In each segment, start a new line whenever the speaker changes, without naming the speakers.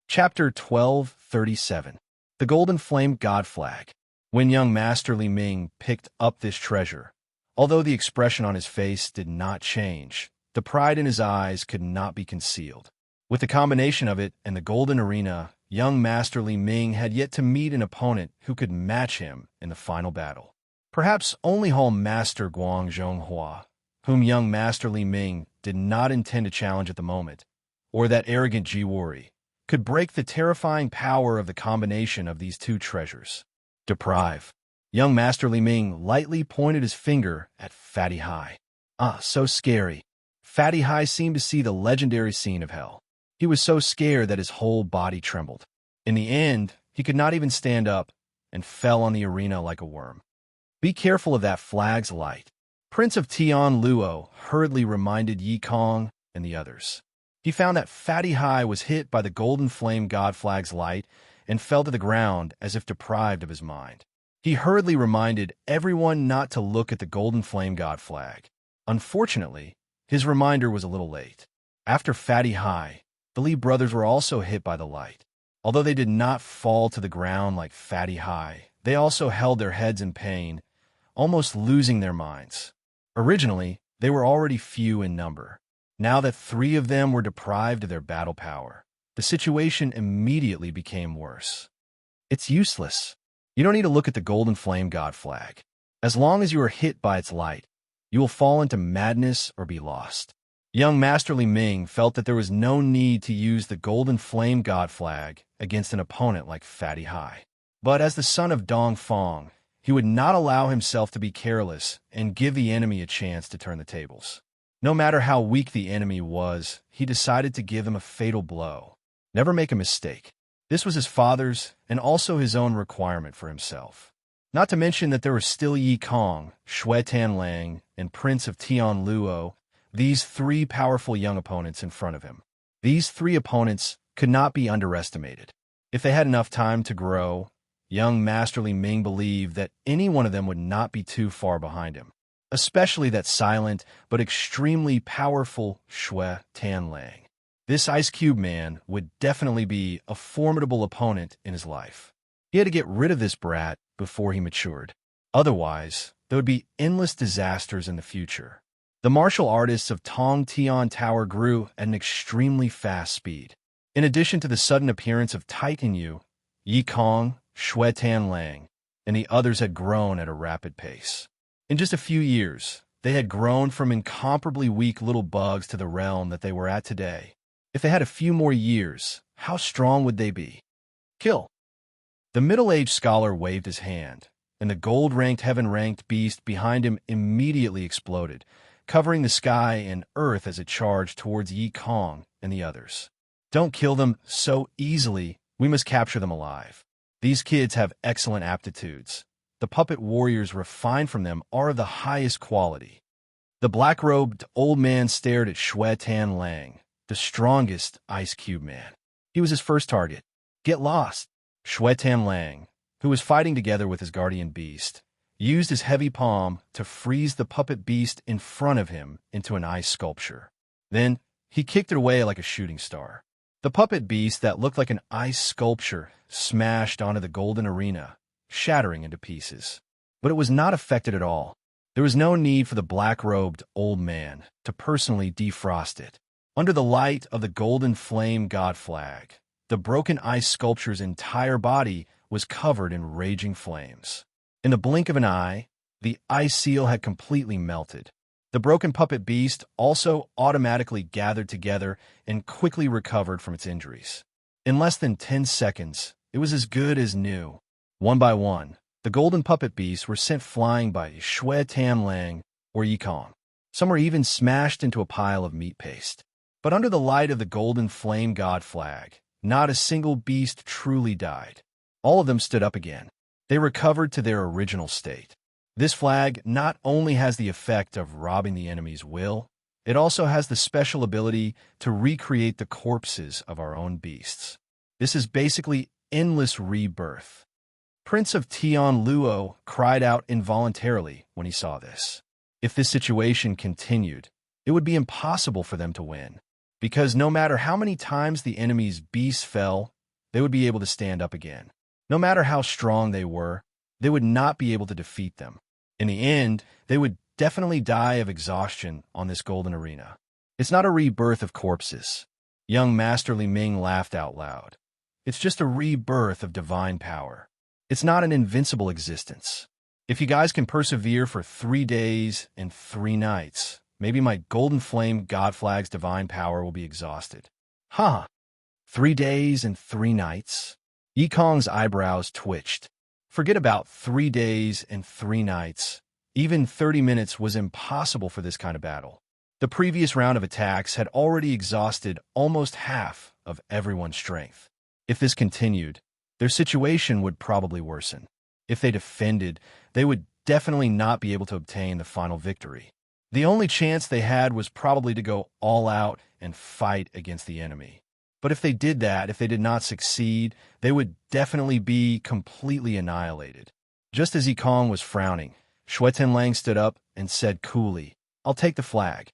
Chapter 1237. The Golden Flame God Flag. When young Master Li Ming picked up this treasure, although the expression on his face did not change, the pride in his eyes could not be concealed. With the combination of it and the golden arena, young Master Li Ming had yet to meet an opponent who could match him in the final battle. Perhaps only Hall Master Guang Zhonghua, whom young Master Li Ming did not intend to challenge at the moment, or that arrogant Ji Wori, could break the terrifying power of the combination of these two treasures. Deprive. Young Master Li Ming lightly pointed his finger at Fatty Hai. So scary. Fatty Hai seemed to see the legendary scene of hell. He was so scared that his whole body trembled. In the end, he could not even stand up and fell on the arena like a worm. Be careful of that flag's light. Prince of Tian Luo hurriedly reminded Yi Kong and the others. He found that Fatty Hai was hit by the Golden Flame God Flag's light and fell to the ground as if deprived of his mind. He hurriedly reminded everyone not to look at the Golden Flame God Flag. Unfortunately, his reminder was a little late. After Fatty Hai, the Li brothers were also hit by the light. Although they did not fall to the ground like Fatty Hai, they also held their heads in pain, almost losing their minds. Originally, they were already few in number. Now that 3 of them were deprived of their battle power, the situation immediately became worse. It's useless. You don't need to look at the Golden Flame God Flag. As long as you are hit by its light, you will fall into madness or be lost. Young Master Li Ming felt that there was no need to use the Golden Flame God Flag against an opponent like Fatty Hai. But as the son of Dong Fong, he would not allow himself to be careless and give the enemy a chance to turn the tables. No matter how weak the enemy was, he decided to give him a fatal blow. Never make a mistake. This was his father's and also his own requirement for himself. Not to mention that there were still Yi Kong, Xue Tanlang, and Prince of Tian Luo, these 3 powerful young opponents in front of him. These 3 opponents could not be underestimated. If they had enough time to grow, young Master Li Ming believed that any one of them would not be too far behind him. Especially that silent but extremely powerful Xue Tanlang. This Ice Cube man would definitely be a formidable opponent in his life. He had to get rid of this brat before he matured. Otherwise, there would be endless disasters in the future. The martial artists of Tong Tian Tower grew at an extremely fast speed. In addition to the sudden appearance of Titan Yu, Yi Kong, Xue Tanlang, and the others had grown at a rapid pace. In just a few years, they had grown from incomparably weak little bugs to the realm that they were at today. If they had a few more years, how strong would they be? Kill! The middle-aged scholar waved his hand, and the gold-ranked, heaven-ranked beast behind him immediately exploded, covering the sky and earth as it charged towards Yi Kong and the others. Don't kill them so easily. We must capture them alive. These kids have excellent aptitudes. The puppet warriors refined from them are of the highest quality. The black-robed old man stared at Xue Tanlang, the strongest Ice Cube man. He was his first target. Get lost. Xue Tanlang, who was fighting together with his guardian beast, used his heavy palm to freeze the puppet beast in front of him into an ice sculpture. Then, he kicked it away like a shooting star. The puppet beast that looked like an ice sculpture smashed onto the golden arena, shattering into pieces. But it was not affected at all. There was no need for the black-robed old man to personally defrost it. Under the light of the Golden Flame God Flag, the broken ice sculpture's entire body was covered in raging flames. In the blink of an eye, the ice seal had completely melted. The broken puppet beast also automatically gathered together and quickly recovered from its injuries. In less than 10 seconds, it was as good as new. One by one, the golden puppet beasts were sent flying by Xue Tanlang or Yi Kong. Some were even smashed into a pile of meat paste. But under the light of the Golden Flame God Flag, not a single beast truly died. All of them stood up again. They recovered to their original state. This flag not only has the effect of robbing the enemy's will, it also has the special ability to recreate the corpses of our own beasts. This is basically endless rebirth. Prince of Tian Luo cried out involuntarily when he saw this. If this situation continued, it would be impossible for them to win, because no matter how many times the enemy's beast fell, they would be able to stand up again. No matter how strong they were, they would not be able to defeat them. In the end, they would definitely die of exhaustion on this golden arena. It's not a rebirth of corpses. Young Master Li Ming laughed out loud. It's just a rebirth of divine power. It's not an invincible existence. If you guys can persevere for 3 days and 3 nights, maybe my golden flame god flag's divine power will be exhausted. Huh. 3 days and 3 nights? Yikong's eyebrows twitched. Forget about 3 days and 3 nights. Even 30 minutes was impossible for this kind of battle. The previous round of attacks had already exhausted almost half of everyone's strength. If this continued, their situation would probably worsen. If they defended, they would definitely not be able to obtain the final victory. The only chance they had was probably to go all out and fight against the enemy. But if they did that, if they did not succeed, they would definitely be completely annihilated. Just as Yikong was frowning, Xue Tianlang stood up and said coolly, "I'll take the flag."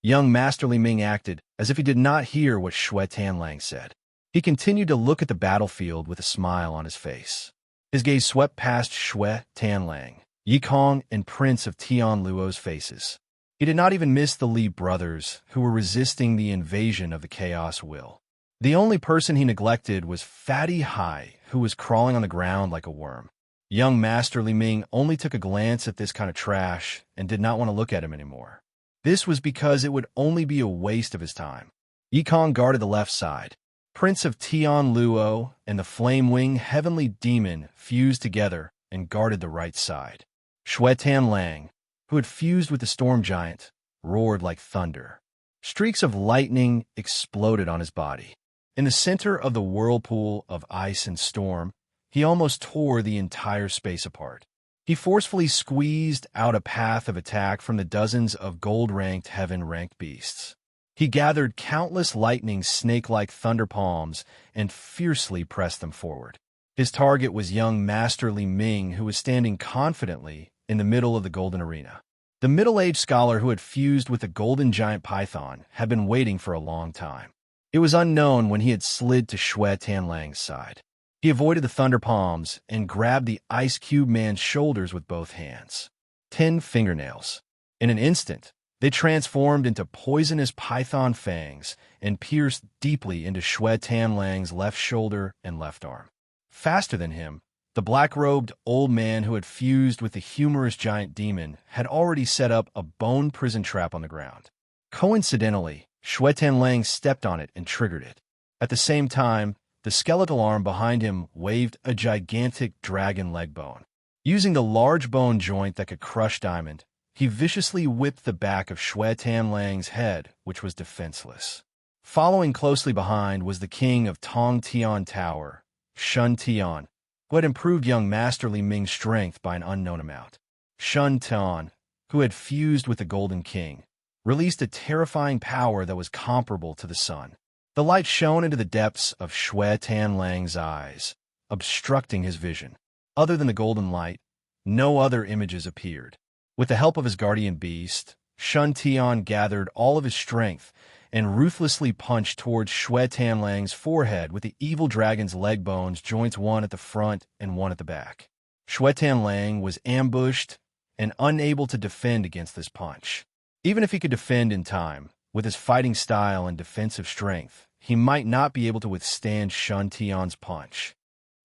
Young Master Li Ming acted as if he did not hear what Xue Tianlang said. He continued to look at the battlefield with a smile on his face. His gaze swept past Xue Tianlang, Yikong, and Prince of Tianluo's faces. He did not even miss the Li brothers, who were resisting the invasion of the Chaos Will. The only person he neglected was Fatty Hai, who was crawling on the ground like a worm. Young Master Li Ming only took a glance at this kind of trash and did not want to look at him anymore. This was because it would only be a waste of his time. Yikong guarded the left side. Prince of Tianluo and the Flame-Wing Heavenly Demon fused together and guarded the right side. Xue Tianlang, who had fused with the Storm Giant, roared like thunder. Streaks of lightning exploded on his body. In the center of the whirlpool of ice and storm, he almost tore the entire space apart. He forcefully squeezed out a path of attack from the dozens of gold-ranked, heaven-ranked beasts. He gathered countless lightning snake-like thunder palms and fiercely pressed them forward. His target was young Master Li Ming, who was standing confidently in the middle of the golden arena. The middle-aged scholar who had fused with the golden giant python had been waiting for a long time. It was unknown when he had slid to Xue Tianlang's side. He avoided the thunder palms and grabbed the Ice Cube Man's shoulders with both hands. 10 fingernails. In an instant, they transformed into poisonous python fangs and pierced deeply into Xue Tianlang's left shoulder and left arm. Faster than him, the black-robed old man who had fused with the humorous giant demon had already set up a bone prison trap on the ground. Coincidentally, Xue Tianlang stepped on it and triggered it. At the same time, the skeletal arm behind him waved a gigantic dragon leg bone. Using the large bone joint that could crush diamond, he viciously whipped the back of Xue Tianlang's head, which was defenseless. Following closely behind was the king of Tong Tian Tower, Shun Tian, who had improved young Master Li Ming's strength by an unknown amount. Shun Tian, who had fused with the Golden King, released a terrifying power that was comparable to the sun. The light shone into the depths of Xue Tianlang's eyes, obstructing his vision. Other than the golden light, no other images appeared. With the help of his guardian beast, Shun Tian gathered all of his strength and ruthlessly punched towards Xue Tianlang's forehead with the evil dragon's leg bones, joints one at the front and one at the back. Xue Tianlang was ambushed and unable to defend against this punch. Even if he could defend in time, with his fighting style and defensive strength, he might not be able to withstand Shun Tian's punch.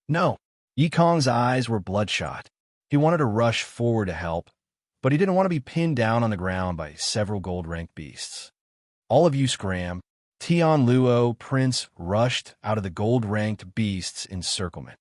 No, Yikong's eyes were bloodshot. He wanted to rush forward to help, but he didn't want to be pinned down on the ground by several gold-ranked beasts. All of you scram. Tianluo Prince rushed out of the gold-ranked beast's encirclement.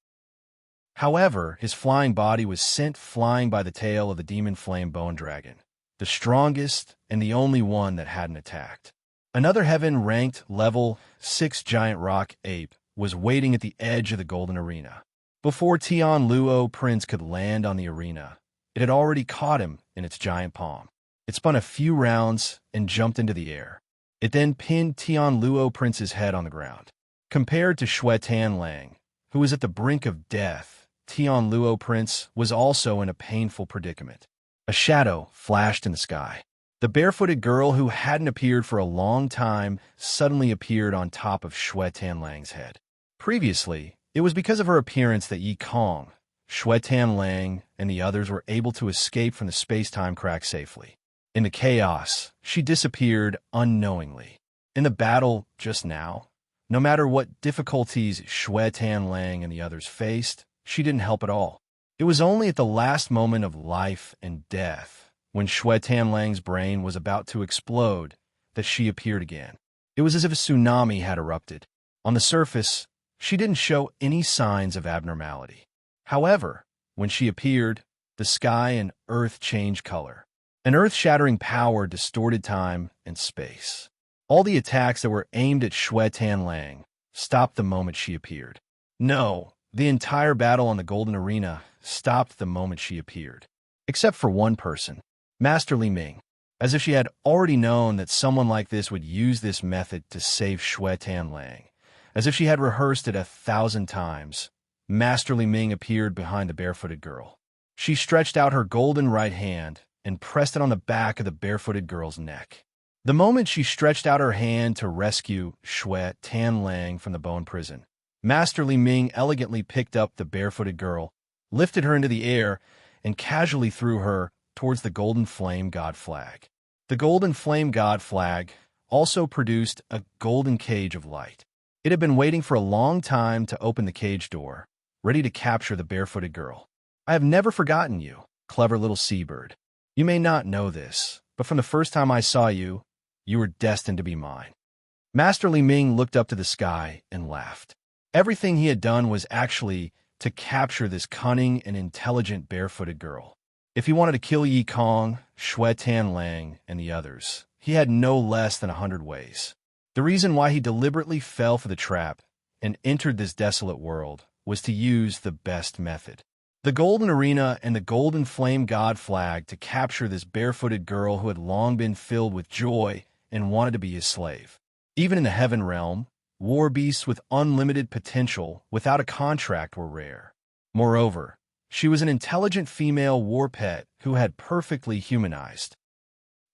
However, his flying body was sent flying by the tail of the demon flame bone dragon, the strongest and the only one that hadn't attacked. Another heaven-ranked level 6 giant rock ape was waiting at the edge of the golden arena. Before Tianluo Prince could land on the arena, it had already caught him in its giant palm. It spun a few rounds and jumped into the air. It then pinned Tianluo Prince's head on the ground. Compared to Xue Tianlang, who was at the brink of death, Tianluo Prince was also in a painful predicament. A shadow flashed in the sky. The barefooted girl who hadn't appeared for a long time suddenly appeared on top of Xue Tianlang's head. Previously, it was because of her appearance that Yi Kong, Shui Tan Lang, and the others were able to escape from the space-time crack safely. In the chaos, she disappeared unknowingly. In the battle just now, no matter what difficulties Shui Tan Lang and the others faced, she didn't help at all. It was only at the last moment of life and death, when Shui Tan Lang's brain was about to explode, that she appeared again. It was as if a tsunami had erupted. On the surface, she didn't show any signs of abnormality. However, when she appeared, the sky and earth changed color. An earth-shattering power distorted time and space. All the attacks that were aimed at Shui Tan Lang stopped the moment she appeared. No, the entire battle on the Golden Arena stopped the moment she appeared. Except for one person, Master Li Ming. As if she had already known that someone like this would use this method to save Shui Tan Lang. As if she had rehearsed it 1,000 times, Master Li Ming appeared behind the barefooted girl. She stretched out her golden right hand and pressed it on the back of the barefooted girl's neck. The moment she stretched out her hand to rescue Shui Tan Lang from the bone prison, Master Li Ming elegantly picked up the barefooted girl, lifted her into the air, and casually threw her towards the Golden Flame God flag. The Golden Flame God flag also produced a golden cage of light. It had been waiting for a long time to open the cage door, ready to capture the barefooted girl. I have never forgotten you, clever little seabird. You may not know this, but from the first time I saw you, you were destined to be mine. Master Li Ming looked up to the sky and laughed. Everything he had done was actually to capture this cunning and intelligent barefooted girl. If he wanted to kill Yi Kong, Shui Tan Lang, and the others, he had no less than 100 ways. The reason why he deliberately fell for the trap and entered this desolate world was to use the best method. The Golden Arena and the Golden Flame God flag to capture this barefooted girl who had long been filled with joy and wanted to be his slave. Even in the Heaven Realm, war beasts with unlimited potential without a contract were rare. Moreover, she was an intelligent female war pet who had perfectly humanized.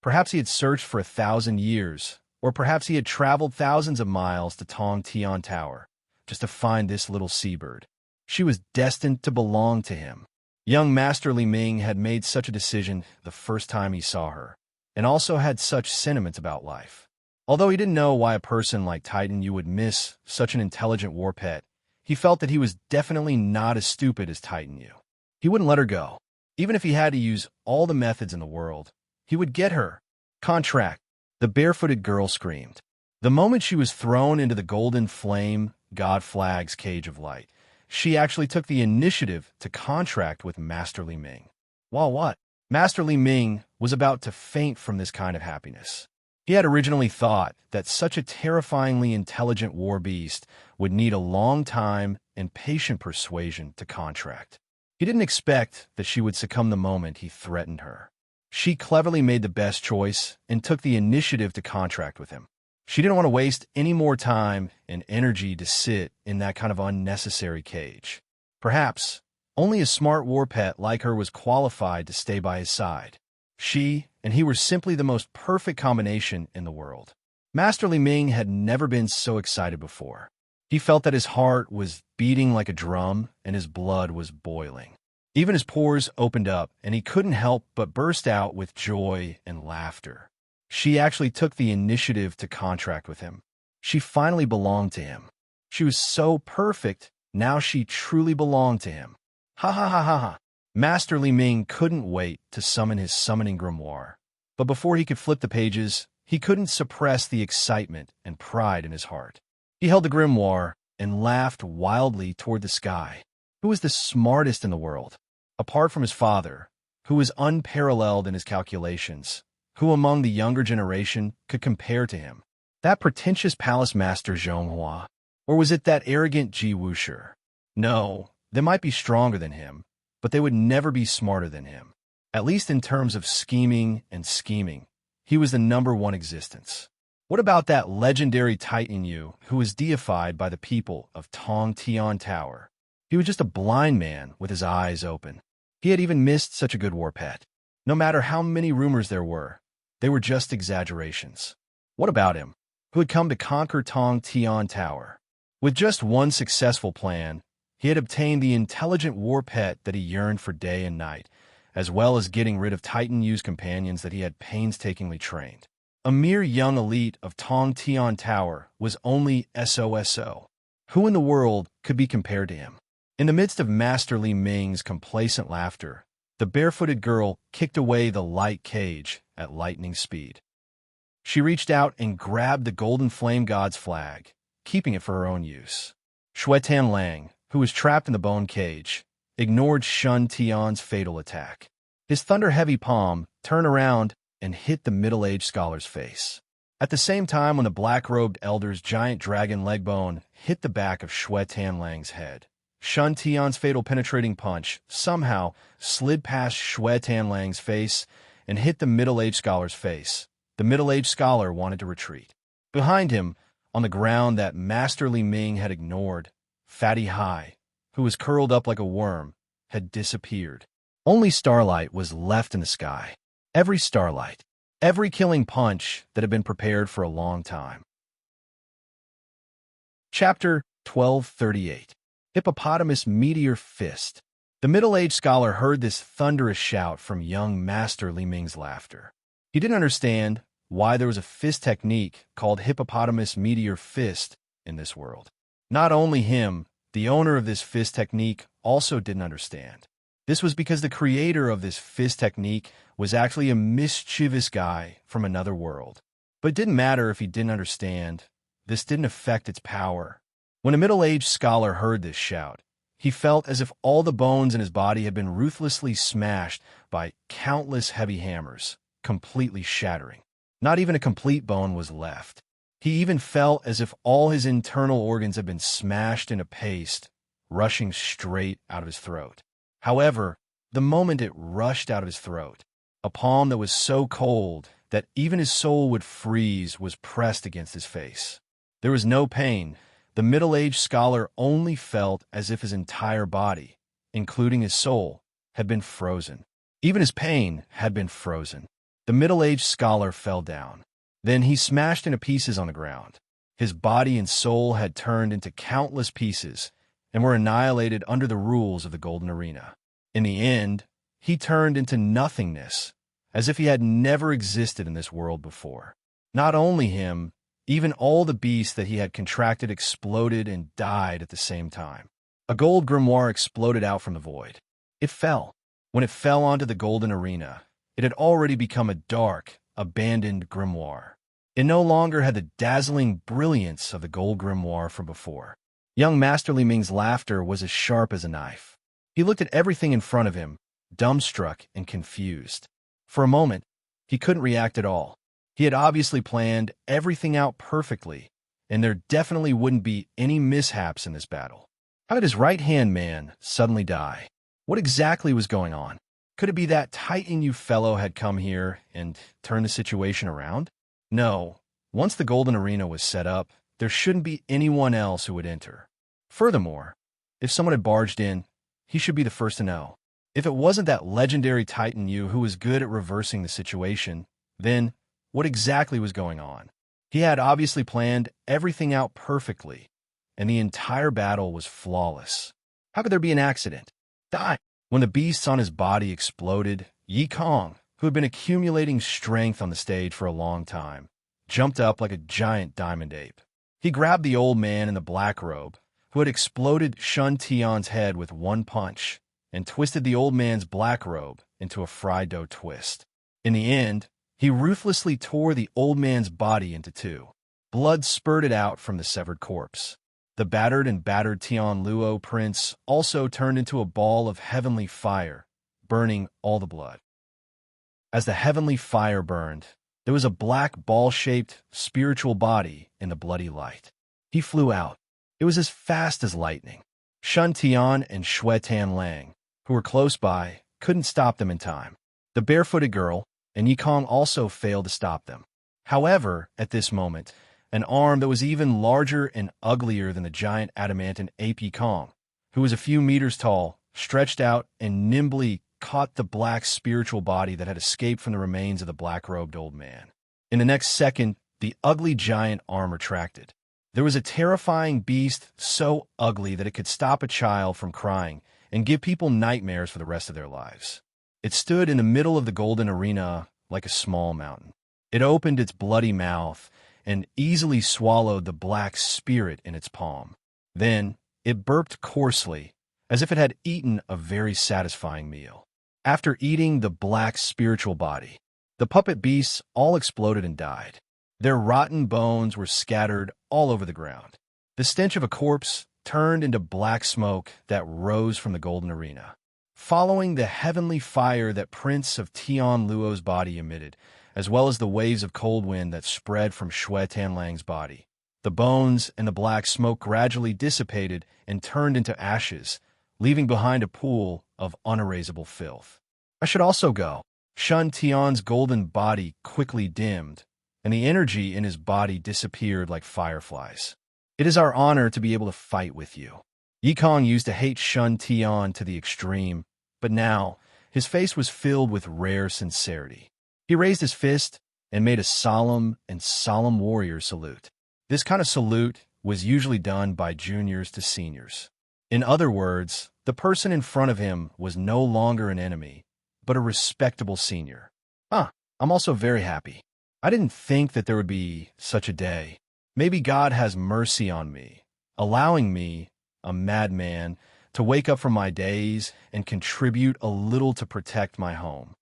Perhaps he had searched for 1,000 years, or perhaps he had traveled thousands of miles to Tong Tian Tower just to find this little seabird. She was destined to belong to him. Young Master Li Ming had made such a decision the first time he saw her, and also had such sentiments about life. Although he didn't know why a person like Titan Yu would miss such an intelligent war pet, he felt that he was definitely not as stupid as Titan Yu. He wouldn't let her go. Even if he had to use all the methods in the world, he would get her. Contract. The barefooted girl screamed. The moment she was thrown into the Golden Flame God flag's cage of light, she actually took the initiative to contract with Master Li Ming. While what? Master Li Ming was about to faint from this kind of happiness. He had originally thought that such a terrifyingly intelligent war beast would need a long time and patient persuasion to contract. He didn't expect that she would succumb the moment he threatened her. She cleverly made the best choice and took the initiative to contract with him. She didn't want to waste any more time and energy to sit in that kind of unnecessary cage. Perhaps only a smart war pet like her was qualified to stay by his side. She and he were simply the most perfect combination in the world. Master Li Ming had never been so excited before. He felt that his heart was beating like a drum and his blood was boiling. Even his pores opened up, and he couldn't help but burst out with joy and laughter. She actually took the initiative to contract with him. She finally belonged to him. She was so perfect, now she truly belonged to him. Ha ha ha ha ha. Master Li Ming couldn't wait to summon his summoning grimoire. But before he could flip the pages, he couldn't suppress the excitement and pride in his heart. He held the grimoire and laughed wildly toward the sky. Who was the smartest in the world? Apart from his father, who was unparalleled in his calculations, who among the younger generation could compare to him? That pretentious palace master Zhonghua? Or was it that arrogant Ji Wushi? No, they might be stronger than him, but they would never be smarter than him. At least in terms of scheming and scheming, he was the #1 existence. What about that legendary Titan Yu who was deified by the people of Tong Tian Tower? He was just a blind man with his eyes open. He had even missed such a good war pet. No matter how many rumors there were, they were just exaggerations. What about him, who had come to conquer Tong Tian Tower? With just one successful plan, he had obtained the intelligent war pet that he yearned for day and night, as well as getting rid of Titan Yu's companions that he had painstakingly trained. A mere young elite of Tong Tian Tower was only SOSO. Who in the world could be compared to him? In the midst of Master Li Ming's complacent laughter, the barefooted girl kicked away the light cage at lightning speed. She reached out and grabbed the golden flame god's flag, keeping it for her own use. Shui Lang, who was trapped in the bone cage, ignored Shun Tian's fatal attack. His thunder-heavy palm turned around and hit the middle-aged scholar's face. At the same time, when the black-robed elder's giant dragon leg bone hit the back of Shui Lang's head, Shun Tian's fatal penetrating punch somehow slid past Shui Lang's face and hit the middle-aged scholar's face. The middle-aged scholar wanted to retreat. Behind him, on the ground that Master Li Ming had ignored, Fatty Hai, who was curled up like a worm, had disappeared. Only starlight was left in the sky. Every starlight. Every killing punch that had been prepared for a long time. Chapter 1238. Hippopotamus Meteor Fist. The middle-aged scholar heard this thunderous shout from young Master Li Ming's laughter. He didn't understand why there was a fist technique called Hippopotamus Meteor Fist in this world. Not only him, the owner of this fist technique also didn't understand. This was because the creator of this fist technique was actually a mischievous guy from another world. But it didn't matter if he didn't understand. This didn't affect its power. When a middle-aged scholar heard this shout, he felt as if all the bones in his body had been ruthlessly smashed by countless heavy hammers, completely shattering. Not even a complete bone was left. He even felt as if all his internal organs had been smashed into paste, rushing straight out of his throat. However, the moment it rushed out of his throat, a palm that was so cold that even his soul would freeze was pressed against his face. There was no pain. The middle-aged scholar only felt as if his entire body, including his soul, had been frozen. Even his pain had been frozen. The middle-aged scholar fell down. Then he smashed into pieces on the ground. His body and soul had turned into countless pieces and were annihilated under the rules of the Golden Arena. In the end, he turned into nothingness, as if he had never existed in this world before. Not only him, even all the beasts that he had contracted exploded and died at the same time. A gold grimoire exploded out from the void. It fell. When it fell onto the Golden Arena, it had already become a dark, abandoned grimoire. It no longer had the dazzling brilliance of the gold grimoire from before. Young Master Li Ming's laughter was as sharp as a knife. He looked at everything in front of him, dumbstruck and confused. For a moment, he couldn't react at all. He had obviously planned everything out perfectly, and there definitely wouldn't be any mishaps in this battle. How did his right-hand man suddenly die? What exactly was going on? Could it be that Titan Yu fellow had come here and turned the situation around? No. Once the Golden Arena was set up, there shouldn't be anyone else who would enter. Furthermore, if someone had barged in, he should be the first to know. If it wasn't that legendary Titan Yu who was good at reversing the situation, then what exactly was going on? He had obviously planned everything out perfectly, and the entire battle was flawless. How could there be an accident? Die! When the beasts on his body exploded, Yi Kong, who had been accumulating strength on the stage for a long time, jumped up like a giant diamond ape. He grabbed the old man in the black robe, who had exploded Shun Tian's head with one punch, and twisted the old man's black robe into a fried dough twist. In the end, he ruthlessly tore the old man's body into two. Blood spurted out from the severed corpse. The battered Tian Luo prince also turned into a ball of heavenly fire, burning all the blood. As the heavenly fire burned, there was a black ball-shaped spiritual body in the bloody light. He flew out. It was as fast as lightning. Shun Tian and Shui Lang, who were close by, couldn't stop them in time. The barefooted girl and Yi Kong also failed to stop them. However, at this moment, an arm that was even larger and uglier than the giant adamantine ape Yi Kong, who was a few meters tall, stretched out and nimbly caught the black spiritual body that had escaped from the remains of the black-robed old man. In the next second, the ugly giant arm retracted. There was a terrifying beast so ugly that it could stop a child from crying and give people nightmares for the rest of their lives. It stood in the middle of the golden arena like a small mountain. It opened its bloody mouth and easily swallowed the black spirit in its palm. Then it burped coarsely, as if it had eaten a very satisfying meal. After eating the black spiritual body, the puppet beasts all exploded and died. Their rotten bones were scattered all over the ground. The stench of a corpse turned into black smoke that rose from the golden arena. Following the heavenly fire that Prince of Tian Luo's body emitted, as well as the waves of cold wind that spread from Shui Tanlang's body, the bones and the black smoke gradually dissipated and turned into ashes, leaving behind a pool of unerasable filth. I should also go. Shun Tian's golden body quickly dimmed, and the energy in his body disappeared like fireflies. It is our honor to be able to fight with you. Yi Kong used to hate Shun Tian to the extreme, but now his face was filled with rare sincerity. He raised his fist and made a solemn warrior salute. This kind of salute was usually done by juniors to seniors. In other words, the person in front of him was no longer an enemy, but a respectable senior. I'm also very happy. I didn't think that there would be such a day. Maybe God has mercy on me, allowing me, a madman, to wake up from my daze and contribute a little to protect my home.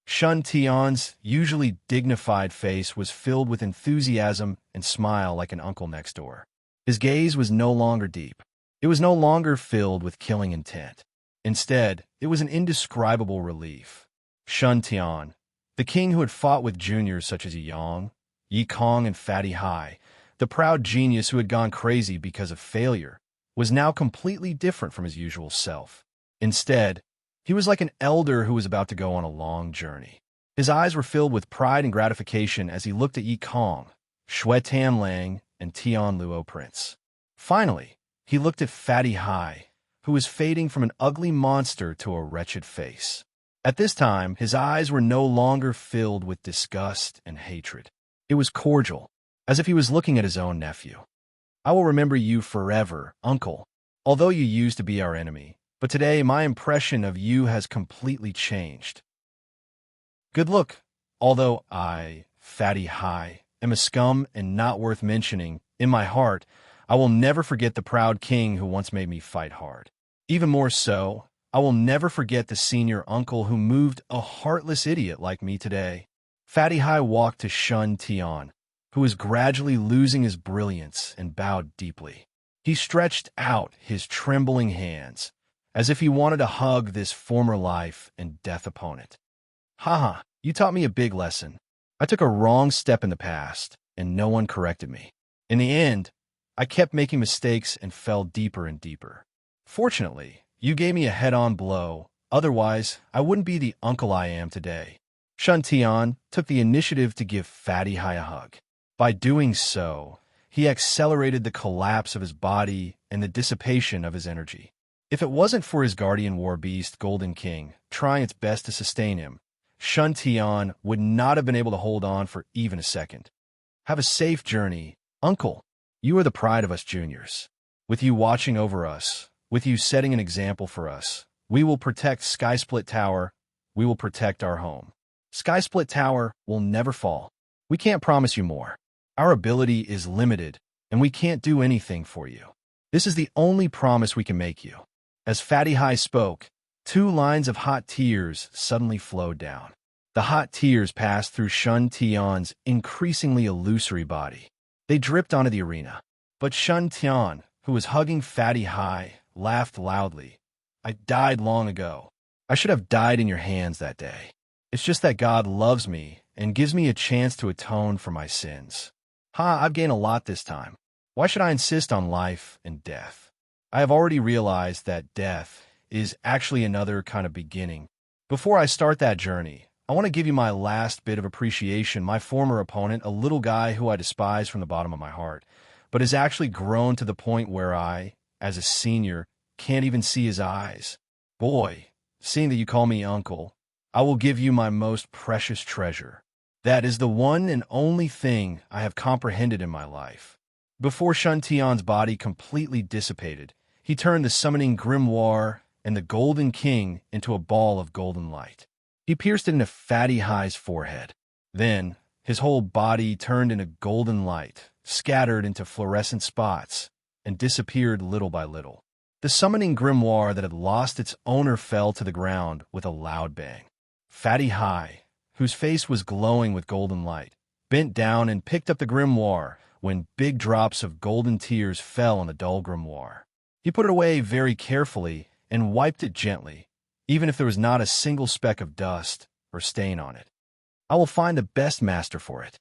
Shun Tian's usually dignified face was filled with enthusiasm and smile like an uncle next door. His gaze was no longer deep. It was no longer filled with killing intent. Instead, it was an indescribable relief. Shun Tian, the king who had fought with juniors such as Yang, Yi Kong, and Fatty Hai, the proud genius who had gone crazy because of failure, was now completely different from his usual self. Instead, he was like an elder who was about to go on a long journey. His eyes were filled with pride and gratification as he looked at Yi Kong, Shui Tanlang, and Tian Luo Prince. Finally, he looked at Fatty Hai, who was fading from an ugly monster to a wretched face. At this time, his eyes were no longer filled with disgust and hatred. It was cordial, as if he was looking at his own nephew. I will remember you forever, uncle, although you used to be our enemy, but today my impression of you has completely changed. Good look, although I, Fatty Hai, am a scum and not worth mentioning, in my heart, I will never forget the proud king who once made me fight hard. Even more so, I will never forget the senior uncle who moved a heartless idiot like me today. Fatty Hai walked to Shun Tian, who was gradually losing his brilliance, and bowed deeply. He stretched out his trembling hands, as if he wanted to hug this former life and death opponent. Haha, you taught me a big lesson. I took a wrong step in the past, and no one corrected me. In the end, I kept making mistakes and fell deeper and deeper. Fortunately, you gave me a head-on blow, otherwise I wouldn't be the uncle I am today. Shun Tian took the initiative to give Fatty Hai a hug. By doing so, he accelerated the collapse of his body and the dissipation of his energy. If it wasn't for his guardian war beast, Golden King, trying its best to sustain him, Shun Tian would not have been able to hold on for even a second. Have a safe journey, uncle. You are the pride of us juniors. With you watching over us, with you setting an example for us, we will protect Skysplit Tower. We will protect our home. Skysplit Tower will never fall. We can't promise you more. Our ability is limited, and we can't do anything for you. This is the only promise we can make you. As Fatty Hai spoke, 2 lines of hot tears suddenly flowed down. The hot tears passed through Shun Tian's increasingly illusory body. They dripped onto the arena. But Shun Tian, who was hugging Fatty Hai, laughed loudly. I died long ago. I should have died in your hands that day. It's just that God loves me and gives me a chance to atone for my sins. I've gained a lot this time. Why should I insist on life and death? I have already realized that death is actually another kind of beginning. Before I start that journey, I want to give you my last bit of appreciation. My former opponent, a little guy who I despise from the bottom of my heart, but has actually grown to the point where I, as a senior, can't even see his eyes. Boy, seeing that you call me uncle, I will give you my most precious treasure. That is the one and only thing I have comprehended in my life. Before Shun Tion's body completely dissipated, he turned the summoning grimoire and the Golden King into a ball of golden light. He pierced it into Fatty High's forehead. Then, his whole body turned into golden light, scattered into fluorescent spots, and disappeared little by little. The summoning grimoire that had lost its owner fell to the ground with a loud bang. Fatty High, whose face was glowing with golden light, bent down and picked up the grimoire when big drops of golden tears fell on the dull grimoire. He put it away very carefully and wiped it gently, even if there was not a single speck of dust or stain on it. I will find the best master for it.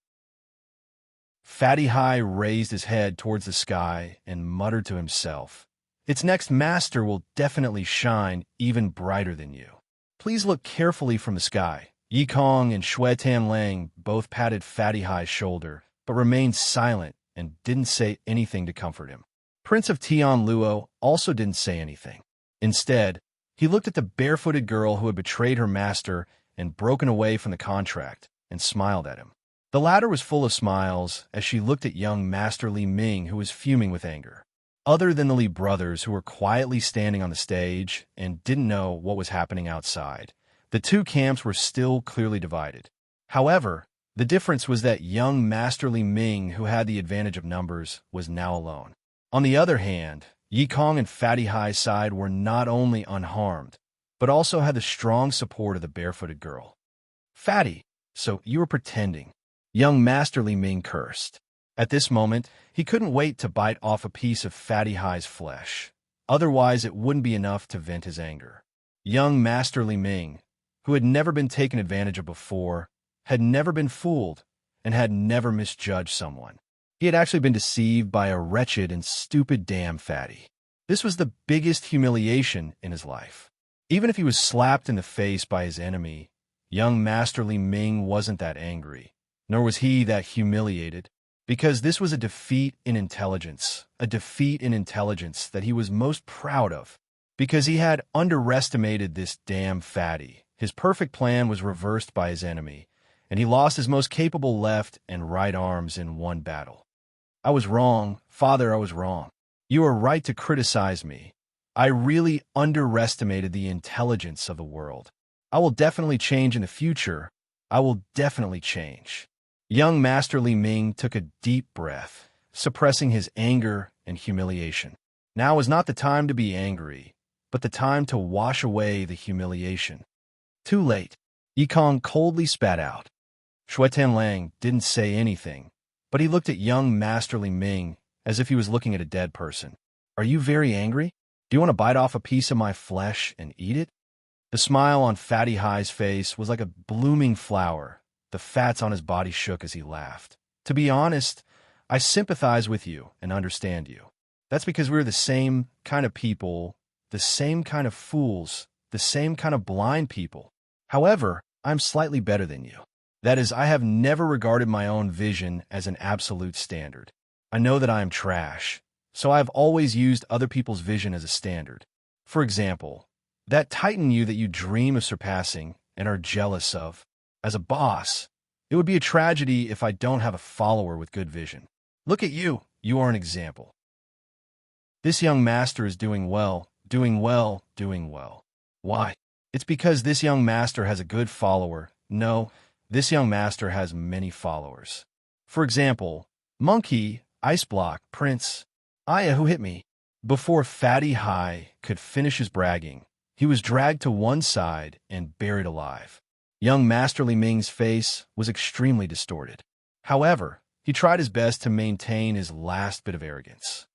Fatty High raised his head towards the sky and muttered to himself, "Its next master will definitely shine even brighter than you. Please look carefully from the sky." Yi Kong and Shui Lang both patted Fatty High's shoulder, but remained silent and didn't say anything to comfort him. Prince of Tian Luo also didn't say anything. Instead, he looked at the barefooted girl who had betrayed her master and broken away from the contract, and smiled at him. The latter was full of smiles as she looked at young Master Li Ming, who was fuming with anger. Other than the Li brothers, who were quietly standing on the stage and didn't know what was happening outside, the two camps were still clearly divided. However, the difference was that young Master Li Ming, who had the advantage of numbers, was now alone. On the other hand, Yi Kong and Fatty High's side were not only unharmed, but also had the strong support of the barefooted girl. "Fatty, so you were pretending," young Master Li Ming cursed. At this moment, he couldn't wait to bite off a piece of Fatty High's flesh. Otherwise, it wouldn't be enough to vent his anger. Young Master Li Ming, who had never been taken advantage of before, had never been fooled, and had never misjudged someone. He had actually been deceived by a wretched and stupid damn Fatty. This was the biggest humiliation in his life. Even if he was slapped in the face by his enemy, young Master Li Ming wasn't that angry, nor was he that humiliated, because this was a defeat in intelligence that he was most proud of, because he had underestimated this damn Fatty. His perfect plan was reversed by his enemy, and he lost his most capable left and right arms in one battle. "I was wrong, Father, I was wrong. You are right to criticize me. I really underestimated the intelligence of the world. I will definitely change in the future. I will definitely change." Young Master Li Ming took a deep breath, suppressing his anger and humiliation. Now was not the time to be angry, but the time to wash away the humiliation. Too late. Yi Kong coldly spat out. Shui Lang didn't say anything, but he looked at young Master Li Ming as if he was looking at a dead person. "Are you very angry? Do you want to bite off a piece of my flesh and eat it?" The smile on Fatty High's face was like a blooming flower. The fats on his body shook as he laughed. "To be honest, I sympathize with you and understand you. That's because we're the same kind of people, the same kind of fools, the same kind of blind people. However, I'm slightly better than you. That is, I have never regarded my own vision as an absolute standard. I know that I am trash, so I have always used other people's vision as a standard. For example, that titan you that you dream of surpassing and are jealous of. As a boss, it would be a tragedy if I don't have a follower with good vision. Look at you. You are an example. This young master is doing well, doing well, doing well. Why? It's because this young master has a good follower. No, this young master has many followers. For example, Monkey, Ice Block, Prince, Aya who hit me." Before Fatty High could finish his bragging, he was dragged to one side and buried alive. Young Master Li Ming's face was extremely distorted. However, he tried his best to maintain his last bit of arrogance.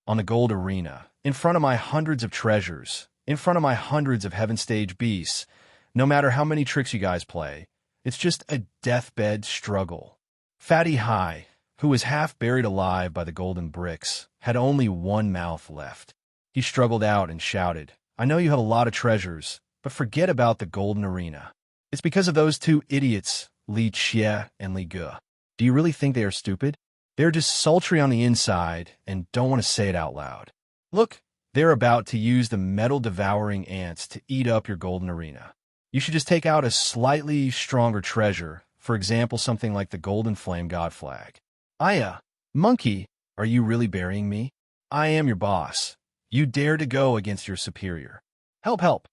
"On the gold arena, in front of my hundreds of treasures, in front of my hundreds of heaven stage beasts, no matter how many tricks you guys play, it's just a deathbed struggle." Fatty High, who was half buried alive by the golden bricks, had only one mouth left. He struggled out and shouted, "I know you have a lot of treasures, but forget about the golden arena. It's because of those two idiots, Li Xie and Li Ge. Do you really think they are stupid? They're just sultry on the inside and don't want to say it out loud. Look, they're about to use the metal-devouring ants to eat up your golden arena. You should just take out a slightly stronger treasure, for example something like the golden flame god flag." "Aya, Monkey, Are you really burying me? I am your boss. You dare to go against your superior. Help, help.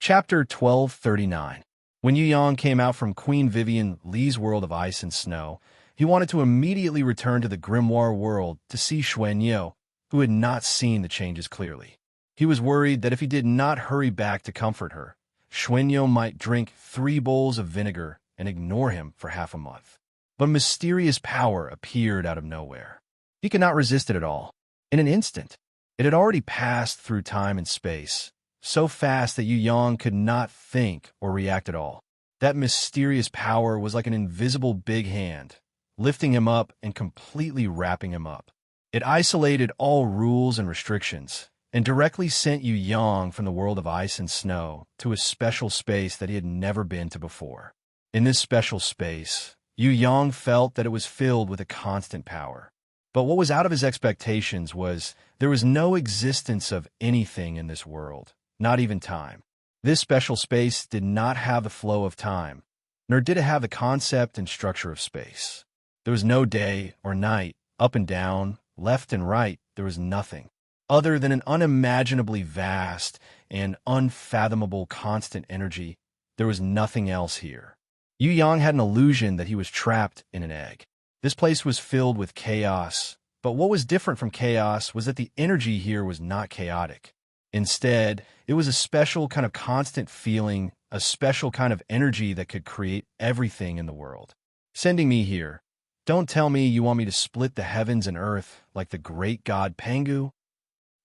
Chapter 1239. When Yu Yang came out from Queen Vivian Li's world of ice and snow, he wanted to immediately return to the grimoire world to see Xuanyo, who had not seen the changes clearly. He was worried that if he did not hurry back to comfort her, Xuanyo might drink 3 bowls of vinegar and ignore him for half a month. But mysterious power appeared out of nowhere. He could not resist it at all. In an instant, it had already passed through time and space, so fast that Yu Yang could not think or react at all. That mysterious power was like an invisible big hand, lifting him up and completely wrapping him up. It isolated all rules and restrictions, and directly sent Yu Yang from the world of ice and snow to a special space that he had never been to before. In this special space, Yu Yang felt that it was filled with a constant power. But what was out of his expectations was there was no existence of anything in this world, not even time. This special space did not have the flow of time, nor did it have the concept and structure of space. There was no day or night, up and down, left and right. There was nothing other than an unimaginably vast and unfathomable constant energy. There was nothing else here. Yu Yang had an illusion that he was trapped in an egg. This place was filled with chaos, but what was different from chaos was that the energy here was not chaotic. Instead, it was a special kind of constant feeling, a special kind of energy that could create everything in the world. Sending me here. Don't tell me you want me to split the heavens and earth like the great god Pangu?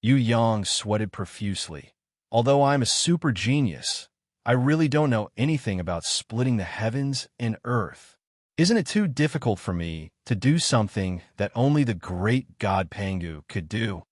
Yu Yang sweated profusely. Although I'm a super genius, I really don't know anything about splitting the heavens and earth. Isn't it too difficult for me to do something that only the great god Pangu could do?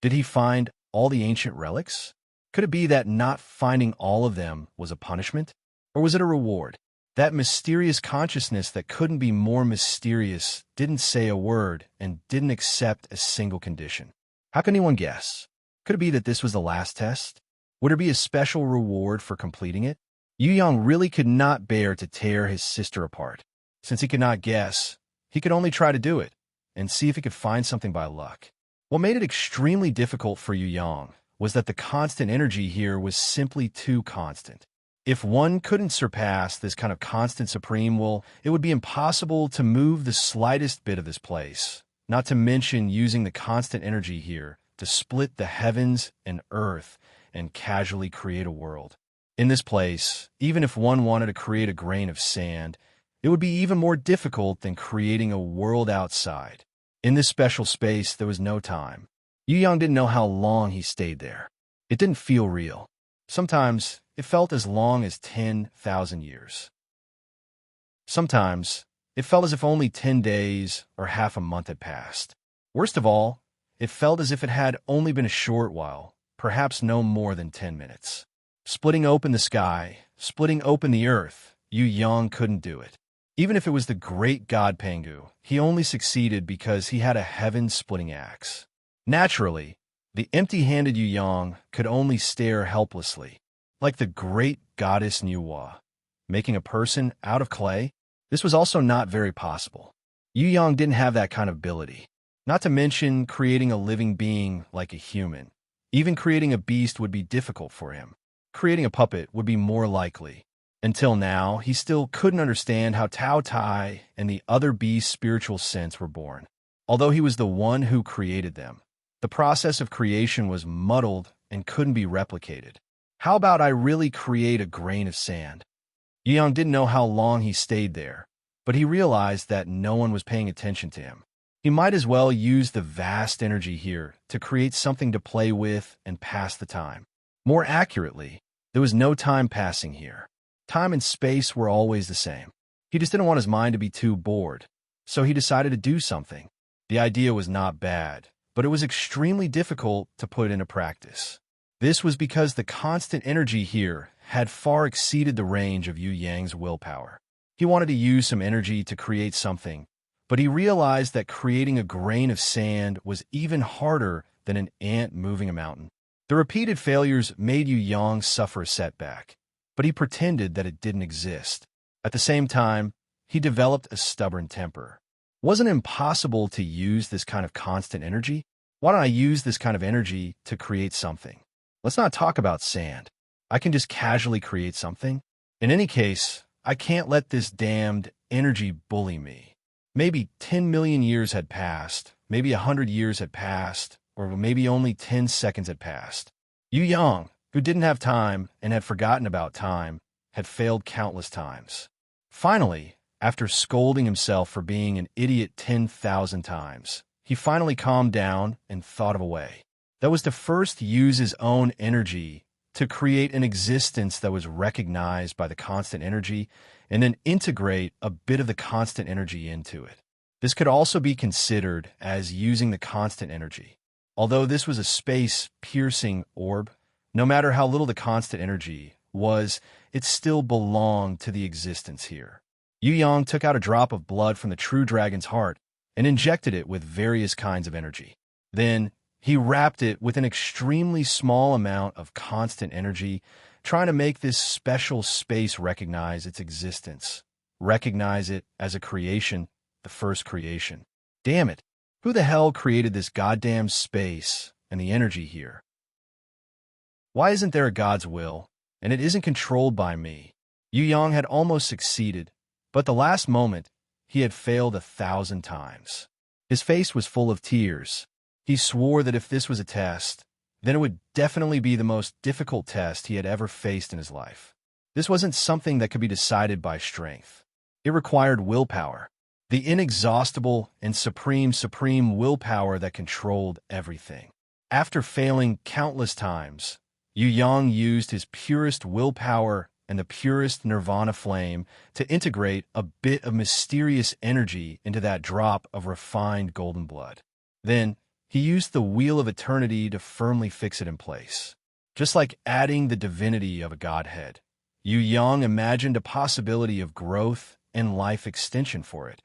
Did he find all the ancient relics? Could it be that not finding all of them was a punishment? Or was it a reward? That mysterious consciousness that couldn't be more mysterious didn't say a word and didn't accept a single condition. How can anyone guess? Could it be that this was the last test? Would there be a special reward for completing it? Yu Yang really could not bear to tear his sister apart. Since he could not guess, he could only try to do it and see if he could find something by luck. What made it extremely difficult for Yu Yang was that the constant energy here was simply too constant. If one couldn't surpass this kind of constant supreme, well, it would be impossible to move the slightest bit of this place, not to mention using the constant energy here to split the heavens and earth and casually create a world. In this place, even if one wanted to create a grain of sand, it would be even more difficult than creating a world outside. In this special space, there was no time. Yu Yang didn't know how long he stayed there. It didn't feel real. Sometimes, it felt as long as 10,000 years. Sometimes, it felt as if only 10 days or half a month had passed. Worst of all, it felt as if it had only been a short while, perhaps no more than 10 minutes. Splitting open the sky, splitting open the earth, Yu Yang couldn't do it. Even if it was the great god Pangu, he only succeeded because he had a heaven-splitting axe. Naturally, the empty-handed Yu Yang could only stare helplessly, like the great goddess Nuwa. Making a person out of clay? This was also not very possible. Yu Yang didn't have that kind of ability. Not to mention creating a living being like a human. Even creating a beast would be difficult for him. Creating a puppet would be more likely. Until now, he still couldn't understand how Tao Tai and the other beast's spiritual sense were born. Although he was the one who created them, the process of creation was muddled and couldn't be replicated. How about I really create a grain of sand? Yu Yang didn't know how long he stayed there, but he realized that no one was paying attention to him. He might as well use the vast energy here to create something to play with and pass the time. More accurately, there was no time passing here. Time and space were always the same. He just didn't want his mind to be too bored, so he decided to do something. The idea was not bad, but it was extremely difficult to put into practice. This was because the constant energy here had far exceeded the range of Yu Yang's willpower. He wanted to use some energy to create something, but he realized that creating a grain of sand was even harder than an ant moving a mountain. The repeated failures made Yu Yang suffer a setback, but he pretended that it didn't exist. At the same time, he developed a stubborn temper. Wasn't it impossible to use this kind of constant energy? Why don't I use this kind of energy to create something? Let's not talk about sand. I can just casually create something. In any case, I can't let this damned energy bully me. Maybe 10 million years had passed, maybe 100 years had passed, or maybe only 10 seconds had passed. Yu Yang, who didn't have time and had forgotten about time, had failed countless times. Finally, after scolding himself for being an idiot 10,000 times, he finally calmed down and thought of a way. That was to first use his own energy to create an existence that was recognized by the constant energy and then integrate a bit of the constant energy into it. This could also be considered as using the constant energy. Although this was a space-piercing orb, no matter how little the constant energy was, it still belonged to the existence here. Yu Yang took out a drop of blood from the true dragon's heart and injected it with various kinds of energy. Then, he wrapped it with an extremely small amount of constant energy, trying to make this special space recognize its existence, recognize it as a creation, the first creation. Damn it, who the hell created this goddamn space and the energy here? Why isn't there a God's will, and it isn't controlled by me? Yu Yang had almost succeeded, but at the last moment, he had failed 1,000 times. His face was full of tears. He swore that if this was a test, then it would definitely be the most difficult test he had ever faced in his life. This wasn't something that could be decided by strength. It required willpower, the inexhaustible and supreme willpower that controlled everything. After failing countless times, Yu Yang used his purest willpower and the purest nirvana flame to integrate a bit of mysterious energy into that drop of refined golden blood. Then, he used the wheel of eternity to firmly fix it in place. Just like adding the divinity of a godhead, Yu Yang imagined a possibility of growth and life extension for it,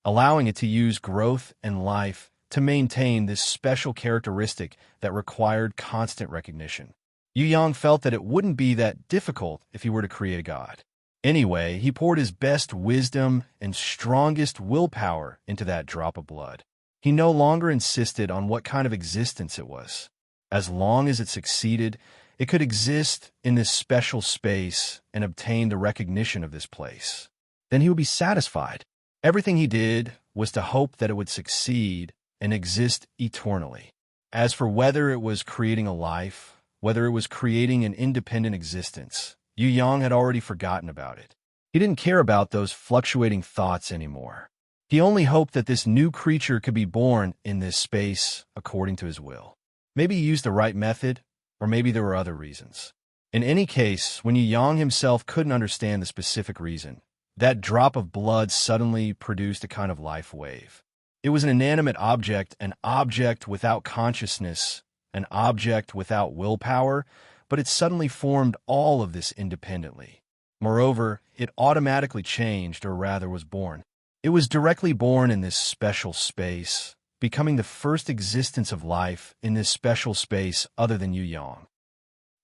allowing it to use growth and life to maintain this special characteristic that required constant recognition. Yu Yang felt that it wouldn't be that difficult if he were to create a god. Anyway, he poured his best wisdom and strongest willpower into that drop of blood. He no longer insisted on what kind of existence it was. As long as it succeeded, it could exist in this special space and obtain the recognition of this place. Then he would be satisfied. Everything he did was to hope that it would succeed and exist eternally. As for whether it was creating a life, whether it was creating an independent existence, Yu Yang had already forgotten about it. He didn't care about those fluctuating thoughts anymore. He only hoped that this new creature could be born in this space according to his will. Maybe he used the right method, or maybe there were other reasons. In any case, when Yu Yang himself couldn't understand the specific reason, that drop of blood suddenly produced a kind of life wave. It was an inanimate object, an object without consciousness, an object without willpower, but it suddenly formed all of this independently. Moreover, it automatically changed, or rather was born. It was directly born in this special space, becoming the first existence of life in this special space other than Yu Yang.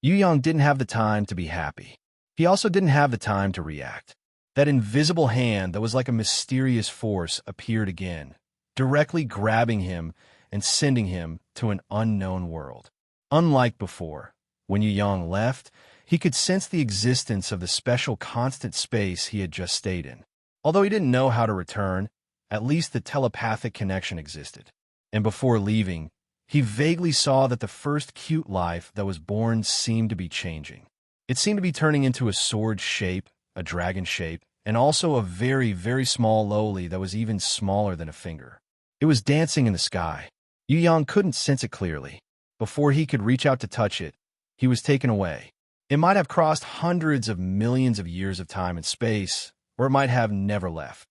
Yu Yang didn't have the time to be happy. He also didn't have the time to react. That invisible hand that was like a mysterious force appeared again, directly grabbing him and sending him to an unknown world. Unlike before, when Yu Yang left, he could sense the existence of the special constant space he had just stayed in. Although he didn't know how to return, at least the telepathic connection existed. And before leaving, he vaguely saw that the first cute life that was born seemed to be changing. It seemed to be turning into a sword shape, a dragon shape, and also a very small lowly that was even smaller than a finger. It was dancing in the sky. Yu Yang couldn't sense it clearly. Before he could reach out to touch it, he was taken away. It might have crossed hundreds of millions of years of time and space, or it might have never left.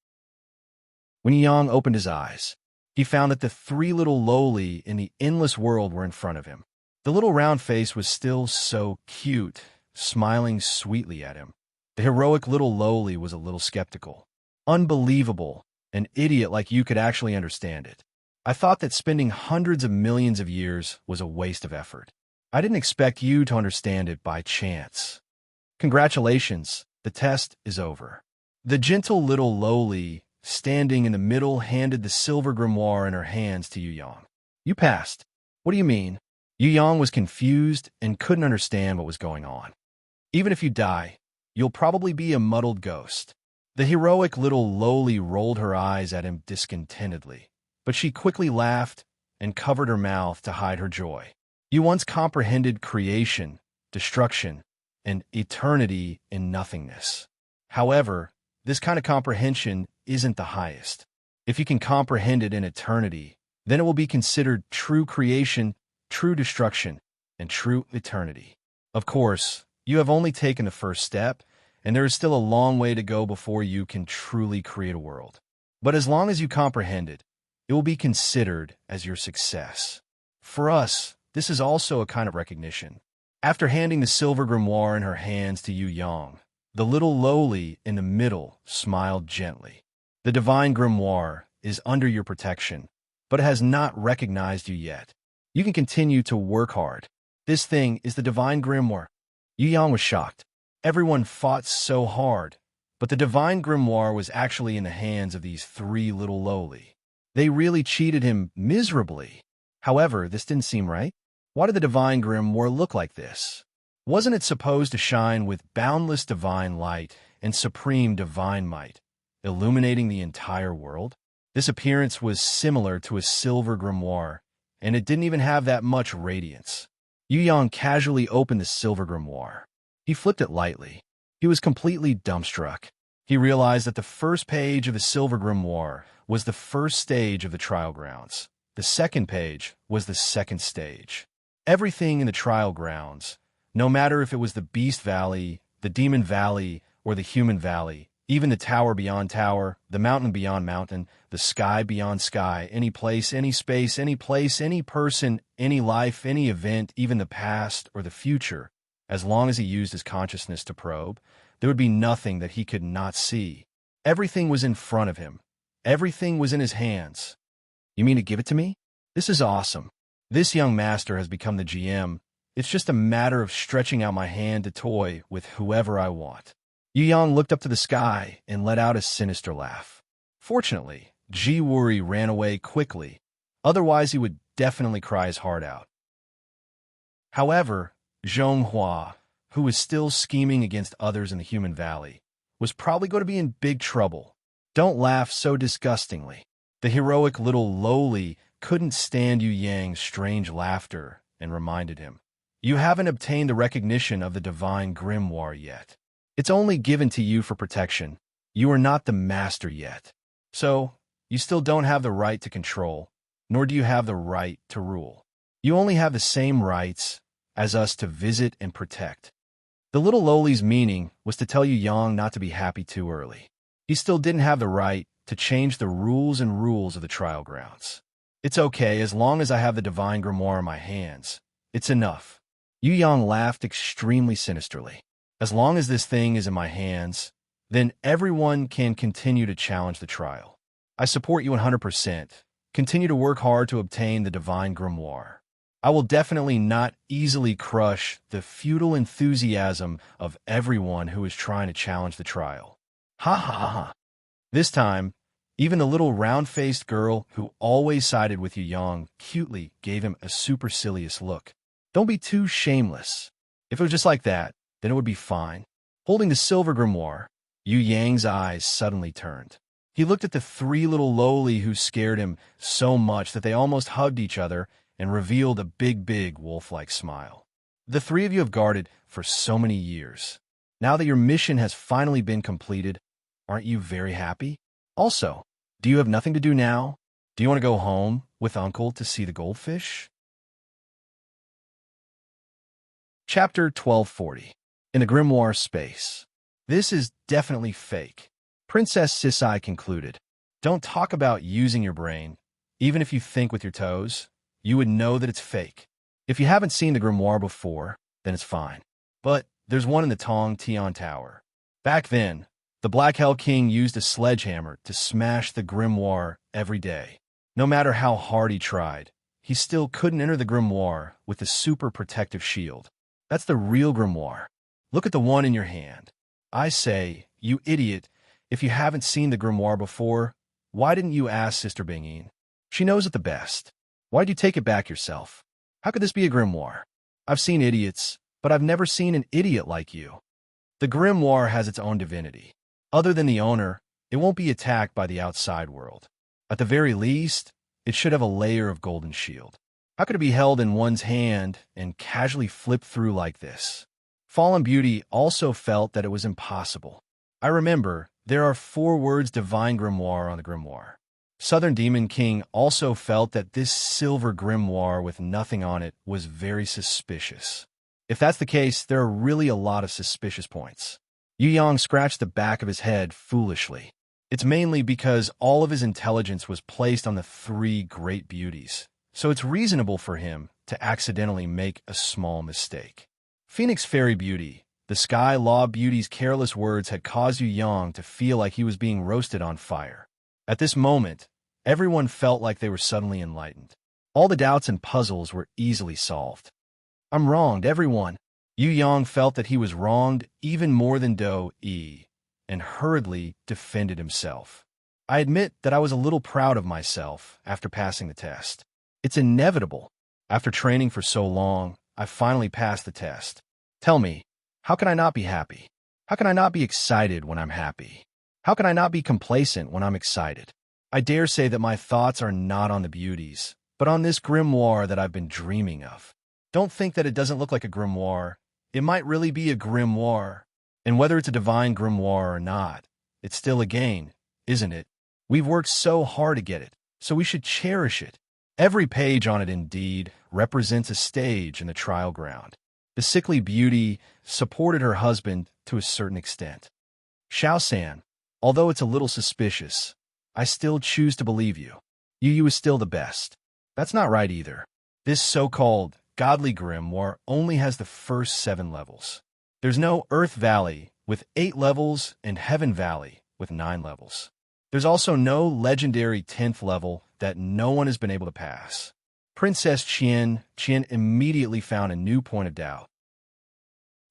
When Yang opened his eyes, he found that the three little lowly in the endless world were in front of him. The little round face was still so cute, smiling sweetly at him. The heroic little lowly was a little skeptical. Unbelievable, an idiot like you could actually understand it. I thought that spending hundreds of millions of years was a waste of effort. I didn't expect you to understand it by chance. Congratulations, the test is over. The gentle little lowly standing in the middle, handed the silver grimoire in her hands to Yu Yang. You passed. What do you mean? Yu Yang was confused and couldn't understand what was going on. Even if you die, you'll probably be a muddled ghost. The heroic little lowly rolled her eyes at him discontentedly, but she quickly laughed and covered her mouth to hide her joy. You once comprehended creation, destruction, and eternity in nothingness. However, this kind of comprehension isn't the highest. If you can comprehend it in eternity, then it will be considered true creation, true destruction, and true eternity. Of course, you have only taken the first step, and there is still a long way to go before you can truly create a world. But as long as you comprehend it, it will be considered as your success. For us, this is also a kind of recognition. After handing the silver grimoire in her hands to Yu Yang, the little lowly in the middle smiled gently. The divine grimoire is under your protection, but it has not recognized you yet. You can continue to work hard. This thing is the divine grimoire. Yu Yang was shocked. Everyone fought so hard, but the divine grimoire was actually in the hands of these three little lowly. They really cheated him miserably. However, this didn't seem right. Why did the divine grimoire look like this? Wasn't it supposed to shine with boundless divine light and supreme divine might, illuminating the entire world? This appearance was similar to a silver grimoire, and it didn't even have that much radiance. Yu Yang casually opened the silver grimoire. He flipped it lightly. He was completely dumbstruck. He realized that the first page of the silver grimoire was the first stage of the trial grounds. The second page was the second stage. Everything in the trial grounds, no matter if it was the Beast Valley, the Demon Valley, or the Human Valley, even the tower beyond tower, the mountain beyond mountain, the sky beyond sky, any place, any space, any place, any person, any life, any event, even the past or the future, as long as he used his consciousness to probe, there would be nothing that he could not see. Everything was in front of him. Everything was in his hands. You mean to give it to me? This is awesome. This young master has become the GM. It's just a matter of stretching out my hand to toy with whoever I want. Yu Yang looked up to the sky and let out a sinister laugh. Fortunately, Ji Wuri ran away quickly. Otherwise, he would definitely cry his heart out. However, Zhonghua, who was still scheming against others in the Human Valley, was probably going to be in big trouble. Don't laugh so disgustingly. The heroic little lowly couldn't stand Yu Yang's strange laughter and reminded him, "You haven't obtained the recognition of the divine grimoire yet. It's only given to you for protection. You are not the master yet. So, you still don't have the right to control, nor do you have the right to rule. You only have the same rights as us to visit and protect." The little lowly's meaning was to tell Yu Yang not to be happy too early. He still didn't have the right to change the rules of the trial grounds. It's okay as long as I have the divine grimoire in my hands. It's enough. Yu Yang laughed extremely sinisterly. As long as this thing is in my hands, then everyone can continue to challenge the trial. I support you 100%. Continue to work hard to obtain the divine grimoire. I will definitely not easily crush the futile enthusiasm of everyone who is trying to challenge the trial. Ha ha ha ha. This time, even the little round-faced girl who always sided with Yu Yang cutely gave him a supercilious look. Don't be too shameless. If it was just like that, then it would be fine. Holding the silver grimoire, Yu Yang's eyes suddenly turned. He looked at the three little lowly who scared him so much that they almost hugged each other and revealed a big wolf-like smile. The three of you have guarded for so many years. Now that your mission has finally been completed, aren't you very happy? Also, do you have nothing to do now? Do you want to go home with Uncle to see the goldfish? Chapter 1240. In the Grimoire Space. This is definitely fake. Princess Sisai concluded. Don't talk about using your brain. Even if you think with your toes, you would know that it's fake. If you haven't seen the grimoire before, then it's fine. But there's one in the Tong Tian Tower. Back then, the Black Hell King used a sledgehammer to smash the grimoire every day. No matter how hard he tried, he still couldn't enter the grimoire with the super protective shield. That's the real grimoire. Look at the one in your hand. I say, you idiot, If you haven't seen the grimoire before, why didn't you ask Sister Bingine? She knows it the best. Why'd you take it back yourself? How could this be a grimoire? I've seen idiots, but I've never seen an idiot like you. The grimoire has its own divinity. Other than the owner, it won't be attacked by the outside world. At the very least, it should have a layer of golden shield. How could it be held in one's hand and casually flip through like this? Fallen Beauty also felt that it was impossible. I remember, there are 4 words divine grimoire on the grimoire. Southern Demon King also felt that this silver grimoire with nothing on it was very suspicious. If that's the case, there are really a lot of suspicious points. Yu Yang scratched the back of his head foolishly. It's mainly because all of his intelligence was placed on the 3 great beauties, so it's reasonable for him to accidentally make a small mistake. Phoenix Fairy Beauty, the Sky Law Beauty's careless words had caused Yu Yang to feel like he was being roasted on fire. At this moment, everyone felt like they were suddenly enlightened. All the doubts and puzzles were easily solved. I'm wronged, everyone. Yu Yang felt that he was wronged even more than Do-E, and hurriedly defended himself. I admit that I was a little proud of myself after passing the test. It's inevitable. After training for so long, I finally passed the test. Tell me, how can I not be happy? How can I not be excited when I'm happy? How can I not be complacent when I'm excited? I dare say that my thoughts are not on the beauties, but on this grimoire that I've been dreaming of. Don't think that it doesn't look like a grimoire. It might really be a grimoire. And whether it's a divine grimoire or not, it's still a gain, isn't it? We've worked so hard to get it, so we should cherish it. Every page on it, indeed, represents a stage in the trial ground. The sickly beauty supported her husband to a certain extent. Xiao-san, although it's a little suspicious, I still choose to believe you. Yu is still the best. That's not right either. This so-called godly grimoire only has the first 7 levels. There's no Earth Valley with 8 levels and Heaven Valley with 9 levels. There's also no legendary 10th level that no one has been able to pass. Princess Qian immediately found a new point of doubt.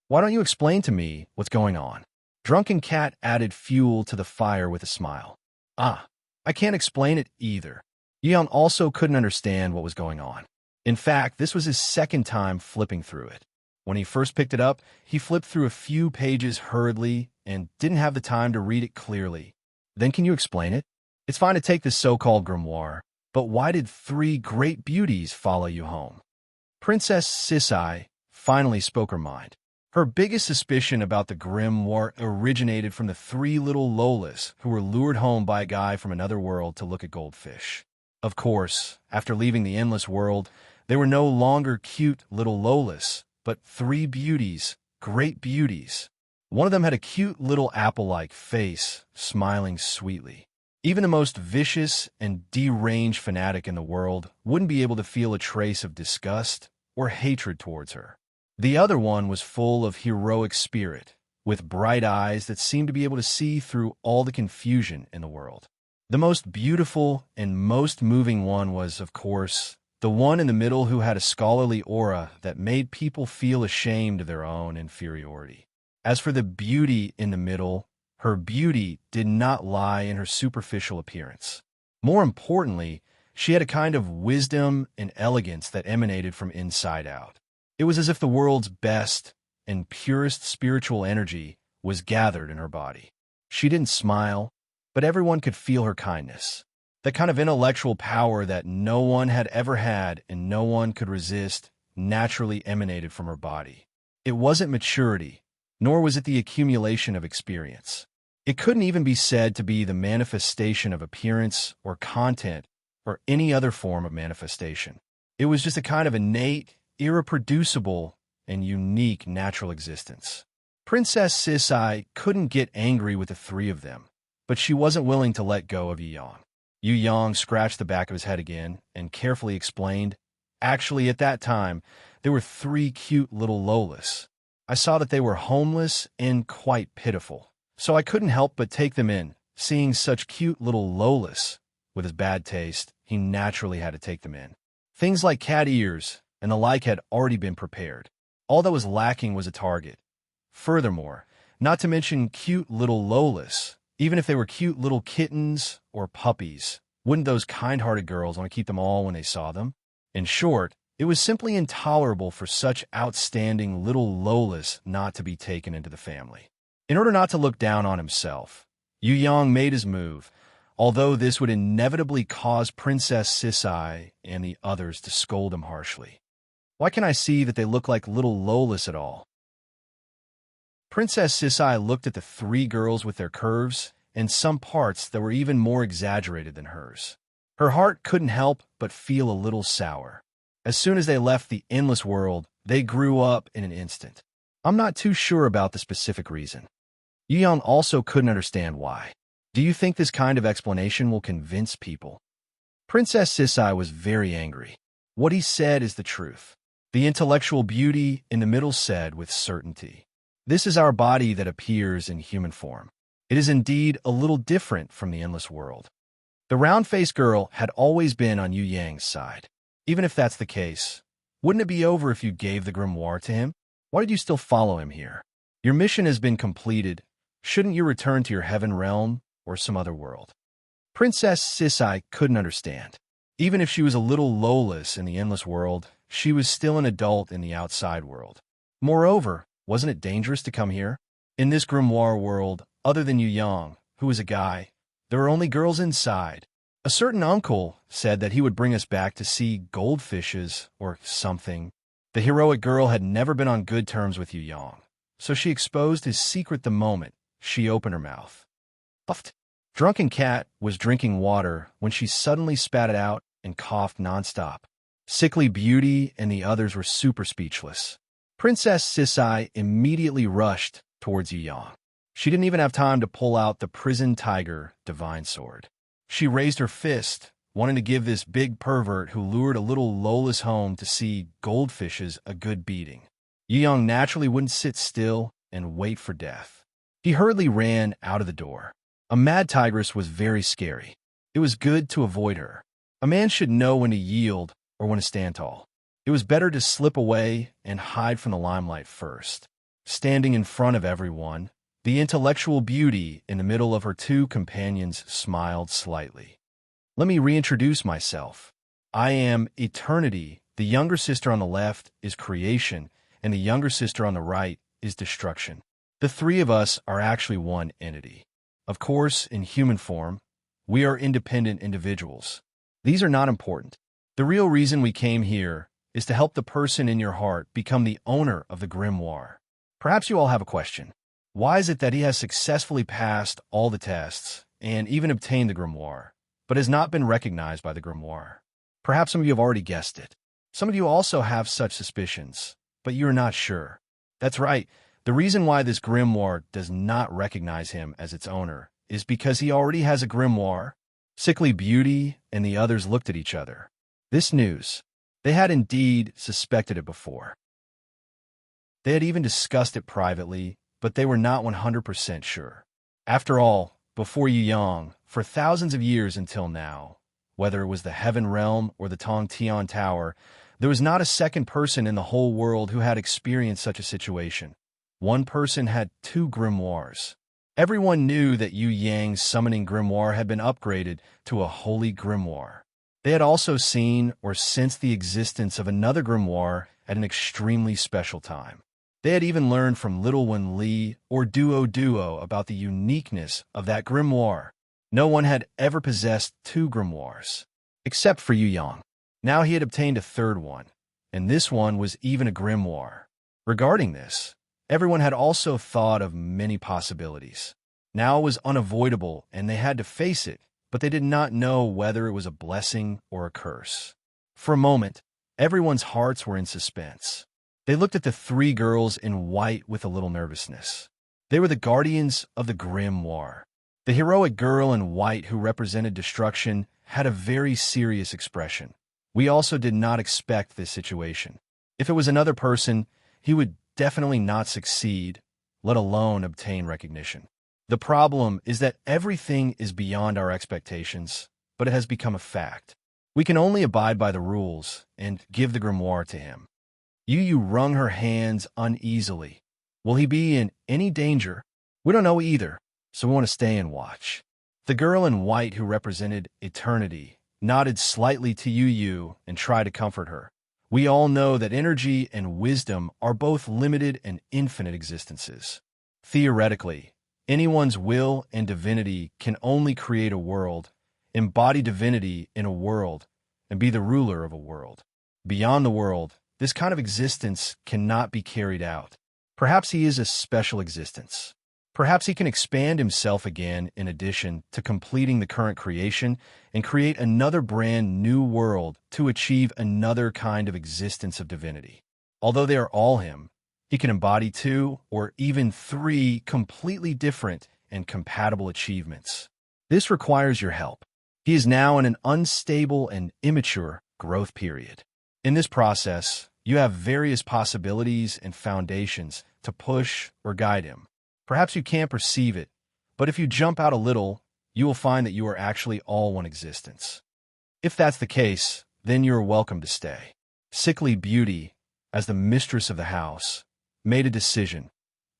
Why don't you explain to me what's going on? Drunken Cat added fuel to the fire with a smile. I can't explain it either. Yang also couldn't understand what was going on. In fact, this was his second time flipping through it. When he first picked it up, he flipped through a few pages hurriedly and didn't have the time to read it clearly. Then can you explain it? It's fine to take this so-called grimoire, but why did 3 great beauties follow you home? Princess Sisai finally spoke her mind. Her biggest suspicion about the grimoire originated from the 3 little Lolas who were lured home by a guy from another world to look at goldfish. Of course, after leaving the endless world, they were no longer cute little Lolas, but 3 beauties, great beauties. One of them had a cute little apple-like face, smiling sweetly. Even the most vicious and deranged fanatic in the world wouldn't be able to feel a trace of disgust or hatred towards her. The other one was full of heroic spirit, with bright eyes that seemed to be able to see through all the confusion in the world. The most beautiful and most moving one was, of course, the one in the middle who had a scholarly aura that made people feel ashamed of their own inferiority. As for the beauty in the middle, her beauty did not lie in her superficial appearance. More importantly, she had a kind of wisdom and elegance that emanated from inside out. It was as if the world's best and purest spiritual energy was gathered in her body. She didn't smile, but everyone could feel her kindness. The kind of intellectual power that no one had ever had and no one could resist naturally emanated from her body. It wasn't maturity, nor was it the accumulation of experience. It couldn't even be said to be the manifestation of appearance or content or any other form of manifestation. It was just a kind of innate, irreproducible, and unique natural existence. Princess Sisai couldn't get angry with the 3 of them, but she wasn't willing to let go of Yu Yang. Yu Yang scratched the back of his head again and carefully explained, actually, at that time, there were 3 cute little Lolas. I saw that they were homeless and quite pitiful, so I couldn't help but take them in. Seeing such cute little Lolas, with his bad taste, he naturally had to take them in. Things like cat ears and the like had already been prepared. All that was lacking was a target. Furthermore, not to mention cute little Lolas, Even if they were cute little kittens or puppies, wouldn't those kind-hearted girls want to keep them all when they saw them? In short, it was simply intolerable for such outstanding little Lolas not to be taken into the family. In order not to look down on himself, Yu Yang made his move, although this would inevitably cause Princess Sisai and the others to scold him harshly. Why can't I see that they look like little Lolas at all? Princess Sisai looked at the three girls with their curves and some parts that were even more exaggerated than hers. Her heart couldn't help but feel a little sour. As soon as they left the endless world, they grew up in an instant. I'm not too sure about the specific reason. Yu Yang also couldn't understand why. Do you think this kind of explanation will convince people? Princess Sisai was very angry. What he said is the truth. The intellectual beauty in the middle said with certainty, "This is our body that appears in human form. It is indeed a little different from the endless world." The round-faced girl had always been on Yu Yang's side. Even if that's the case, wouldn't it be over if you gave the grimoire to him? Why did you still follow him here? Your mission has been completed. Shouldn't you return to your heaven realm or some other world? Princess Sisai couldn't understand. Even if she was a little Loless in the endless world, she was still an adult in the outside world. Moreover, wasn't it dangerous to come here? In this grimoire world, other than Yu Yang, who was a guy, there were only girls inside. A certain uncle said that he would bring us back to see goldfishes or something. The heroic girl had never been on good terms with Yu Yang, so she exposed his secret the moment she opened her mouth. Puffed. Drunken Cat was drinking water when she suddenly spat it out and coughed nonstop. Sickly Beauty and the others were super speechless. Princess Sisai immediately rushed towards Yu Yang. She didn't even have time to pull out the prison tiger divine sword. She raised her fist, wanting to give this big pervert who lured a little Lola's home to see goldfishes a good beating. Yu Yang naturally wouldn't sit still and wait for death. He hurriedly ran out of the door. A mad tigress was very scary. It was good to avoid her. A man should know when to yield or when to stand tall. It was better to slip away and hide from the limelight first. Standing in front of everyone, the intellectual beauty in the middle of her two companions smiled slightly. "Let me reintroduce myself. I am Eternity. The younger sister on the left is creation, and the younger sister on the right is destruction. The three of us are actually one entity. Of course, in human form, we are independent individuals. These are not important. The real reason we came here is to help the person in your heart become the owner of the grimoire." Perhaps you all have a question. Why is it that he has successfully passed all the tests and even obtained the grimoire, but has not been recognized by the grimoire? Perhaps some of you have already guessed it. Some of you also have such suspicions, but you are not sure. That's right. The reason why this grimoire does not recognize him as its owner is because he already has a grimoire. Sickly Beauty and the others looked at each other. This news, they had indeed suspected it before. They had even discussed it privately, but they were not 100% sure. After all, before Yu Yang, for thousands of years until now, whether it was the Heaven Realm or the Tong Tian Tower, there was not a second person in the whole world who had experienced such a situation. One person had two grimoires. Everyone knew that Yu Yang's summoning grimoire had been upgraded to a holy grimoire. They had also seen or sensed the existence of another grimoire at an extremely special time. They had even learned from Little One Li or Duo about the uniqueness of that grimoire. No one had ever possessed two grimoires, except for Yu Yang. Now he had obtained a third one, and this one was even a grimoire. Regarding this, everyone had also thought of many possibilities. Now it was unavoidable, and they had to face it, but they did not know whether it was a blessing or a curse. For a moment, everyone's hearts were in suspense. They looked at the three girls in white with a little nervousness. They were the guardians of the grimoire. The heroic girl in white who represented destruction had a very serious expression. We also did not expect this situation. If it was another person, he would definitely not succeed, let alone obtain recognition. The problem is that everything is beyond our expectations, but it has become a fact. We can only abide by the rules and give the grimoire to him. Yu wrung her hands uneasily. Will he be in any danger? We don't know either. so we want to stay and watch. The girl in white, who represented eternity, nodded slightly to Yu and tried to comfort her. We all know that energy and wisdom are both limited and infinite existences. Theoretically, anyone's will and divinity can only create a world, embody divinity in a world, and be the ruler of a world. Beyond the world, this kind of existence cannot be carried out. Perhaps he is a special existence. Perhaps he can expand himself again in addition to completing the current creation and create another brand new world to achieve another kind of existence of divinity. Although they are all him, he can embody 2 or even 3 completely different and compatible achievements. This requires your help. He is now in an unstable and immature growth period. In this process, you have various possibilities and foundations to push or guide him. Perhaps you can't perceive it, but if you jump out a little, you will find that you are actually all one existence. If that's the case, then you are welcome to stay. Sickly Beauty, as the mistress of the house, made a decision.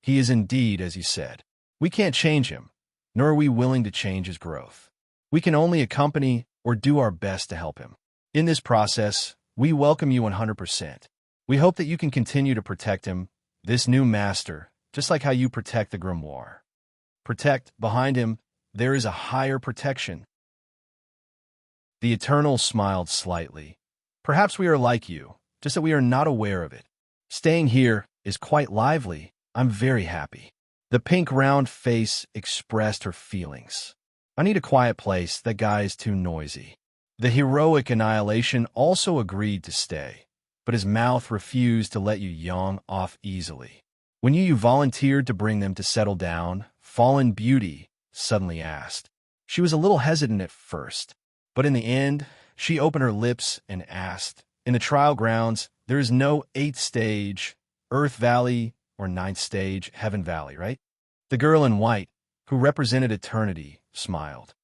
He is indeed, as you said. We can't change him, nor are we willing to change his growth. We can only accompany or do our best to help him. In this process, we welcome you 100%. We hope that you can continue to protect him, this new master, just like how you protect the grimoire. Protect, behind him, there is a higher protection. The Eternal smiled slightly. Perhaps we are like you, just that we are not aware of it. Staying here is quite lively. I'm very happy. The pink round face expressed her feelings. I need a quiet place. That guy is too noisy. The heroic Annihilation also agreed to stay, but his mouth refused to let you yawn off easily. When you volunteered to bring them to settle down, Fallen Beauty suddenly asked. She was a little hesitant at first, but in the end, she opened her lips and asked, in the trial grounds, there is no 8th stage, Earth Valley, or 9th stage, Heaven Valley, right? The girl in white, who represented eternity, smiled.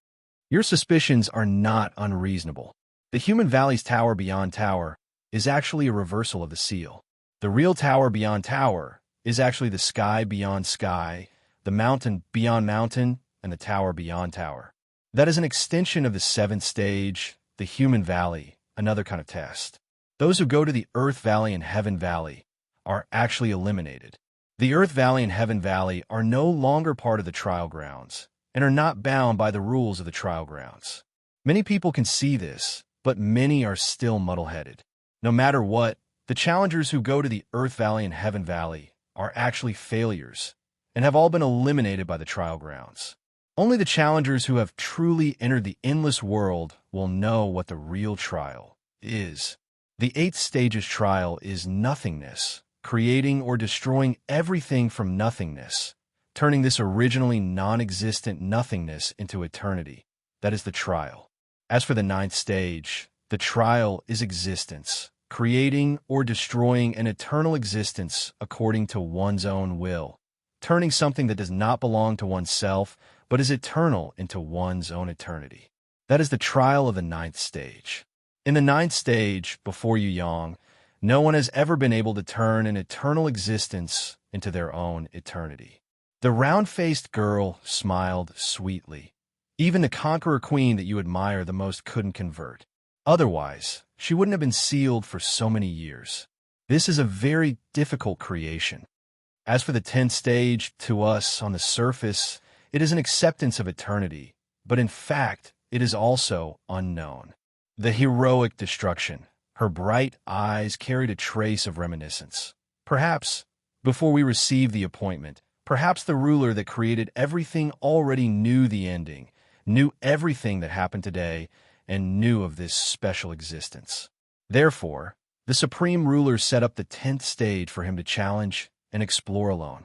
Your suspicions are not unreasonable. The human valley's tower beyond tower is actually a reversal of the seal. The real tower beyond tower is actually the sky beyond sky, the mountain beyond mountain, and the tower beyond tower. That is an extension of the 7th stage, the human valley, another kind of test. Those who go to the Earth Valley and Heaven Valley are actually eliminated. The Earth Valley and Heaven Valley are no longer part of the trial grounds and are not bound by the rules of the trial grounds. Many people can see this, but many are still muddle-headed. No matter what, the challengers who go to the Earth Valley and Heaven Valley are actually failures and have all been eliminated by the trial grounds. Only the challengers who have truly entered the endless world will know what the real trial is. The 8th stage's trial is nothingness, creating or destroying everything from nothingness, turning this originally non-existent nothingness into eternity. That is the trial. As for the 9th stage, the trial is existence, creating or destroying an eternal existence according to one's own will, turning something that does not belong to oneself but is eternal into one's own eternity. That is the trial of the 9th stage. In the 9th stage, before Yu Yang, no one has ever been able to turn an eternal existence into their own eternity. The round-faced girl smiled sweetly. Even the conqueror queen that you admire the most couldn't convert. Otherwise, she wouldn't have been sealed for so many years. This is a very difficult creation. As for the 10th stage, to us, on the surface, it is an acceptance of eternity, but in fact, it is also unknown. The heroic destruction. Her bright eyes carried a trace of reminiscence. Perhaps, before we received the appointment, perhaps the ruler that created everything already knew the ending, knew everything that happened today, and knew of this special existence. Therefore, the supreme ruler set up the 10th stage for him to challenge and explore alone.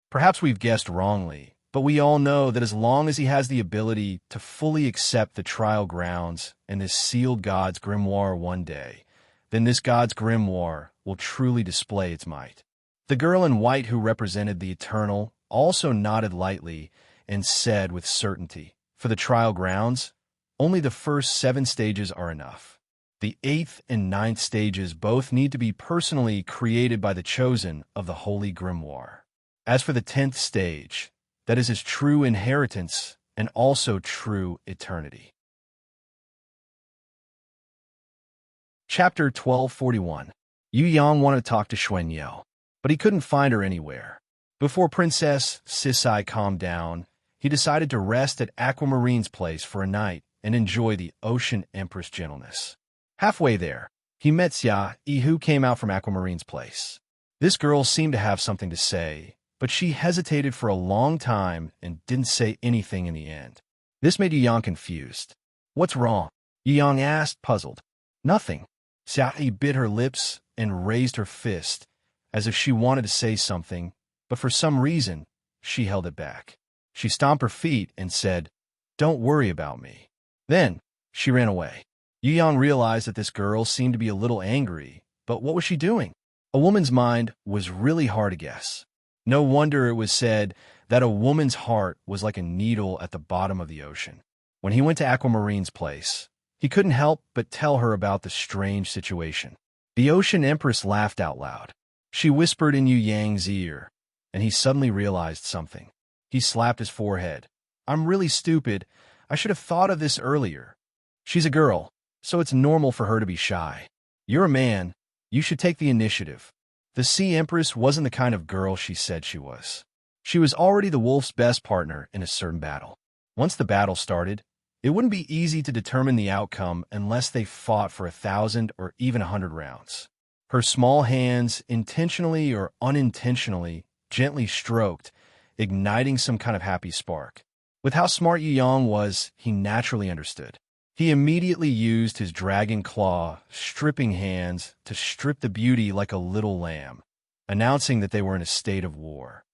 Perhaps we've guessed wrongly, but we all know that as long as he has the ability to fully accept the trial grounds and this sealed God's grimoire one day, then this God's grimoire will truly display its might. The girl in white who represented the eternal also nodded lightly and said with certainty, for the trial grounds, only the first 7 stages are enough. The 8th and 9th stages both need to be personally created by the chosen of the Holy Grimoire. As for the 10th stage, that is his true inheritance and also true eternity. Chapter 1241. Yu Yang wanted to talk to Xuan Yao, but he couldn't find her anywhere. Before Princess Sisai calmed down, he decided to rest at Aquamarine's place for a night and enjoy the Ocean Empress' gentleness. Halfway there, he met Xia Yi, who came out from Aquamarine's place. This girl seemed to have something to say, but she hesitated for a long time and didn't say anything in the end. This made Yu Yang confused. "What's wrong?" Yu Yang asked, puzzled. "Nothing." Xia Yi bit her lips and raised her fist, as if she wanted to say something, but for some reason, she held it back. She stomped her feet and said, "Don't worry about me." Then, she ran away. Yu Yang realized that this girl seemed to be a little angry, but what was she doing? A woman's mind was really hard to guess. No wonder it was said that a woman's heart was like a needle at the bottom of the ocean. When he went to Aquamarine's place, he couldn't help but tell her about the strange situation. The Ocean Empress laughed out loud. She whispered in Yu Yang's ear, and he suddenly realized something. He slapped his forehead. "I'm really stupid. I should have thought of this earlier. She's a girl, so it's normal for her to be shy. You're a man. You should take the initiative." The Sea Empress wasn't the kind of girl she said she was. She was already the wolf's best partner in a certain battle. Once the battle started, it wouldn't be easy to determine the outcome unless they fought for 1,000 or even 100 rounds. Her small hands, intentionally or unintentionally, gently stroked, igniting some kind of happy spark. With how smart Yu Yang was, he naturally understood. He immediately used his dragon claw, stripping hands, to strip the beauty like a little lamb, announcing that they were in a state of war.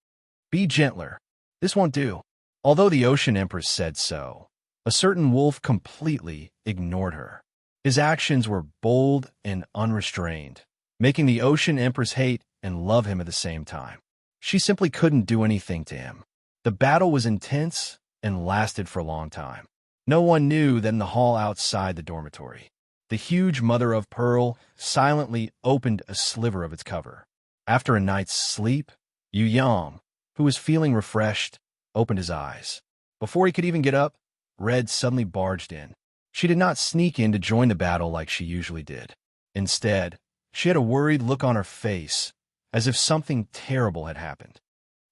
"Be gentler. This won't do." Although the Ocean Empress said so, a certain wolf completely ignored her. His actions were bold and unrestrained, making the Ocean Empress hate and love him at the same time. She simply couldn't do anything to him. The battle was intense and lasted for a long time. No one knew that in the hall outside the dormitory, the huge mother of pearl silently opened a sliver of its cover. After a night's sleep, Yu Yang, who was feeling refreshed, opened his eyes. Before he could even get up, Red suddenly barged in. She did not sneak in to join the battle like she usually did. Instead, she had a worried look on her face, as if something terrible had happened.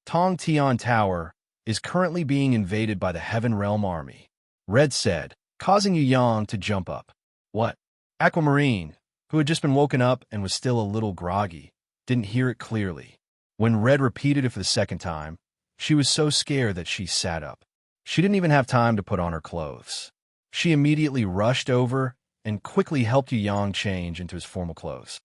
Tong Tian Tower is currently being invaded by the Heaven Realm Army, Red said, causing Yu Yang to jump up. "What?" Aquamarine, who had just been woken up and was still a little groggy, didn't hear it clearly. When Red repeated it for the second time, she was so scared that she sat up. She didn't even have time to put on her clothes. She immediately rushed over and quickly helped Yu Yang change into his formal clothes.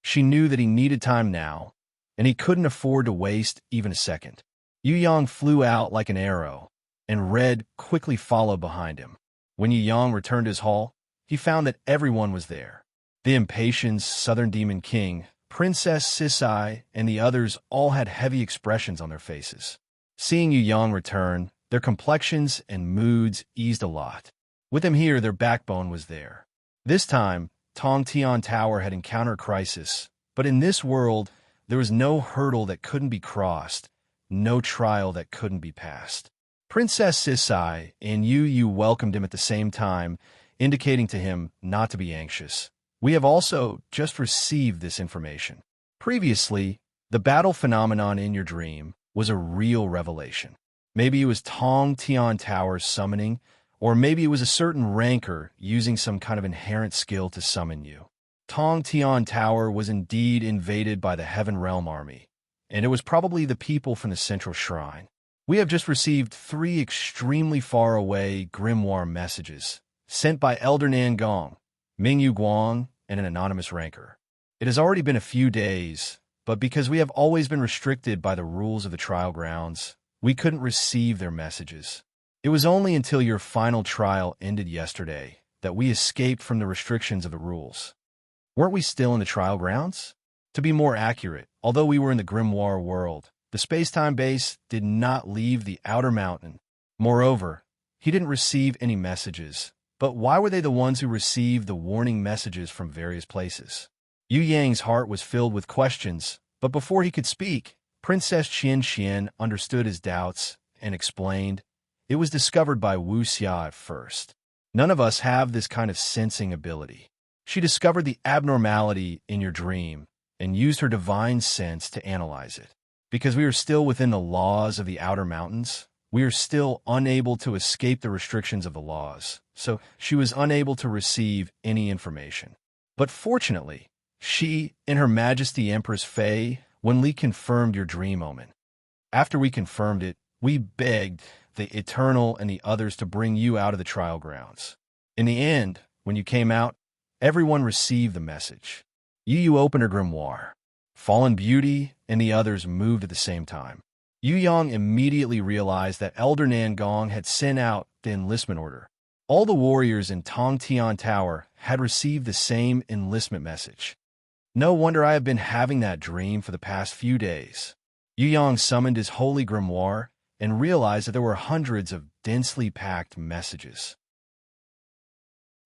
She knew that he needed time now, and he couldn't afford to waste even a second. Yu Yang flew out like an arrow, and Red quickly followed behind him. When Yu Yang returned to his hall, he found that everyone was there. The impatient Southern Demon King, Princess Sisai, and the others all had heavy expressions on their faces. Seeing Yu Yang return, their complexions and moods eased a lot. With him here, their backbone was there. This time, Tong Tian Tower had encountered a crisis, but in this world, there was no hurdle that couldn't be crossed, no trial that couldn't be passed. Princess Sisai and Yu welcomed him at the same time, indicating to him not to be anxious. "We have also just received this information. Previously, the battle phenomenon in your dream was a real revelation. Maybe it was Tong Tian Tower summoning, or maybe it was a certain rancor using some kind of inherent skill to summon you. Tong Tian Tower was indeed invaded by the Heaven Realm Army, and it was probably the people from the Central Shrine. We have just received 3 extremely far-away grimoire messages, sent by Elder Nangong, Mingyu Guang, and an anonymous rancor. It has already been a few days, but because we have always been restricted by the rules of the trial grounds, we couldn't receive their messages. It was only until your final trial ended yesterday that we escaped from the restrictions of the rules. Weren't we still in the trial grounds? To be more accurate, although we were in the grimoire world, the space-time base did not leave the outer mountain. Moreover, he didn't receive any messages. But why were they the ones who received the warning messages from various places? Yu Yang's heart was filled with questions, but before he could speak, Princess Qian understood his doubts and explained, "It was discovered by Wuxia at first. None of us have this kind of sensing ability. She discovered the abnormality in your dream and used her divine sense to analyze it. Because we are still within the laws of the outer mountains, we are still unable to escape the restrictions of the laws, so she was unable to receive any information. But fortunately, she and Her Majesty Empress Fei, when we confirmed your dream omen. After we confirmed it, we begged the Eternal and the others to bring you out of the trial grounds. In the end, when you came out, everyone received the message. Yu opened her grimoire. Fallen Beauty and the others moved at the same time. Yu Yang immediately realized that Elder Nangong had sent out the enlistment order. All the warriors in Tongtian Tower had received the same enlistment message. No wonder I have been having that dream for the past few days. Yu Yang summoned his holy grimoire and realized that there were hundreds of densely packed messages.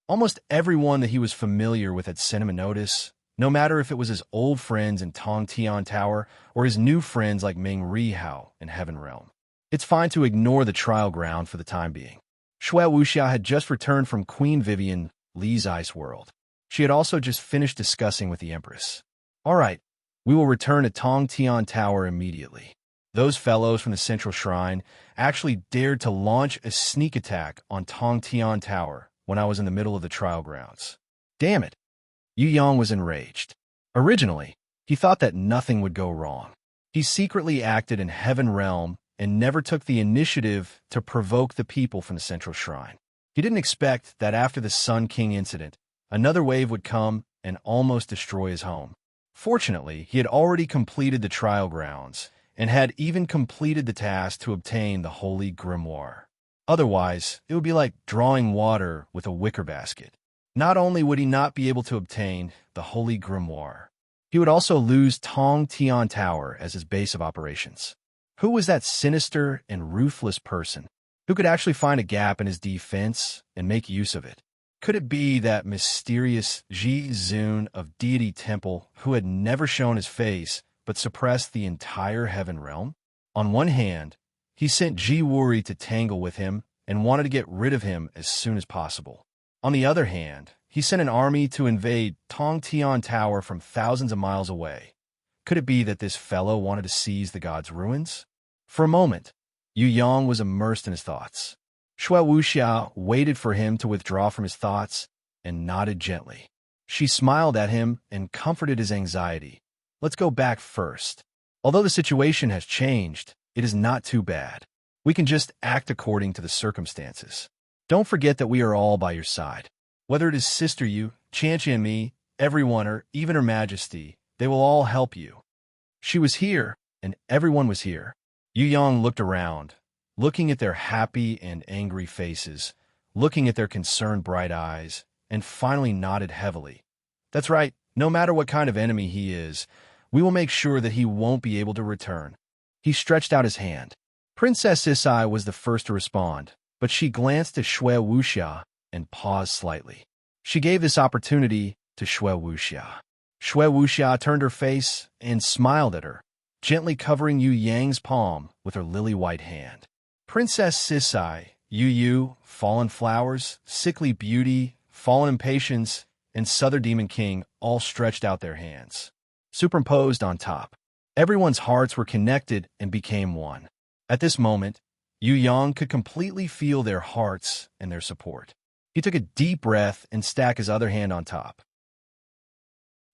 Almost everyone that he was familiar with had sent him a notice, no matter if it was his old friends in Tongtian Tower or his new friends like Ming Rihao in Heaven Realm. It's fine to ignore the trial ground for the time being. Shui Wuxia had just returned from Queen Vivian Li's ice world. She had also just finished discussing with the Empress. All right, we will return to Tongtian Tower immediately. Those fellows from the Central Shrine actually dared to launch a sneak attack on Tongtian Tower when I was in the middle of the trial grounds. Damn it! Yu Yang was enraged. Originally, he thought that nothing would go wrong. He secretly acted in Heaven Realm and never took the initiative to provoke the people from the Central Shrine. He didn't expect that after the Sun King incident, another wave would come and almost destroy his home. Fortunately, he had already completed the trial grounds and had even completed the task to obtain the Holy Grimoire. Otherwise, it would be like drawing water with a wicker basket. Not only would he not be able to obtain the Holy Grimoire, he would also lose Tongtian Tower as his base of operations. Who was that sinister and ruthless person who could actually find a gap in his defense and make use of it? Could it be that mysterious Ji Zun of Deity Temple who had never shown his face but suppressed the entire Heaven Realm? On one hand, he sent Ji Wuri to tangle with him and wanted to get rid of him as soon as possible. On the other hand, he sent an army to invade Tongtian Tower from thousands of miles away. Could it be that this fellow wanted to seize the god's ruins? For a moment, Yu Yang was immersed in his thoughts. Shui Wuxia waited for him to withdraw from his thoughts and nodded gently. She smiled at him and comforted his anxiety. Let's go back first. Although the situation has changed, it is not too bad. We can just act according to the circumstances. Don't forget that we are all by your side. Whether it is Sister Yu, Qian and me, everyone, or even Her Majesty, they will all help you. She was here, and everyone was here. Yu Yang looked around, looking at their happy and angry faces, looking at their concerned bright eyes, and finally nodded heavily. That's right, no matter what kind of enemy he is, we will make sure that he won't be able to return. He stretched out his hand. Princess Isai was the first to respond, but she glanced at Shui Wuxia and paused slightly. She gave this opportunity to Shui Wuxia. Shui Wuxia turned her face and smiled at her, gently covering Yu Yang's palm with her lily-white hand. Princess Isai, Yu, Fallen Flowers, Sickly Beauty, Fallen Impatience, and Southern Demon King all stretched out their hands, superimposed on top. Everyone's hearts were connected and became one. At this moment, Yu Yang could completely feel their hearts and their support. He took a deep breath and stacked his other hand on top.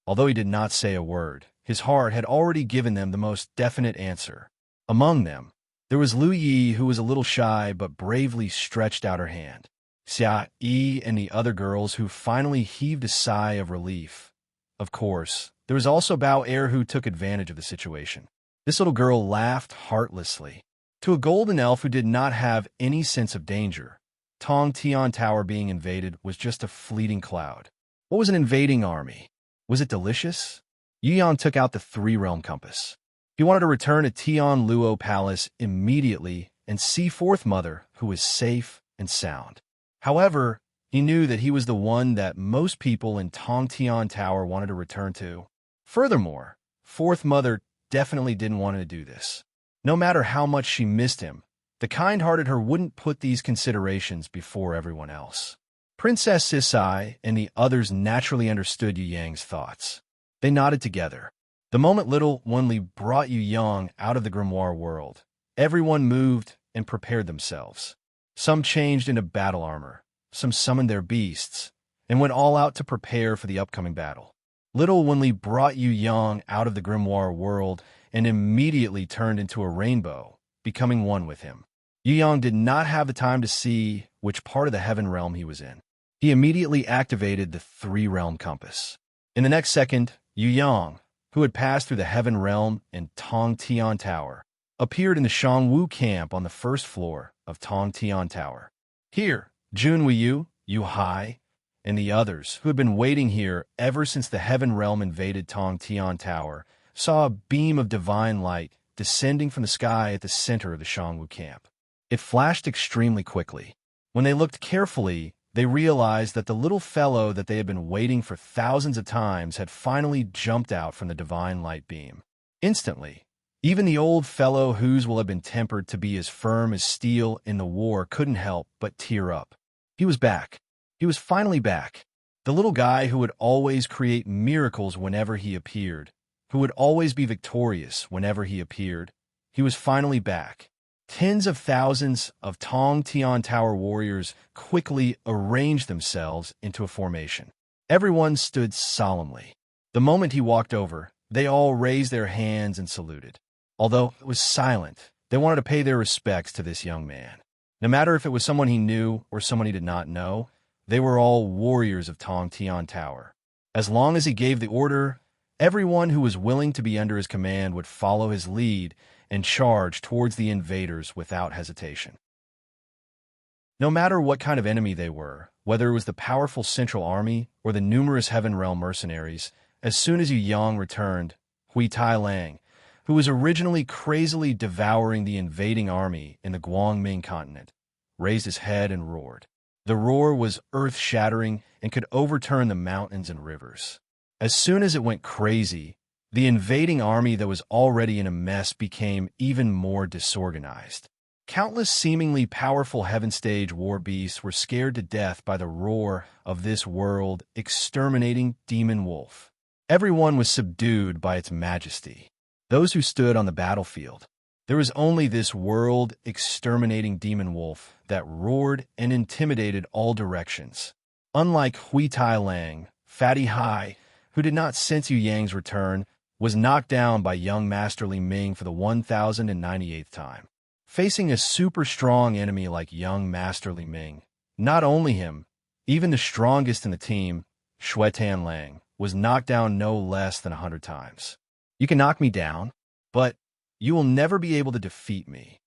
Although he did not say a word, his heart had already given them the most definite answer. Among them, there was Lu Yi, who was a little shy but bravely stretched out her hand. Xia Yi and the other girls who finally heaved a sigh of relief. Of course, there was also Bao Er who took advantage of the situation. This little girl laughed heartlessly. To a golden elf who did not have any sense of danger, Tongtian Tower being invaded was just a fleeting cloud. What was an invading army? Was it delicious? Yu Yang took out the three-realm compass. He wanted to return to Tian Luo Palace immediately and see Fourth Mother, who was safe and sound. However, he knew that he was the one that most people in Tongtian Tower wanted to return to. Furthermore, Fourth Mother definitely didn't want to do this. No matter how much she missed him, the kind-hearted her wouldn't put these considerations before everyone else. Princess Sisai and the others naturally understood Yu Yang's thoughts. They nodded together. The moment little Wenli brought Yu Yang out of the grimoire world, everyone moved and prepared themselves. Some changed into battle armor, some summoned their beasts, and went all out to prepare for the upcoming battle. Little Wenli brought Yu Yang out of the grimoire world and immediately turned into a rainbow, becoming one with him. Yu Yang did not have the time to see which part of the heaven realm he was in. He immediately activated the three-realm compass. In the next second, Yu Yang, who had passed through the heaven realm in Tong Tian Tower, appeared in the Shangwu camp on the first floor of Tong Tian Tower. Here, Jun Weiyu, Yu Hai, and the others, who had been waiting here ever since the heaven realm invaded Tong Tian Tower, saw a beam of divine light descending from the sky at the center of the Shangwu camp. It flashed extremely quickly. When they looked carefully, they realized that the little fellow that they had been waiting for thousands of times had finally jumped out from the divine light beam. Instantly, even the old fellow whose will had been tempered to be as firm as steel in the war couldn't help but tear up. He was back. He was finally back. The little guy who would always create miracles whenever he appeared, who would always be victorious whenever he appeared, he was finally back. Tens of thousands of Tong Tian Tower warriors quickly arranged themselves into a formation. Everyone stood solemnly. The moment he walked over, they all raised their hands and saluted. Although it was silent, they wanted to pay their respects to this young man. No matter if it was someone he knew or someone he did not know, they were all warriors of Tong Tian Tower. As long as he gave the order, everyone who was willing to be under his command would follow his lead and charge towards the invaders without hesitation. No matter what kind of enemy they were, whether it was the powerful central army or the numerous Heaven Realm mercenaries, as soon as Yu Yang returned, Hui Tai Lang, who was originally crazily devouring the invading army in the Guangming continent, raised his head and roared. The roar was earth-shattering and could overturn the mountains and rivers. As soon as it went crazy, the invading army that was already in a mess became even more disorganized. Countless seemingly powerful heaven-stage war beasts were scared to death by the roar of this world-exterminating demon wolf. Everyone was subdued by its majesty. Those who stood on the battlefield, there was only this world-exterminating demon wolf that roared and intimidated all directions. Unlike Hui Tai Lang, Fatty Hai, who did not sense Yu Yang's return, was knocked down by young Master Li Ming for the 1098th time. Facing a super strong enemy like young Master Li Ming, not only him, even the strongest in the team, Xuetan Lang, was knocked down no less than 100 times. You can knock me down, but you will never be able to defeat me.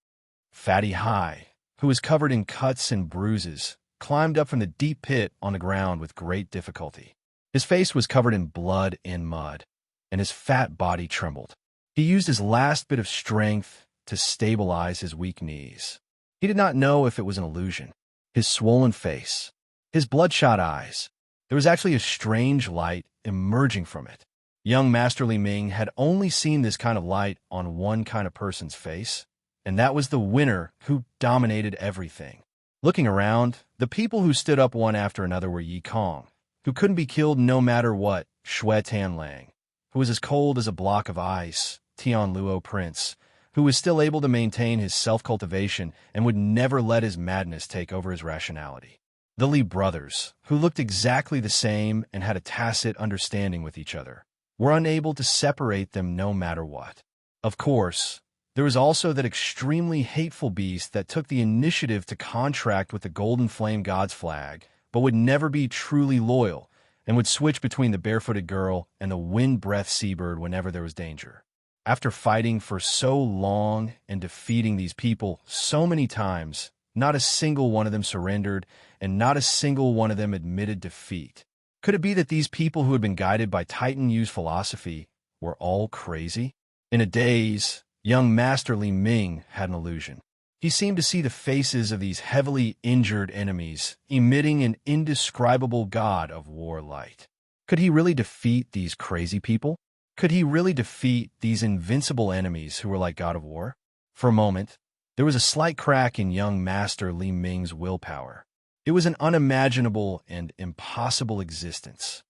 Fatty Hai, who was covered in cuts and bruises, climbed up from the deep pit on the ground with great difficulty. His face was covered in blood and mud, and his fat body trembled. He used his last bit of strength to stabilize his weak knees. He did not know if it was an illusion. His swollen face, his bloodshot eyes, there was actually a strange light emerging from it. Young Master Li Ming had only seen this kind of light on one kind of person's face, and that was the winner who dominated everything. Looking around, the people who stood up one after another were Yi Kong, who couldn't be killed no matter what, Xuetan Lang, who was as cold as a block of ice, Tian Luo Prince, who was still able to maintain his self-cultivation and would never let his madness take over his rationality. The Li brothers, who looked exactly the same and had a tacit understanding with each other, were unable to separate them no matter what. Of course, there was also that extremely hateful beast that took the initiative to contract with the Golden Flame God's flag, but would never be truly loyal, and would switch between the barefooted girl and the wind-breath seabird whenever there was danger. After fighting for so long and defeating these people so many times, not a single one of them surrendered, and not a single one of them admitted defeat. Could it be that these people who had been guided by Titan Yu's philosophy were all crazy? In a daze, young Master Li Ming had an illusion. He seemed to see the faces of these heavily injured enemies, emitting an indescribable god of war light. Could he really defeat these crazy people? Could he really defeat these invincible enemies who were like God of War? For a moment, there was a slight crack in young Master Li Ming's willpower. It was an unimaginable and impossible existence.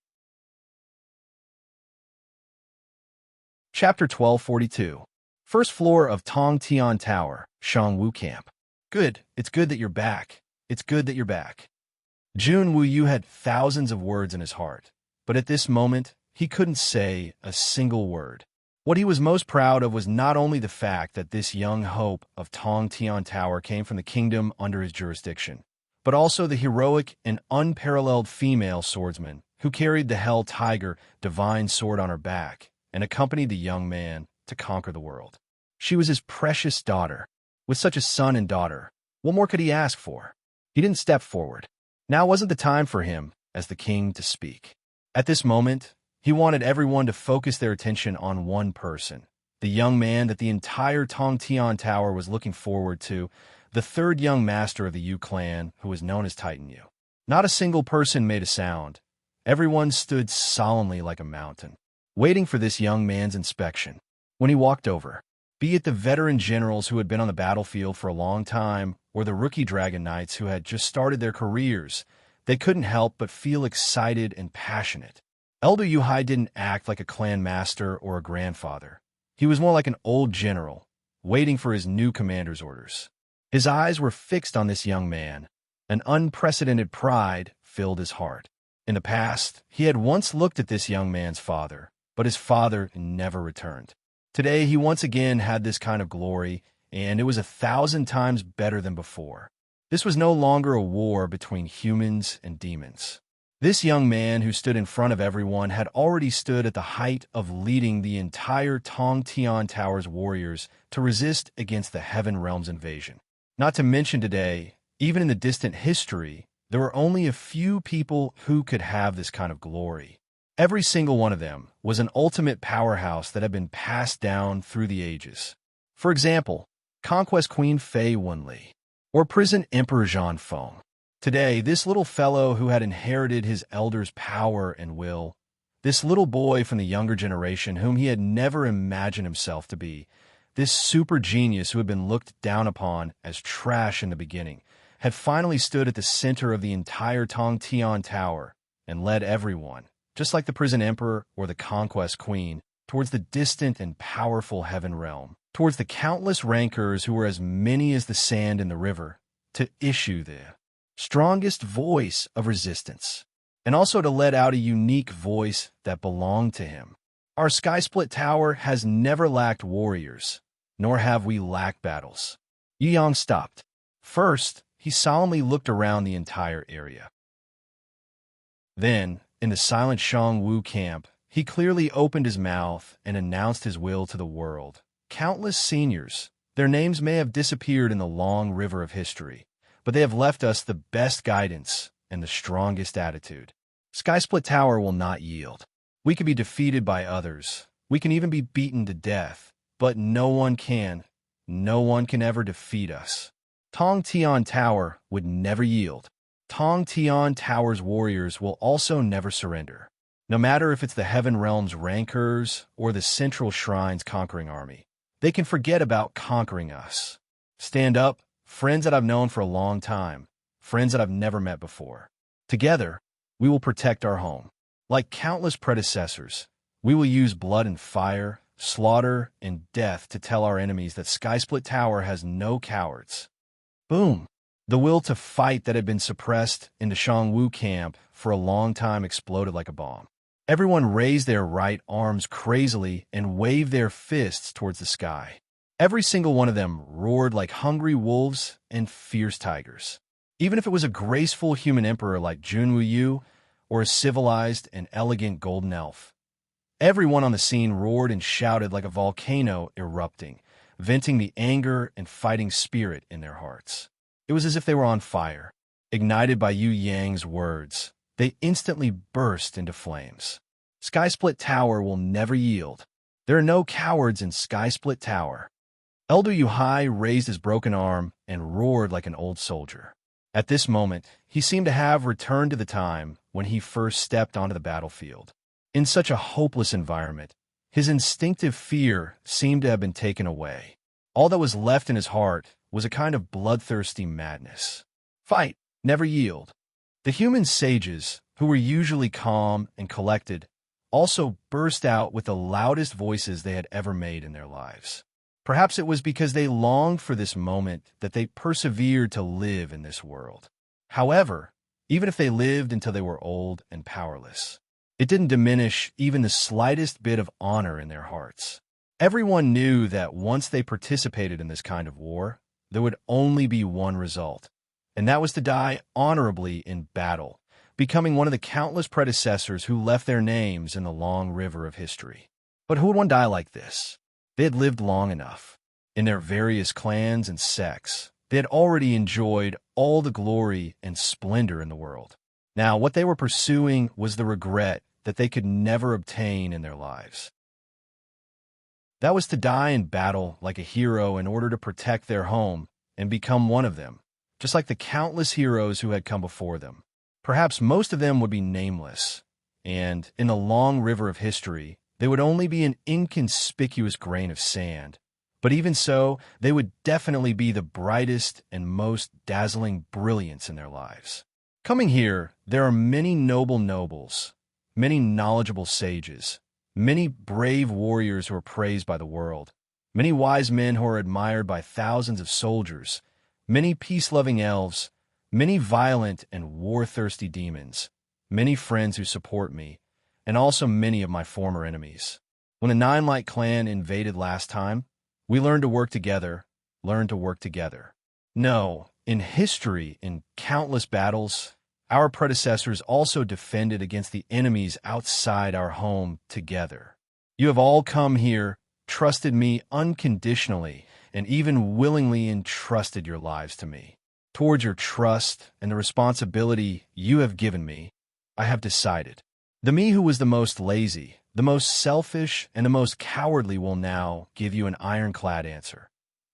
Chapter 1242. First floor of Tong Tian Tower, Shangwu Camp. Good, it's good that you're back. It's good that you're back. Jun Wu Yu had thousands of words in his heart, but at this moment, he couldn't say a single word. What he was most proud of was not only the fact that this young hope of Tong Tian Tower came from the kingdom under his jurisdiction, but also the heroic and unparalleled female swordsman who carried the Hell Tiger divine sword on her back and accompanied the young man to conquer the world. She was his precious daughter. With such a son and daughter, what more could he ask for? He didn't step forward. Now wasn't the time for him, as the king, to speak. At this moment, he wanted everyone to focus their attention on one person, the young man that the entire Tong Tian Tower was looking forward to, the third young master of the Yu clan, who was known as Titan Yu. Not a single person made a sound. Everyone stood solemnly like a mountain, waiting for this young man's inspection. When he walked over, be it the veteran generals who had been on the battlefield for a long time, or the rookie dragon knights who had just started their careers, they couldn't help but feel excited and passionate. Elder Yu Hai didn't act like a clan master or a grandfather. He was more like an old general, waiting for his new commander's orders. His eyes were fixed on this young man. An unprecedented pride filled his heart. In the past, he had once looked at this young man's father, but his father never returned. Today, he once again had this kind of glory, and it was 1,000 times better than before. This was no longer a war between humans and demons. This young man who stood in front of everyone had already stood at the height of leading the entire Tong Tian Tower's warriors to resist against the Heaven Realm's invasion. Not to mention today, even in the distant history, there were only a few people who could have this kind of glory. Every single one of them was an ultimate powerhouse that had been passed down through the ages. For example, Conquest Queen Fei Wenli, or Prison Emperor Zhang Feng. Today, this little fellow who had inherited his elder's power and will, this little boy from the younger generation whom he had never imagined himself to be, this super genius who had been looked down upon as trash in the beginning, had finally stood at the center of the entire Tong Tian Tower and led everyone, just like the Prison Emperor or the Conquest Queen, towards the distant and powerful Heaven Realm, towards the countless rankers who were as many as the sand in the river, to issue the strongest voice of resistance, and also to let out a unique voice that belonged to him. Our Sky-Split Tower has never lacked warriors, nor have we lacked battles. Yu Yang stopped. First, he solemnly looked around the entire area. Then, in the silent Shangwu camp, he clearly opened his mouth and announced his will to the world. Countless seniors, their names may have disappeared in the long river of history, but they have left us the best guidance and the strongest attitude. Sky-Split Tower will not yield. We can be defeated by others. We can even be beaten to death, but no one can ever defeat us. Tong Tian Tower would never yield. Tong Tian Tower's warriors will also never surrender. No matter if it's the Heaven Realm's rankers or the Central Shrine's conquering army, they can forget about conquering us. Stand up, friends that I've known for a long time, friends that I've never met before. Together, we will protect our home. Like countless predecessors, we will use blood and fire, slaughter and death to tell our enemies that Sky-Split Tower has no cowards. Boom! The will to fight that had been suppressed in the Shangwu camp for a long time exploded like a bomb. Everyone raised their right arms crazily and waved their fists towards the sky. Every single one of them roared like hungry wolves and fierce tigers. Even if it was a graceful human emperor like Junwu Yu or a civilized and elegant golden elf. Everyone on the scene roared and shouted like a volcano erupting, venting the anger and fighting spirit in their hearts. It was as if they were on fire. Ignited by Yu Yang's words, they instantly burst into flames. Sky-Split Tower will never yield. There are no cowards in Sky-Split Tower. Elder Yu Hai raised his broken arm and roared like an old soldier. At this moment, he seemed to have returned to the time when he first stepped onto the battlefield. In such a hopeless environment, His instinctive fear seemed to have been taken away. All that was left in his heart was a kind of bloodthirsty madness. Fight, never yield. The human sages, who were usually calm and collected, also burst out with the loudest voices they had ever made in their lives. Perhaps it was because they longed for this moment that they persevered to live in this world. However, even if they lived until they were old and powerless, it didn't diminish even the slightest bit of honor in their hearts. Everyone knew that once they participated in this kind of war, there would only be one result, and that was to die honorably in battle, becoming one of the countless predecessors who left their names in the long river of history. But who would want to die like this? They had lived long enough. In their various clans and sects, they had already enjoyed all the glory and splendor in the world. Now, what they were pursuing was the regret that they could never obtain in their lives. That was to die in battle like a hero in order to protect their home and become one of them, just like the countless heroes who had come before them. Perhaps most of them would be nameless, and in the long river of history, they would only be an inconspicuous grain of sand. But even so, they would definitely be the brightest and most dazzling brilliance in their lives. Coming here, there are many noble nobles, many knowledgeable sages, many brave warriors who are praised by the world, many wise men who are admired by thousands of soldiers, many peace-loving elves, many violent and war-thirsty demons, many friends who support me, and also many of my former enemies. When the Nine-Light clan invaded last time, we learned to work together, No, in history, in countless battles, our predecessors also defended against the enemies outside our home together. You have all come here, trusted me unconditionally, and even willingly entrusted your lives to me. Towards your trust and the responsibility you have given me, I have decided. The me who was the most lazy, the most selfish, and the most cowardly will now give you an ironclad answer.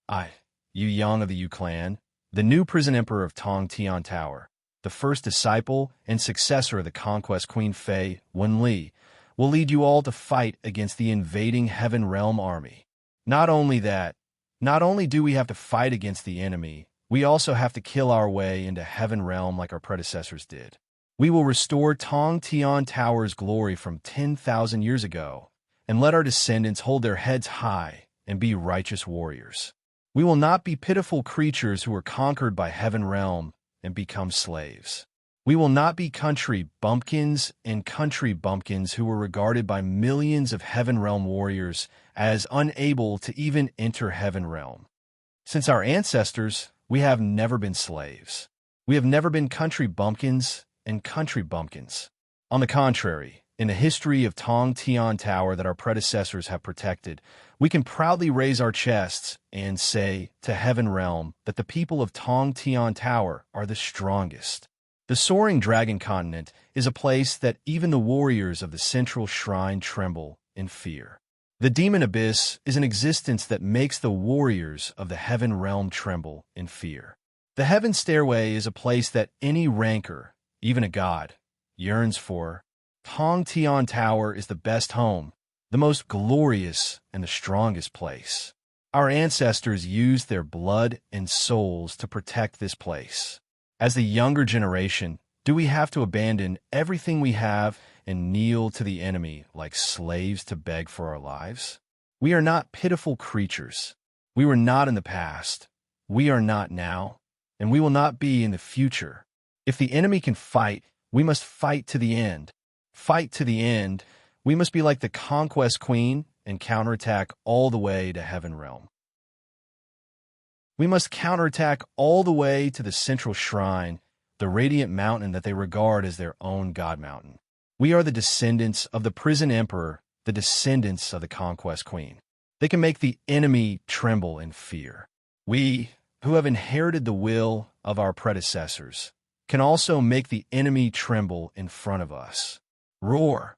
I, Yu Yang of the Yu clan, the new prison emperor of Tong Tian Tower, the first disciple and successor of the conquest queen Fei Wen Li, will lead you all to fight against the invading Heaven Realm army. Not only that, not only do we have to fight against the enemy, we also have to kill our way into Heaven Realm like our predecessors did. We will restore Tong Tian Tower's glory from 10,000 years ago, and let our descendants hold their heads high and be righteous warriors. We will not be pitiful creatures who are conquered by Heaven Realm and become slaves. We will not be country bumpkins and country bumpkins who were regarded by millions of Heaven Realm warriors as unable to even enter Heaven Realm. Since our ancestors, we have never been slaves. We have never been country bumpkins and country bumpkins. On the contrary, in the history of Tong Tian Tower that our predecessors have protected, we can proudly raise our chests and say to Heaven Realm that the people of Tong Tian Tower are the strongest. The soaring dragon continent is a place that even the warriors of the central shrine tremble in fear. The demon abyss is an existence that makes the warriors of the Heaven Realm tremble in fear. The Heaven Stairway is a place that any rancor, even a god, yearns for. Tong Tian Tower is the best home, the most glorious and the strongest place. Our ancestors used their blood and souls to protect this place. As the younger generation, do we have to abandon everything we have and kneel to the enemy like slaves to beg for our lives? We are not pitiful creatures. We were not in the past. We are not now, and we will not be in the future. If the enemy can fight, we must fight to the end. Fight to the end. We must be like the conquest queen and counterattack all the way to Heaven Realm. We must counterattack all the way to the central shrine, the radiant mountain that they regard as their own god mountain. We are the descendants of the prison emperor, the descendants of the conquest queen. They can make the enemy tremble in fear. We, who have inherited the will of our predecessors, can also make the enemy tremble in front of us. Roar!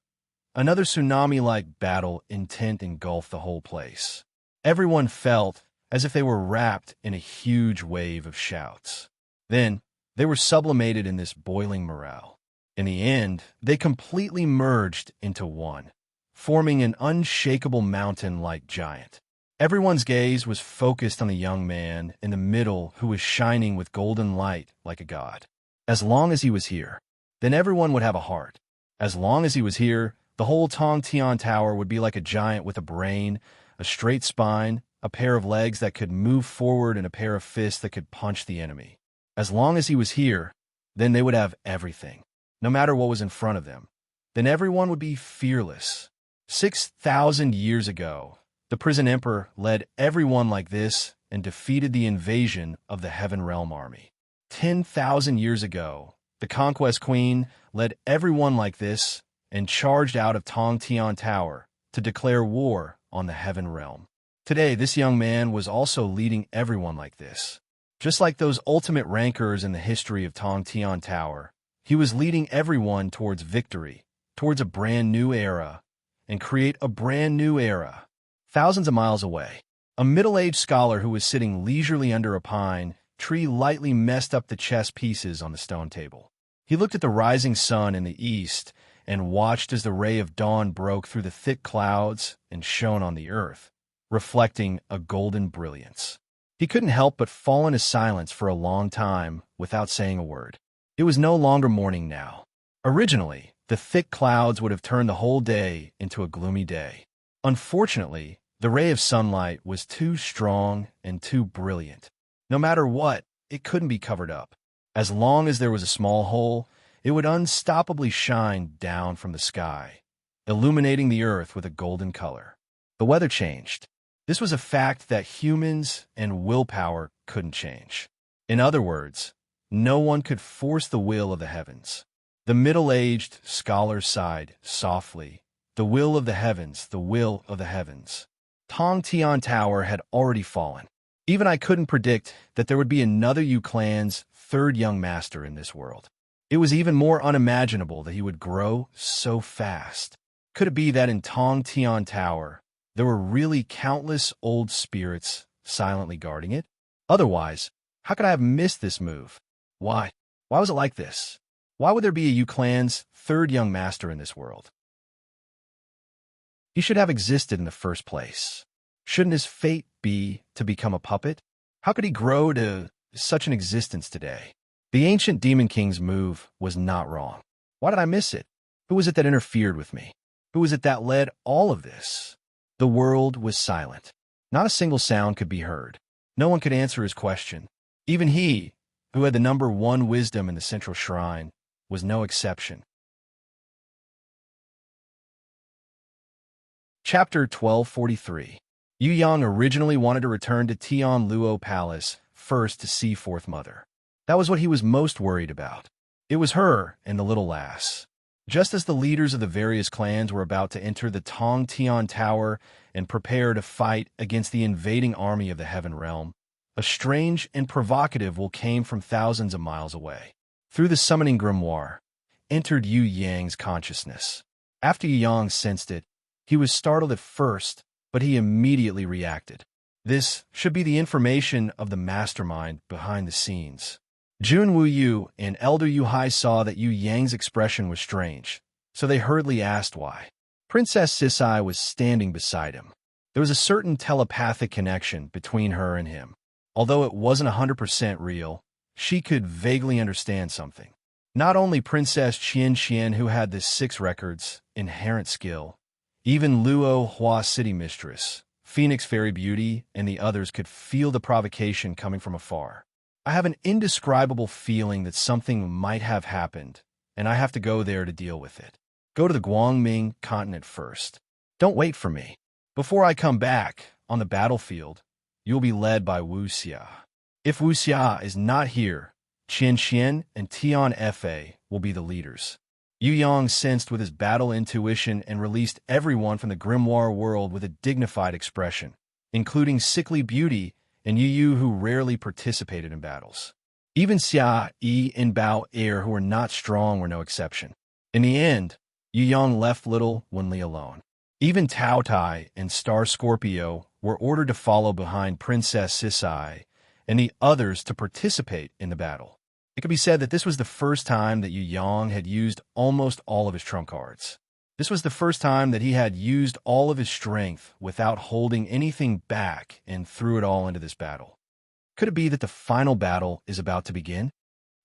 Another tsunami-like battle intent engulfed the whole place. Everyone felt as if they were wrapped in a huge wave of shouts. Then, they were sublimated in this boiling morale. In the end, they completely merged into one. forming an unshakable mountain-like giant. Everyone's gaze was focused on the young man in the middle who was shining with golden light like a god. As long as he was here, then everyone would have a heart. As long as he was here, the whole Tong Tian Tower would be like a giant with a brain, a straight spine, a pair of legs that could move forward, and a pair of fists that could punch the enemy. As long as he was here, then they would have everything, no matter what was in front of them. Then everyone would be fearless. 6,000 years ago, the prison emperor led everyone like this and defeated the invasion of the Heaven Realm army. 10,000 years ago, the conquest queen led everyone like this and charged out of Tong Tian Tower to declare war on the Heaven Realm. Today, this young man was also leading everyone like this. Just like those ultimate rankers in the history of Tong Tian Tower, he was leading everyone towards victory, towards a brand new era, and create a brand new era. Thousands of miles away, a middle-aged scholar who was sitting leisurely under a pine tree lightly messed up the chess pieces on the stone table. He looked at the rising sun in the east and watched as the ray of dawn broke through the thick clouds and shone on the earth, reflecting a golden brilliance. He couldn't help but fall into silence for a long time without saying a word. It was no longer morning now. Originally, the thick clouds would have turned the whole day into a gloomy day. Unfortunately, the ray of sunlight was too strong and too brilliant. No matter what, it couldn't be covered up. As long as there was a small hole, it would unstoppably shine down from the sky, illuminating the earth with a golden color. The weather changed. This was a fact that humans and willpower couldn't change. In other words, no one could force the will of the heavens. The middle-aged scholar sighed softly. The will of the heavens, the will of the heavens. Tong Tian Tower had already fallen. Even I couldn't predict that there would be another Yu clan's third young master in this world. It was even more unimaginable that he would grow so fast. Could it be that in Tong Tian Tower, there were really countless old spirits silently guarding it? Otherwise, how could I have missed this move? Why? Why was it like this? Why would there be a Yu clan's third young master in this world? He should have existed in the first place. Shouldn't his fate be to become a puppet? How could he grow to such an existence today? The ancient Demon King's move was not wrong. Why did I miss it? Who was it that interfered with me? Who was it that led all of this? The world was silent. Not a single sound could be heard. No one could answer his question. Even he, who had the number one wisdom in the central shrine, was no exception. Chapter 1243. Yu Yang originally wanted to return to Tian Luo Palace first to see Fourth Mother. That was what he was most worried about. It was her and the little lass. Just as the leaders of the various clans were about to enter the Tong Tian Tower and prepare to fight against the invading army of the Heaven Realm, a strange and provocative will came from thousands of miles away. Through the summoning grimoire, entered Yu Yang's consciousness. After Yu Yang sensed it, he was startled at first, but he immediately reacted. This should be the information of the mastermind behind the scenes. Jun Wu Yu and Elder Yu Hai saw that Yu Yang's expression was strange, so they hurriedly asked why. Princess Sisai was standing beside him. There was a certain telepathic connection between her and him. Although it wasn't 100% real, she could vaguely understand something. Not only Princess Qian Qian, who had the 6 records, inherent skill, even Luo Hua City Mistress, Phoenix Fairy Beauty, and the others could feel the provocation coming from afar. I have an indescribable feeling that something might have happened, and I have to go there to deal with it. Go to the Guangming continent first. Don't wait for me. Before I come back, on the battlefield, you'll be led by Wu Xia. If Wu Xia is not here, Qian Qian and Tian Fa will be the leaders. Yu Yang sensed with his battle intuition and released everyone from the grimoire world with a dignified expression, including Sickly Beauty and Yu Yu, who rarely participated in battles. Even Xia Yi and Bao Air, who were not strong, were no exception. In the end, Yu Yang left little Wenli alone. Even Tao Tai and Star Scorpio were ordered to follow behind Princess Sisai and the others to participate in the battle. It could be said that this was the first time that Yu Yang had used almost all of his trump cards. This was the first time that he had used all of his strength without holding anything back and threw it all into this battle. Could it be that the final battle is about to begin?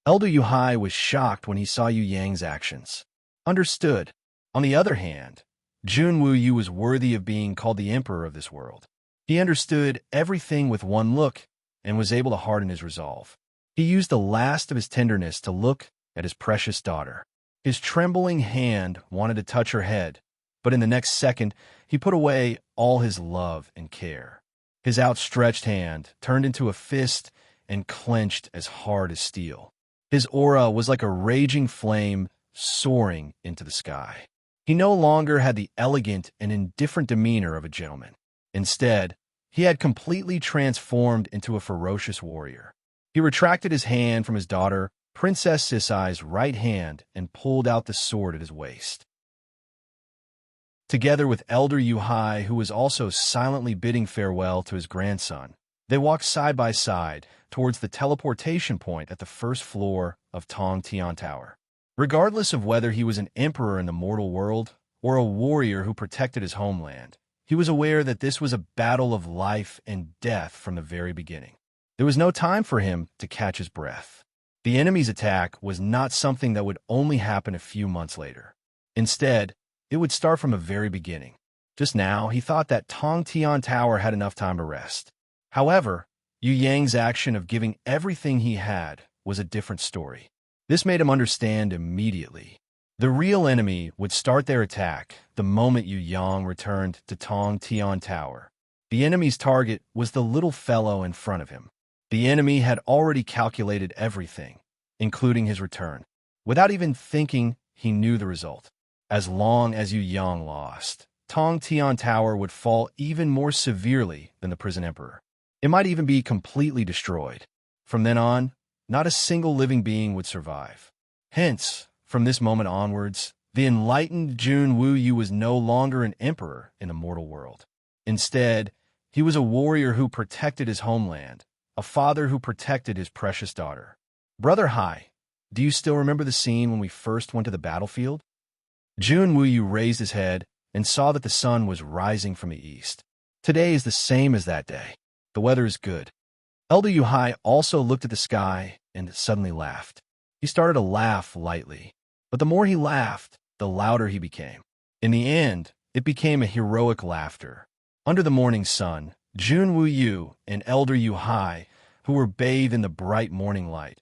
Elder Yuhai was shocked when he saw Yu Yang's actions. Understood. On the other hand, Jun Wu Yu was worthy of being called the emperor of this world. He understood everything with one look and was able to harden his resolve. He used the last of his tenderness to look at his precious daughter. His trembling hand wanted to touch her head, but in the next second, he put away all his love and care. His outstretched hand turned into a fist and clenched as hard as steel. His aura was like a raging flame soaring into the sky. He no longer had the elegant and indifferent demeanor of a gentleman. Instead, he had completely transformed into a ferocious warrior. He retracted his hand from his daughter, Princess Sisai's right hand, and pulled out the sword at his waist. Together with Elder Yuhai, who was also silently bidding farewell to his grandson, they walked side by side towards the teleportation point at the first floor of Tong Tian Tower. Regardless of whether he was an emperor in the mortal world or a warrior who protected his homeland, he was aware that this was a battle of life and death from the very beginning. There was no time for him to catch his breath. The enemy's attack was not something that would only happen a few months later. Instead, it would start from the very beginning. Just now, he thought that Tong Tian Tower had enough time to rest. However, Yu Yang's action of giving everything he had was a different story. This made him understand immediately. The real enemy would start their attack the moment Yu Yang returned to Tong Tian Tower. The enemy's target was the little fellow in front of him. The enemy had already calculated everything, including his return. Without even thinking, he knew the result. As long as Yu Yang lost, Tong Tian Tower would fall even more severely than the prison emperor. It might even be completely destroyed. From then on, not a single living being would survive. Hence, from this moment onwards, the enlightened Jun Wu Yu was no longer an emperor in the mortal world. Instead, he was a warrior who protected his homeland, a father who protected his precious daughter. Brother Hai, do you still remember the scene when we first went to the battlefield? Jun Wu Yu raised his head and saw that the sun was rising from the east. Today is the same as that day. The weather is good. Elder Yuhai also looked at the sky and suddenly laughed. He started to laugh lightly, but the more he laughed, the louder he became. In the end, it became a heroic laughter. Under the morning sun, Jun Wu Yu and Elder Yuhai, who were bathed in the bright morning light,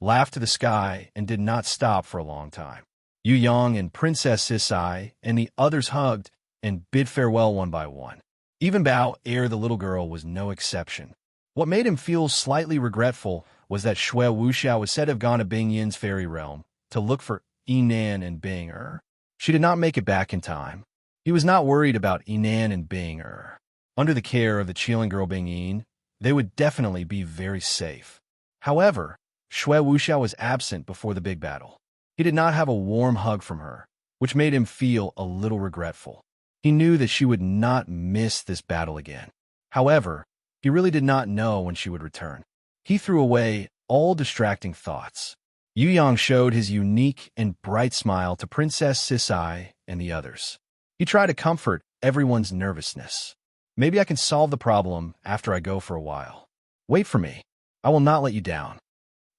laughed to the sky and did not stop for a long time. Yu Yang and Princess Sisai and the others hugged and bid farewell one by one. Even Bao Er, the little girl, was no exception. What made him feel slightly regretful was that Shui Wuxiao was said to have gone to Bing Yin's fairy realm to look for Yinan and Bing Er. She did not make it back in time. He was not worried about Yinan and Bing Er. Under the care of the Qilin girl Bing Yin, they would definitely be very safe. However, Shui Wuxiao was absent before the big battle. He did not have a warm hug from her, which made him feel a little regretful. He knew that she would not miss this battle again. However, he really did not know when she would return. He threw away all distracting thoughts. Yu Yang showed his unique and bright smile to Princess Sisai and the others. He tried to comfort everyone's nervousness. Maybe I can solve the problem after I go for a while. Wait for me. I will not let you down.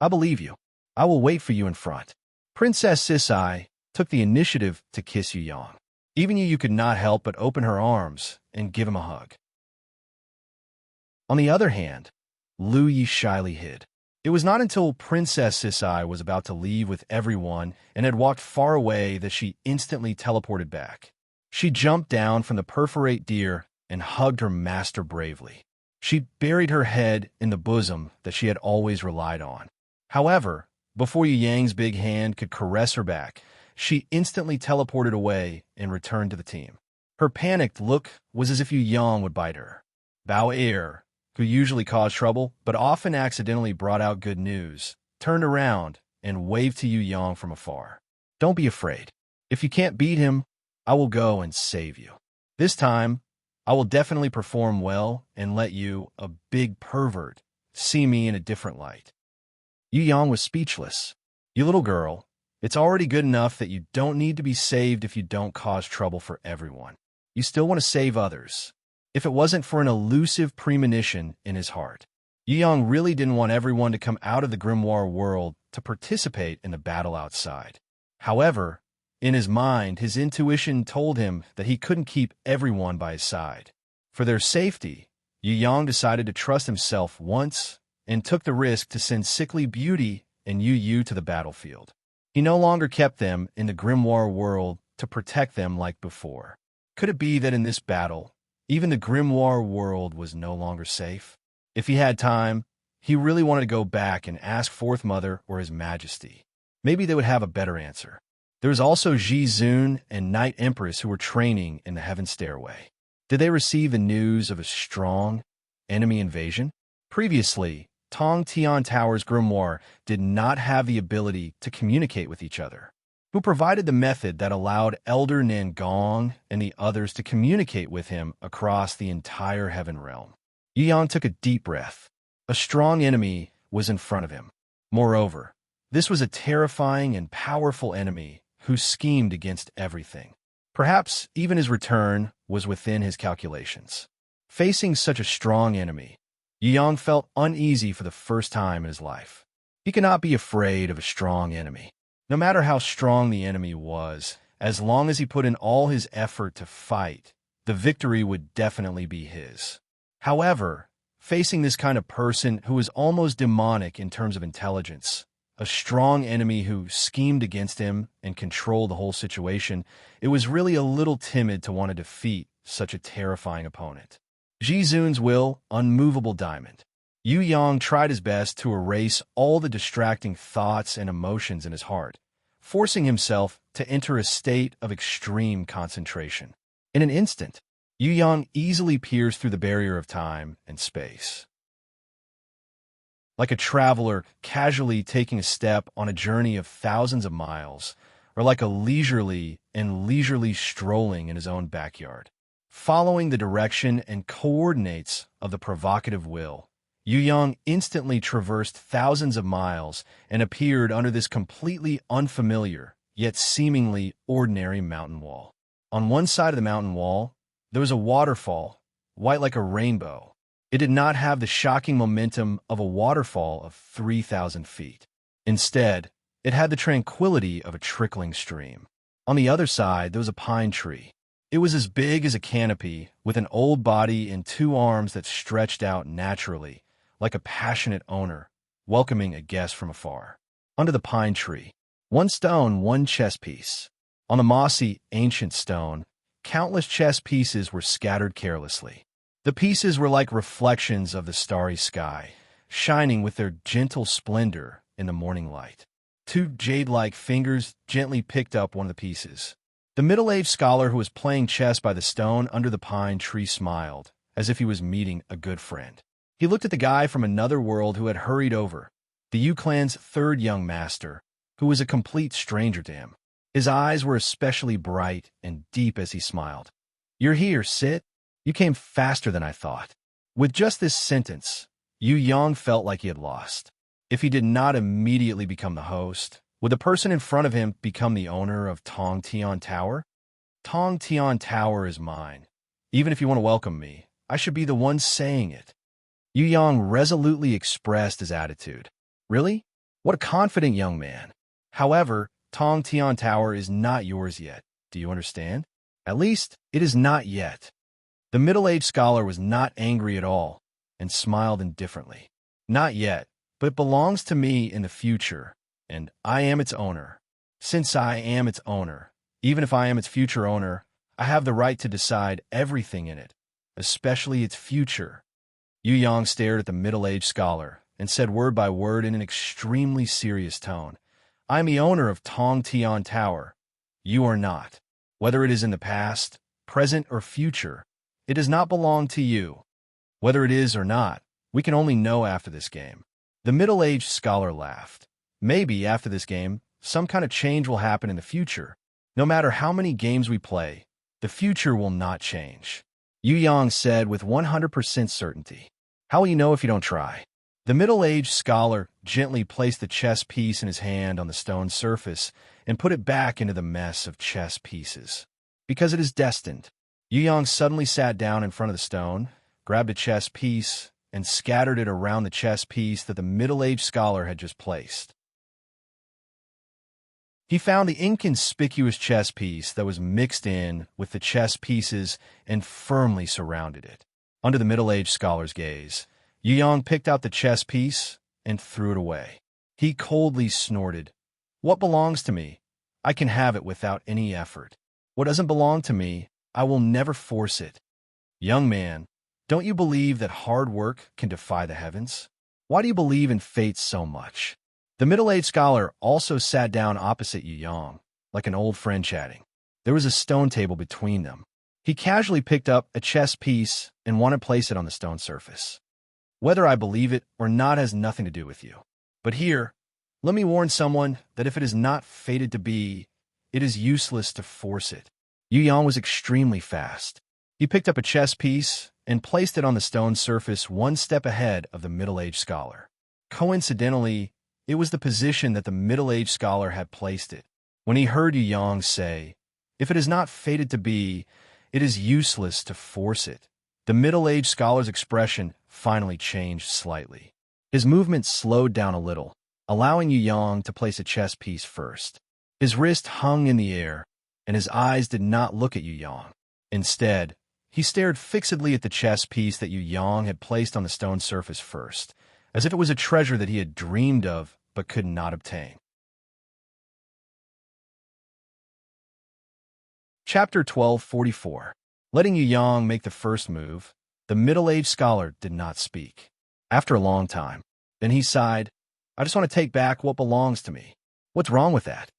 I believe you. I will wait for you in front. Princess Sisai took the initiative to kiss Yu Yang. Even Yu could not help but open her arms and give him a hug. On the other hand, Lu Yi shyly hid. It was not until Princess Sisai was about to leave with everyone and had walked far away that she instantly teleported back. She jumped down from the perforate deer and hugged her master bravely. She buried her head in the bosom that she had always relied on. However, before Yu Yang's big hand could caress her back, she instantly teleported away and returned to the team. Her panicked look was as if Yu Yang would bite her. Bao Er, who usually caused trouble but often accidentally brought out good news, turned around and waved to Yu Yang from afar. Don't be afraid. If you can't beat him, I will go and save you. This time, I will definitely perform well and let you, a big pervert, see me in a different light. Yu Yang was speechless. You little girl, It's already good enough that you don't need to be saved if you don't cause trouble for everyone. You still want to save others. If it wasn't for an elusive premonition in his heart, Yu Yong really didn't want everyone to come out of the grimoire world to participate in the battle outside. However, in his mind, his intuition told him that he couldn't keep everyone by his side. For their safety, Yu Yong decided to trust himself once and took the risk to send sickly Beauty and Yu Yu to the battlefield. He no longer kept them in the grimoire world to protect them like before. Could it be that in this battle, even the grimoire world was no longer safe? If he had time, he really wanted to go back and ask Fourth Mother or His Majesty. Maybe they would have a better answer. There was also Ji Zun and Night Empress who were training in the Heaven Stairway. Did they receive the news of a strong enemy invasion? Previously, Tong Tian Tower's grimoire did not have the ability to communicate with each other. Who provided the method that allowed Elder Nangong and the others to communicate with him across the entire Heaven Realm? Yu Yong took a deep breath. A strong enemy was in front of him. Moreover, this was a terrifying and powerful enemy who schemed against everything. Perhaps even his return was within his calculations. Facing such a strong enemy, Yu Yong felt uneasy for the first time in his life. He could not be afraid of a strong enemy. No matter how strong the enemy was, as long as he put in all his effort to fight, the victory would definitely be his. However, facing this kind of person who was almost demonic in terms of intelligence, a strong enemy who schemed against him and controlled the whole situation, it was really a little timid to want to defeat such a terrifying opponent. Ji Zun's will, unmovable diamond. Yu Yong tried his best to erase all the distracting thoughts and emotions in his heart, forcing himself to enter a state of extreme concentration. In an instant, Yu Yong easily pierced through the barrier of time and space. Like a traveler casually taking a step on a journey of thousands of miles, or like a leisurely strolling in his own backyard. Following the direction and coordinates of the provocative will, Yu Yong instantly traversed thousands of miles and appeared under this completely unfamiliar, yet seemingly ordinary mountain wall. On one side of the mountain wall, there was a waterfall, white like a rainbow. It did not have the shocking momentum of a waterfall of 3,000 feet. Instead, it had the tranquility of a trickling stream. On the other side, there was a pine tree. It was as big as a canopy, with an old body and two arms that stretched out naturally, like a passionate owner, welcoming a guest from afar. Under the pine tree, one stone, one chess piece. On the mossy, ancient stone, countless chess pieces were scattered carelessly. The pieces were like reflections of the starry sky, shining with their gentle splendor in the morning light. Two jade-like fingers gently picked up one of the pieces. The middle-aged scholar who was playing chess by the stone under the pine tree smiled, as if he was meeting a good friend. He looked at the guy from another world who had hurried over, the Yu clan's third young master, who was a complete stranger to him. His eyes were especially bright and deep as he smiled. "You're here, Sit. You came faster than I thought." With just this sentence, Yu Yong felt like he had lost. If he did not immediately become the host, would the person in front of him become the owner of Tong Tian Tower? Tong Tian Tower is mine. Even if you want to welcome me, I should be the one saying it. Yu Yong resolutely expressed his attitude. Really? What a confident young man. However, Tong Tian Tower is not yours yet. Do you understand? At least, it is not yet. The middle-aged scholar was not angry at all and smiled indifferently. Not yet, but it belongs to me in the future, and I am its owner. Since I am its owner, even if I am its future owner, I have the right to decide everything in it, especially its future. Yu Yong stared at the middle-aged scholar and said word by word in an extremely serious tone, "I am the owner of Tong Tian Tower. You are not. Whether it is in the past, present, or future, it does not belong to you. Whether it is or not, we can only know after this game." The middle-aged scholar laughed. Maybe after this game, some kind of change will happen in the future. No matter how many games we play, the future will not change. Yu Yong said with 100% certainty. "How will you know if you don't try?" The middle-aged scholar gently placed the chess piece in his hand on the stone surface and put it back into the mess of chess pieces. Because it is destined. Yu Yang suddenly sat down in front of the stone, grabbed a chess piece, and scattered it around the chess piece that the middle-aged scholar had just placed. He found the inconspicuous chess piece that was mixed in with the chess pieces and firmly surrounded it. Under the middle-aged scholar's gaze, Yu Yang picked out the chess piece and threw it away. He coldly snorted, "What belongs to me? I can have it without any effort. What doesn't belong to me, I will never force it." Young man, don't you believe that hard work can defy the heavens? Why do you believe in fate so much? The middle-aged scholar also sat down opposite Yu Yang, like an old friend chatting. There was a stone table between them. He casually picked up a chess piece and wanted to place it on the stone surface. Whether I believe it or not has nothing to do with you. But here, let me warn someone that if it is not fated to be, it is useless to force it. Yu Yang was extremely fast. He picked up a chess piece and placed it on the stone surface one step ahead of the middle-aged scholar. Coincidentally, it was the position that the middle-aged scholar had placed it. When he heard Yu Yang say, "If it is not fated to be, it is useless to force it," the middle-aged scholar's expression finally changed slightly. His movement slowed down a little, allowing Yu Yang to place a chess piece first. His wrist hung in the air, and his eyes did not look at Yu Yang. Instead, he stared fixedly at the chess piece that Yu Yang had placed on the stone surface first, as if it was a treasure that he had dreamed of but could not obtain. Chapter 12:44. Letting Yu Yang make the first move, the middle-aged scholar did not speak. After a long time, then he sighed, "I just want to take back what belongs to me. What's wrong with that?"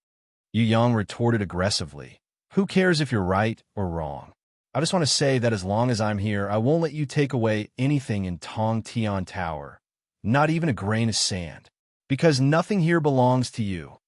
Yu Yang retorted aggressively, "Who cares if you're right or wrong? I just want to say that as long as I'm here, I won't let you take away anything in Tong Tian Tower, not even a grain of sand, because nothing here belongs to you."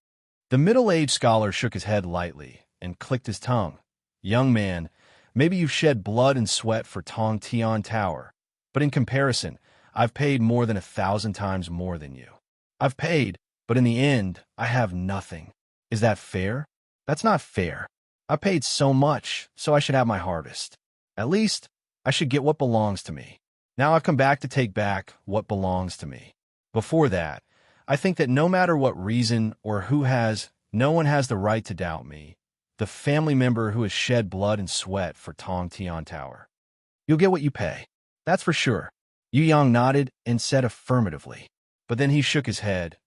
The middle-aged scholar shook his head lightly and clicked his tongue. "Young man, maybe you've shed blood and sweat for Tong Tian Tower, but in comparison, I've paid more than 1,000 times more than you. I've paid, but in the end, I have nothing. Is that fair? That's not fair. I paid so much, so I should have my harvest. At least, I should get what belongs to me. Now I've come back to take back what belongs to me. Before that, I think that no matter what reason or who has, no one has the right to doubt me, the family member who has shed blood and sweat for Tong Tian Tower. You'll get what you pay. That's for sure." Yu Yang nodded and said affirmatively. But then he shook his head.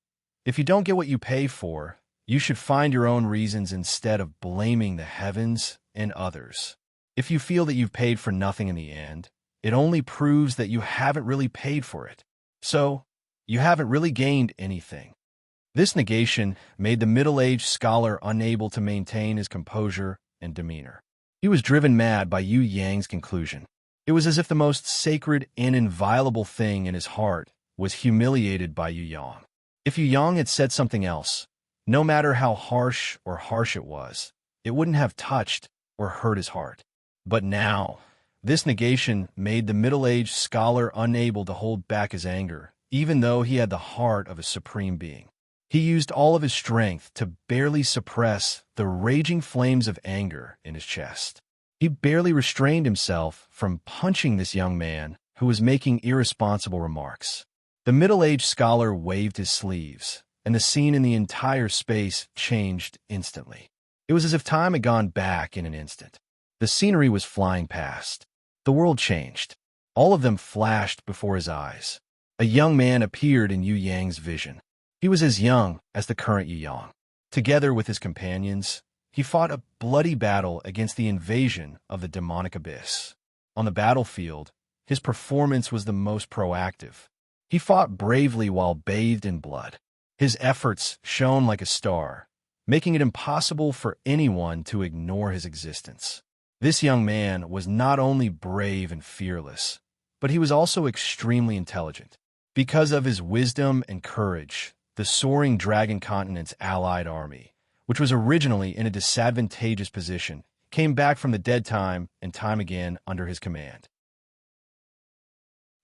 "If you don't get what you pay for, you should find your own reasons instead of blaming the heavens and others. If you feel that you've paid for nothing in the end, it only proves that you haven't really paid for it. So, you haven't really gained anything." This negation made the middle-aged scholar unable to maintain his composure and demeanor. He was driven mad by Yu Yang's conclusion. It was as if the most sacred and inviolable thing in his heart was humiliated by Yu Yang. If Yu Yang had said something else, no matter how harsh it was, it wouldn't have touched or hurt his heart. But now, this negation made the middle-aged scholar unable to hold back his anger, even though he had the heart of a supreme being. He used all of his strength to barely suppress the raging flames of anger in his chest. He barely restrained himself from punching this young man who was making irresponsible remarks. The middle-aged scholar waved his sleeves, and the scene in the entire space changed instantly. It was as if time had gone back in an instant. The scenery was flying past. The world changed. All of them flashed before his eyes. A young man appeared in Yu Yang's vision. He was as young as the current Yu Yang. Together with his companions, he fought a bloody battle against the invasion of the demonic abyss. On the battlefield, his performance was the most proactive. He fought bravely while bathed in blood. His efforts shone like a star, making it impossible for anyone to ignore his existence. This young man was not only brave and fearless, but he was also extremely intelligent. Because of his wisdom and courage, the soaring Dragon Continent's allied army, which was originally in a disadvantageous position, came back from the dead time and time again under his command.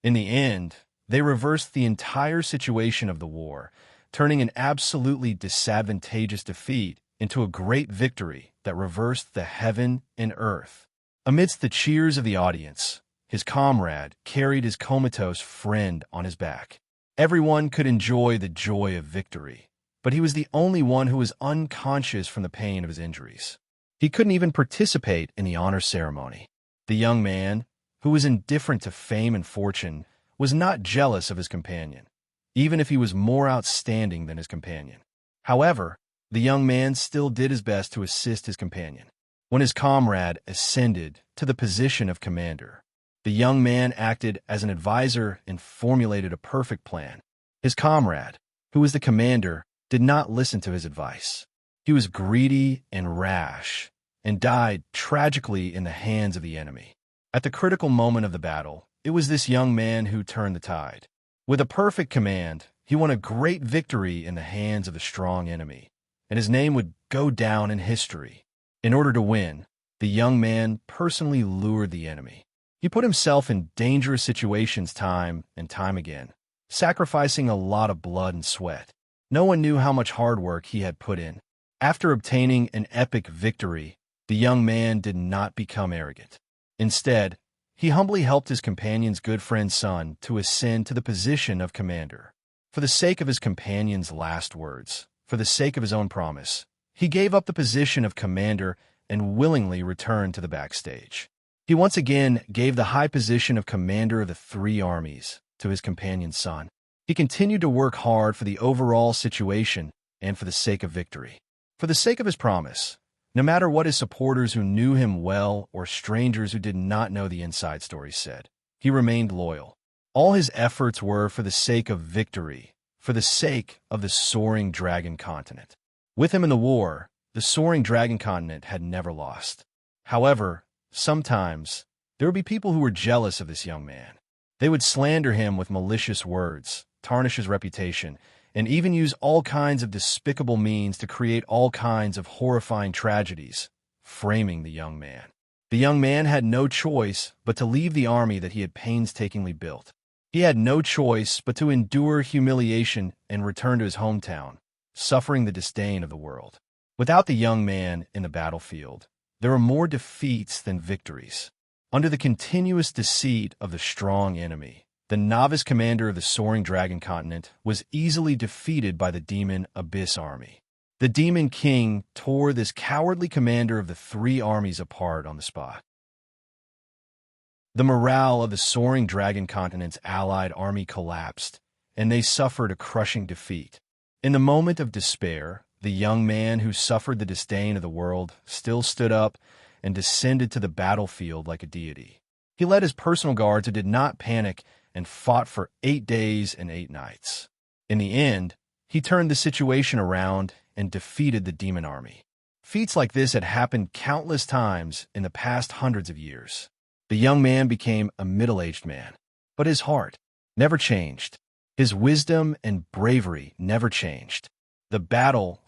In the end, They reversed the entire situation of the war, turning an absolutely disadvantageous defeat into a great victory that reversed the heaven and earth. Amidst the cheers of the audience, his comrade carried his comatose friend on his back. Everyone could enjoy the joy of victory, but he was the only one who was unconscious from the pain of his injuries. He couldn't even participate in the honor ceremony. The young man, who was indifferent to fame and fortune, was not jealous of his companion, even if he was more outstanding than his companion. However, the young man still did his best to assist his companion. When his comrade ascended to the position of commander, the young man acted as an advisor and formulated a perfect plan. His comrade, who was the commander, did not listen to his advice. He was greedy and rash, and died tragically in the hands of the enemy. At the critical moment of the battle, it was this young man who turned the tide. With a perfect command, he won a great victory in the hands of the strong enemy, and his name would go down in history. In order to win, the young man personally lured the enemy. He put himself in dangerous situations time and time again, sacrificing a lot of blood and sweat. No one knew how much hard work he had put in. After obtaining an epic victory, the young man did not become arrogant. Instead, he humbly helped his companion's good friend's son to ascend to the position of commander. For the sake of his companion's last words, for the sake of his own promise, he gave up the position of commander and willingly returned to the backstage. He once again gave the high position of commander of the three armies to his companion's son. He continued to work hard for the overall situation and for the sake of victory. For the sake of his promise, no matter what his supporters who knew him well or strangers who did not know the inside story said, he remained loyal. All his efforts were for the sake of victory, for the sake of the soaring dragon continent. With him in the war, the soaring dragon continent had never lost. However, sometimes there would be people who were jealous of this young man. They would slander him with malicious words, tarnish his reputation, and even use all kinds of despicable means to create all kinds of horrifying tragedies, framing the young man. The young man had no choice but to leave the army that he had painstakingly built. He had no choice but to endure humiliation and return to his hometown, suffering the disdain of the world. Without the young man in the battlefield, there were more defeats than victories. Under the continuous deceit of the strong enemy, the novice commander of the soaring dragon continent was easily defeated by the demon Abyss army. The demon king tore this cowardly commander of the three armies apart on the spot. The morale of the soaring dragon continent's allied army collapsed, and they suffered a crushing defeat. In the moment of despair, the young man who suffered the disdain of the world still stood up and descended to the battlefield like a deity. He led his personal guards who did not panic and fought for 8 days and 8 nights. In the end, he turned the situation around and defeated the demon army. Feats like this had happened countless times in the past hundreds of years. The young man became a middle-aged man, but his heart never changed. His wisdom and bravery never changed. The battle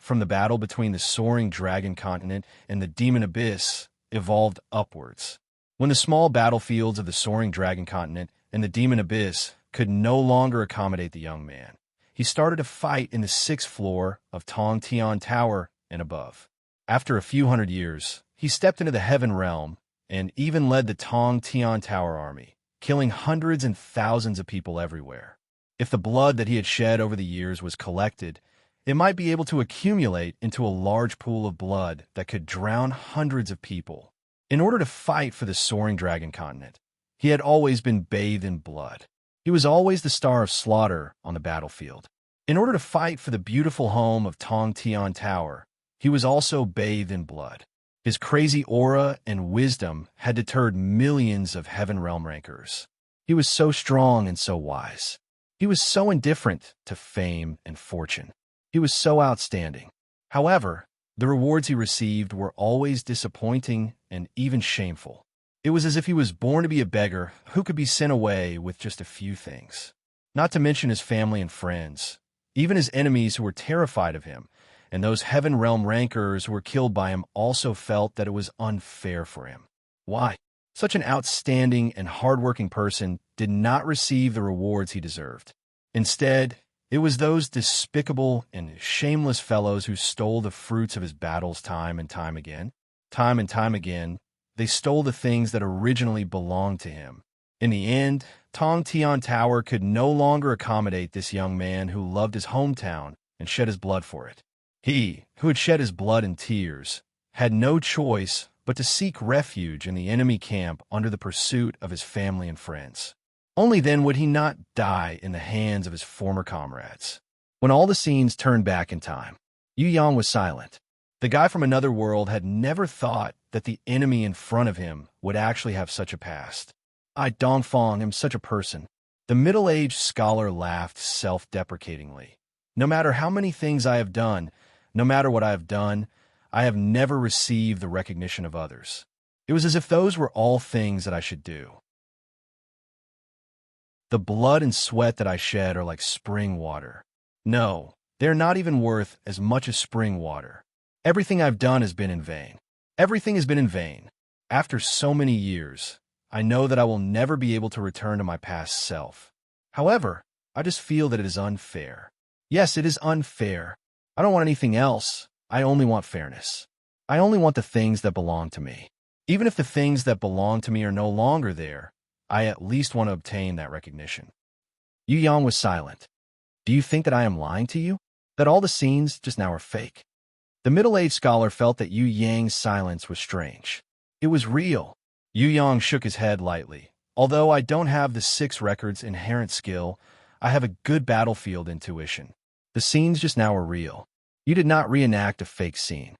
between the soaring dragon continent and the demon abyss evolved upwards. When the small battlefields of the soaring dragon continent and the demon abyss could no longer accommodate the young man, he started a fight in the 6th floor of Tong Tian Tower and above. After a few hundred years, he stepped into the heaven realm and even led the Tong Tian Tower army, killing hundreds and thousands of people everywhere. If the blood that he had shed over the years was collected, it might be able to accumulate into a large pool of blood that could drown hundreds of people. In order to fight for the soaring dragon continent, he had always been bathed in blood. He was always the star of slaughter on the battlefield. In order to fight for the beautiful home of Tong Tian Tower, he was also bathed in blood. His crazy aura and wisdom had deterred millions of Heaven Realm rankers. He was so strong and so wise. He was so indifferent to fame and fortune. He was so outstanding. However, the rewards he received were always disappointing and even shameful. It was as if he was born to be a beggar who could be sent away with just a few things. Not to mention his family and friends, even his enemies who were terrified of him, and those Heaven Realm rankers who were killed by him also felt that it was unfair for him. Why? Such an outstanding and hardworking person did not receive the rewards he deserved. Instead, it was those despicable and shameless fellows who stole the fruits of his battles time and time again. Time and time again, they stole the things that originally belonged to him. In the end, Tong Tian Tower could no longer accommodate this young man who loved his hometown and shed his blood for it. He, who had shed his blood in tears, had no choice but to seek refuge in the enemy camp under the pursuit of his family and friends. Only then would he not die in the hands of his former comrades. When all the scenes turned back in time, Yu Yang was silent. The guy from another world had never thought that the enemy in front of him would actually have such a past. I, Dongfang, am such a person. The middle-aged scholar laughed self-deprecatingly. No matter how many things I have done, no matter what I have done, I have never received the recognition of others. It was as if those were all things that I should do. The blood and sweat that I shed are like spring water. No, they are not even worth as much as spring water. Everything I've done has been in vain. Everything has been in vain. After so many years, I know that I will never be able to return to my past self. However, I just feel that it is unfair. Yes, it is unfair. I don't want anything else. I only want fairness. I only want the things that belong to me. Even if the things that belong to me are no longer there, I at least want to obtain that recognition. Yu Yang was silent. Do you think that I am lying to you? That all the scenes just now are fake? The middle-aged scholar felt that Yu Yang's silence was strange. It was real. Yu Yang shook his head lightly. Although I don't have the 6 records inherent skill, I have a good battlefield intuition. The scenes just now are real. You did not reenact a fake scene.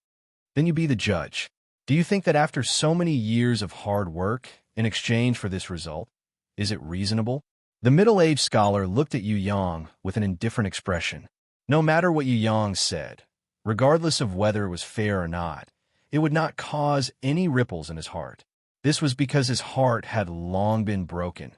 Then you be the judge. Do you think that after so many years of hard work, in exchange for this result, is it reasonable? The middle-aged scholar looked at Yu Yang with an indifferent expression. No matter what Yu Yang said, regardless of whether it was fair or not, it would not cause any ripples in his heart. This was because his heart had long been broken,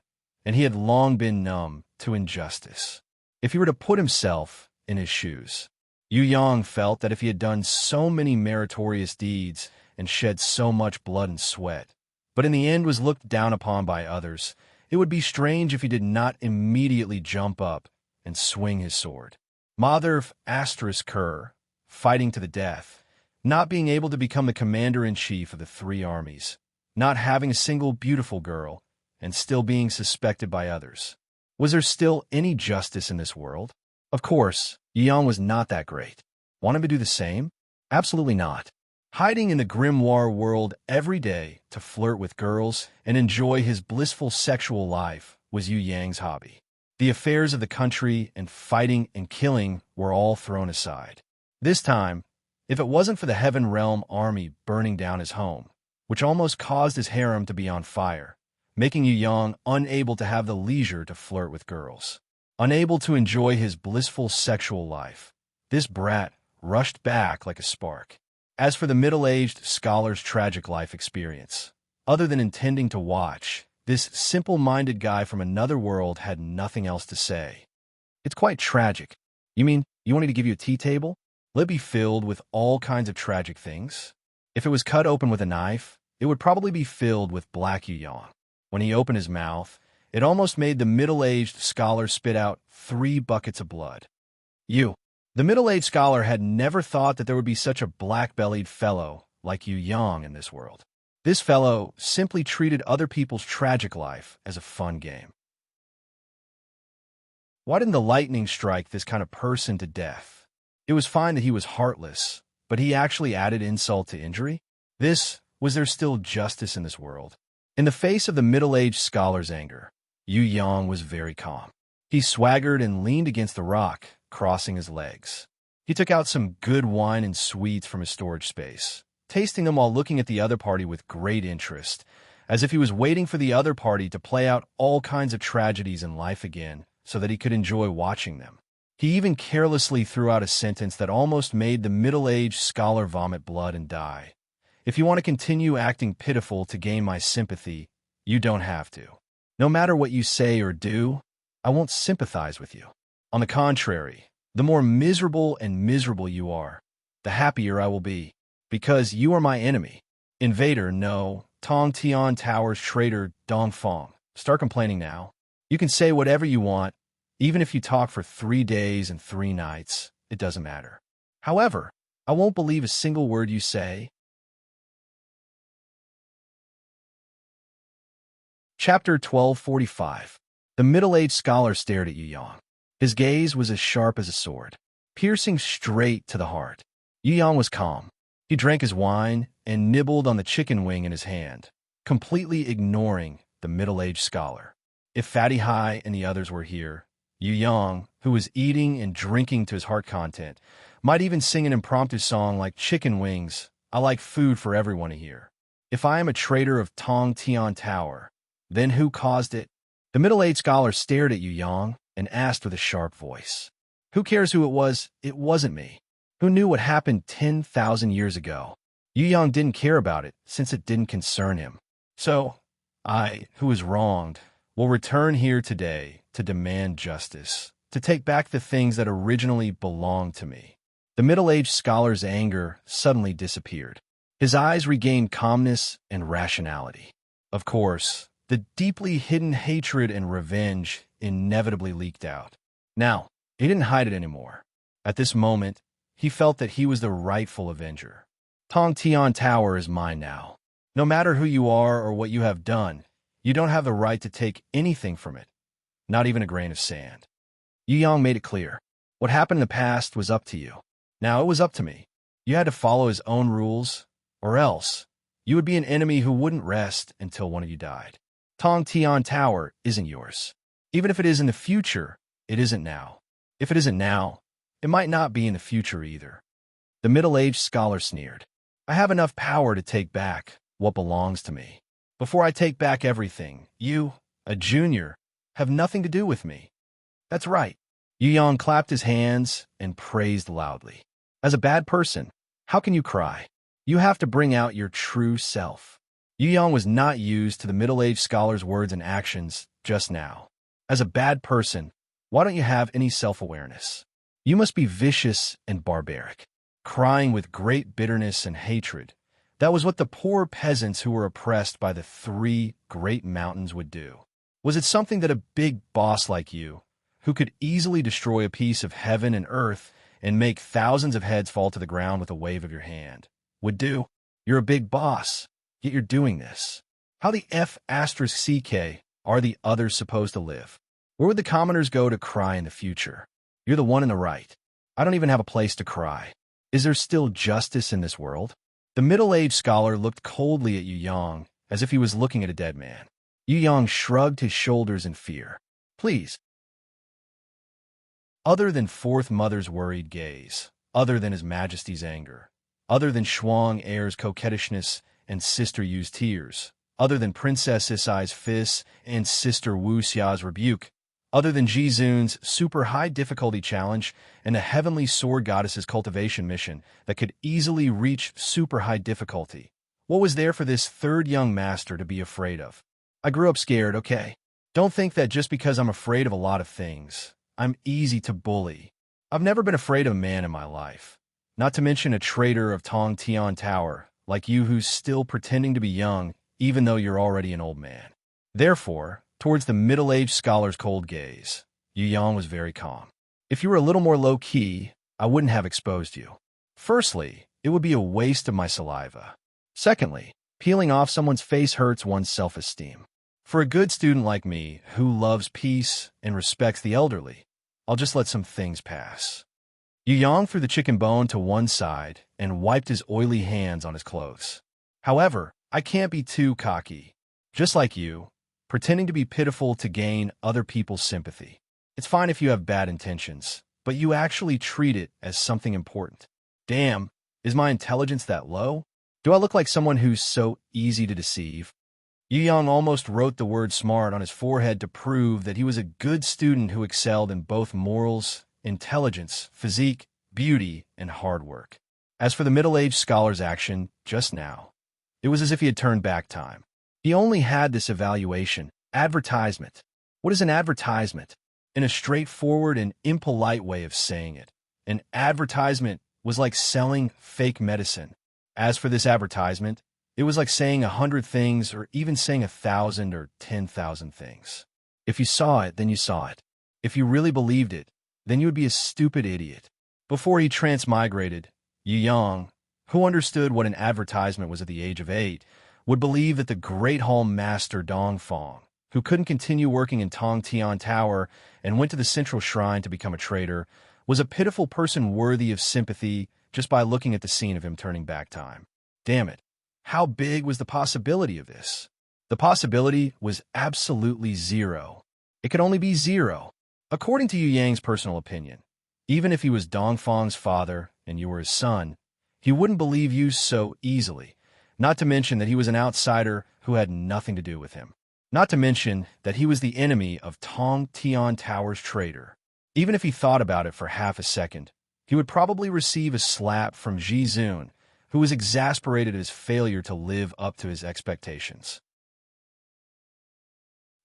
and he had long been numb to injustice. If he were to put himself in his shoes, Yu Yang felt that if he had done so many meritorious deeds and shed so much blood and sweat, but in the end was looked down upon by others, it would be strange if he did not immediately jump up and swing his sword. Mother ** Kerr, fighting to the death, not being able to become the commander-in-chief of the 3 armies, not having a single beautiful girl, and still being suspected by others. Was there still any justice in this world? Of course, Yu Yang was not that great. Want him to do the same? Absolutely not. Hiding in the grimoire world every day to flirt with girls and enjoy his blissful sexual life was Yu Yang's hobby. The affairs of the country and fighting and killing were all thrown aside. This time, if it wasn't for the Heaven Realm army burning down his home, which almost caused his harem to be on fire, making Yu Yang unable to have the leisure to flirt with girls, unable to enjoy his blissful sexual life, this brat rushed back like a spark. As for the middle-aged scholar's tragic life experience, other than intending to watch, this simple-minded guy from another world had nothing else to say. It's quite tragic. You mean you want me to give you a tea table? Let it be filled with all kinds of tragic things. If it was cut open with a knife, it would probably be filled with black Yu Yang. When he opened his mouth, it almost made the middle-aged scholar spit out 3 buckets of blood. The middle-aged scholar had never thought that there would be such a black-bellied fellow like Yu Yang in this world. This fellow simply treated other people's tragic life as a fun game. Why didn't the lightning strike this kind of person to death? It was fine that he was heartless, but he actually added insult to injury? Was there still justice in this world? In the face of the middle-aged scholar's anger, Yu Yang was very calm. He swaggered and leaned against the rock, crossing his legs. He took out some good wine and sweets from his storage space, tasting them while looking at the other party with great interest, as if he was waiting for the other party to play out all kinds of tragedies in life again so that he could enjoy watching them. He even carelessly threw out a sentence that almost made the middle-aged scholar vomit blood and die. If you want to continue acting pitiful to gain my sympathy, you don't have to. No matter what you say or do, I won't sympathize with you. On the contrary, the more miserable and miserable you are, the happier I will be, because you are my enemy. Invader, no, Tong Tian Tower's traitor Dong Fong. Start complaining now. You can say whatever you want, even if you talk for 3 days and 3 nights. It doesn't matter. However, I won't believe a single word you say. Chapter 1245. The middle-aged scholar stared at Yu Yang. His gaze was as sharp as a sword, piercing straight to the heart. Yu Yang was calm. He drank his wine and nibbled on the chicken wing in his hand, completely ignoring the middle-aged scholar. If Fatty Hai and the others were here, Yu Yang, who was eating and drinking to his heart content, might even sing an impromptu song like Chicken Wings, I like food for everyone to hear. If I am a traitor of Tong Tian Tower, then who caused it? The middle-aged scholar stared at Yu Yang and asked with a sharp voice. Who cares who it was? It wasn't me. Who knew what happened 10,000 years ago? Yu Yang didn't care about it since it didn't concern him. So, I, who was wronged, will return here today to demand justice, to take back the things that originally belonged to me. The middle-aged scholar's anger suddenly disappeared. His eyes regained calmness and rationality. Of course, the deeply hidden hatred and revenge inevitably leaked out. Now, he didn't hide it anymore. At this moment, he felt that he was the rightful avenger. Tong Tian Tower is mine now. No matter who you are or what you have done, you don't have the right to take anything from it, not even a grain of sand. Yu Yang made it clear. What happened in the past was up to you. Now it was up to me. You had to follow his own rules, or else you would be an enemy who wouldn't rest until one of you died. Tong Tian Tower isn't yours. Even if it is in the future, it isn't now. If it isn't now, it might not be in the future either. The middle-aged scholar sneered. I have enough power to take back what belongs to me. Before I take back everything, you, a junior, have nothing to do with me. That's right. Yu Yang clapped his hands and praised loudly. As a bad person, how can you cry? You have to bring out your true self. Yu Yang was not used to the middle-aged scholar's words and actions just now. As a bad person, why don't you have any self-awareness? You must be vicious and barbaric, crying with great bitterness and hatred. That was what the poor peasants who were oppressed by the 3 great mountains would do. Was it something that a big boss like you, who could easily destroy a piece of heaven and earth and make thousands of heads fall to the ground with a wave of your hand, would do? You're a big boss, yet you're doing this. How the F***ck are the others supposed to live? Where would the commoners go to cry in the future? You're the one in the right. I don't even have a place to cry. Is there still justice in this world? The middle-aged scholar looked coldly at Yu Yang, as if he was looking at a dead man. Yu Yang shrugged his shoulders in fear. Please. Other than Fourth Mother's worried gaze, other than His Majesty's anger, other than Shuang Heir's coquettishness and Sister Yu's tears, other than Princess Isai's fists and Sister Wu Xia's rebuke, other than Jizun's super high difficulty challenge and the Heavenly Sword Goddess's cultivation mission that could easily reach super high difficulty, what was there for this third young master to be afraid of? I grew up scared, okay? Don't think that just because I'm afraid of a lot of things, I'm easy to bully. I've never been afraid of a man in my life, not to mention a traitor of Tong Tian Tower, like you who's still pretending to be young even though you're already an old man. Therefore, towards the middle-aged scholar's cold gaze, Yu Yang was very calm. If you were a little more low-key, I wouldn't have exposed you. Firstly, it would be a waste of my saliva. Secondly, peeling off someone's face hurts one's self-esteem. For a good student like me, who loves peace and respects the elderly, I'll just let some things pass. Yu Yang threw the chicken bone to one side and wiped his oily hands on his clothes. However, I can't be too cocky. Just like you, pretending to be pitiful to gain other people's sympathy. It's fine if you have bad intentions, but you actually treat it as something important. Damn, is my intelligence that low? Do I look like someone who's so easy to deceive? Yu Yang almost wrote the word smart on his forehead to prove that he was a good student who excelled in both morals, intelligence, physique, beauty, and hard work. As for the middle-aged scholar's action just now, it was as if he had turned back time. He only had this evaluation, advertisement. What is an advertisement? In a straightforward and impolite way of saying it, an advertisement was like selling fake medicine. As for this advertisement, It was like saying 100 things or even saying 1,000 or 10,000 things. If you saw it, then you saw it. If you really believed it, then you would be a stupid idiot. Before he transmigrated, Yu Yang, who understood what an advertisement was at the age of 8, would believe that the Great Hall Master Dongfang, who couldn't continue working in Tong Tian Tower and went to the Central Shrine to become a traitor, was a pitiful person worthy of sympathy just by looking at the scene of him turning back time. Damn it. How big was the possibility of this? The possibility was absolutely zero. It could only be zero. According to Yu Yang's personal opinion, even if he was Dongfang's father and you were his son, he wouldn't believe you so easily, not to mention that he was an outsider who had nothing to do with him. Not to mention that he was the enemy of Tong Tian Tower's traitor. Even if he thought about it for half a second, he would probably receive a slap from Ji Zun, who was exasperated at his failure to live up to his expectations.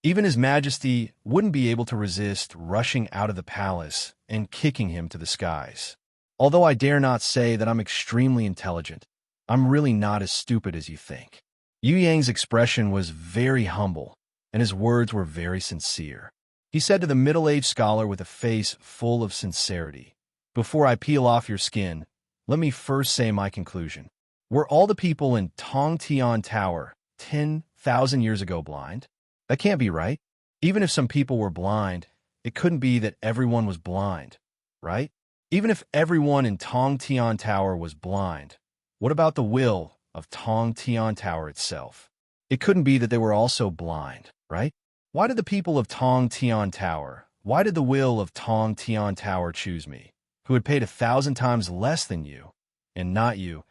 Even His Majesty wouldn't be able to resist rushing out of the palace and kicking him to the skies. Although I dare not say that I'm extremely intelligent, I'm really not as stupid as you think. Yu Yang's expression was very humble, and his words were very sincere. He said to the middle-aged scholar with a face full of sincerity, "Before I peel off your skin, let me first say my conclusion. Were all the people in Tong Tian Tower 10,000 years ago blind? That can't be right. Even if some people were blind, it couldn't be that everyone was blind, right? Even if everyone in Tong Tian Tower was blind, what about the will of Tong Tian Tower itself? It couldn't be that they were also blind, right? Why did the people of Tong Tian Tower, why did the will of Tong Tian Tower choose me, who had paid 1,000 times less than you, and not you,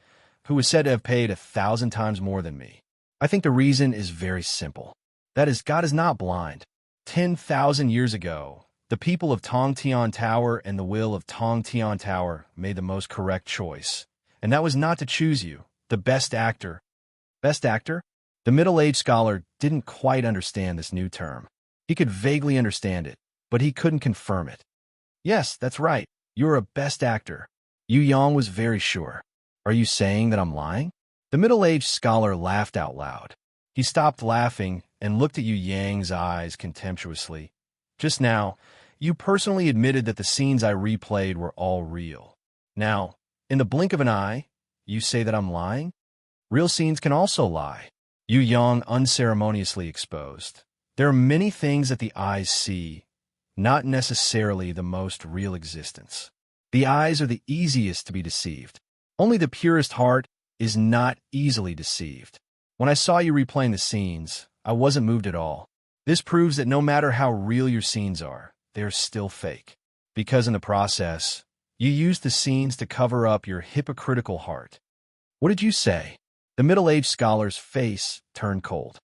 who was said to have paid 1,000 times more than me? I think the reason is very simple. That is, God is not blind. 10,000 years ago, the people of Tong Tian Tower and the will of Tong Tian Tower made the most correct choice, and that was not to choose you, the best actor. Best actor? The middle-aged scholar didn't quite understand this new term. He could vaguely understand it, but he couldn't confirm it. Yes, that's right. You're a best actor. Yu Yang was very sure. Are you saying that I'm lying? The middle-aged scholar laughed out loud. He stopped laughing and looked at Yu Yang's eyes contemptuously. Just now, you personally admitted that the scenes I replayed were all real. Now, in the blink of an eye, you say that I'm lying? Real scenes can also lie. Yu Yang unceremoniously exposed. There are many things that the eyes see, not necessarily the most real existence. The eyes are the easiest to be deceived. Only the purest heart is not easily deceived. When I saw you replaying the scenes, I wasn't moved at all. This proves that no matter how real your scenes are, they are still fake. Because in the process, you used the scenes to cover up your hypocritical heart. What did you say? The middle-aged scholar's face turned cold.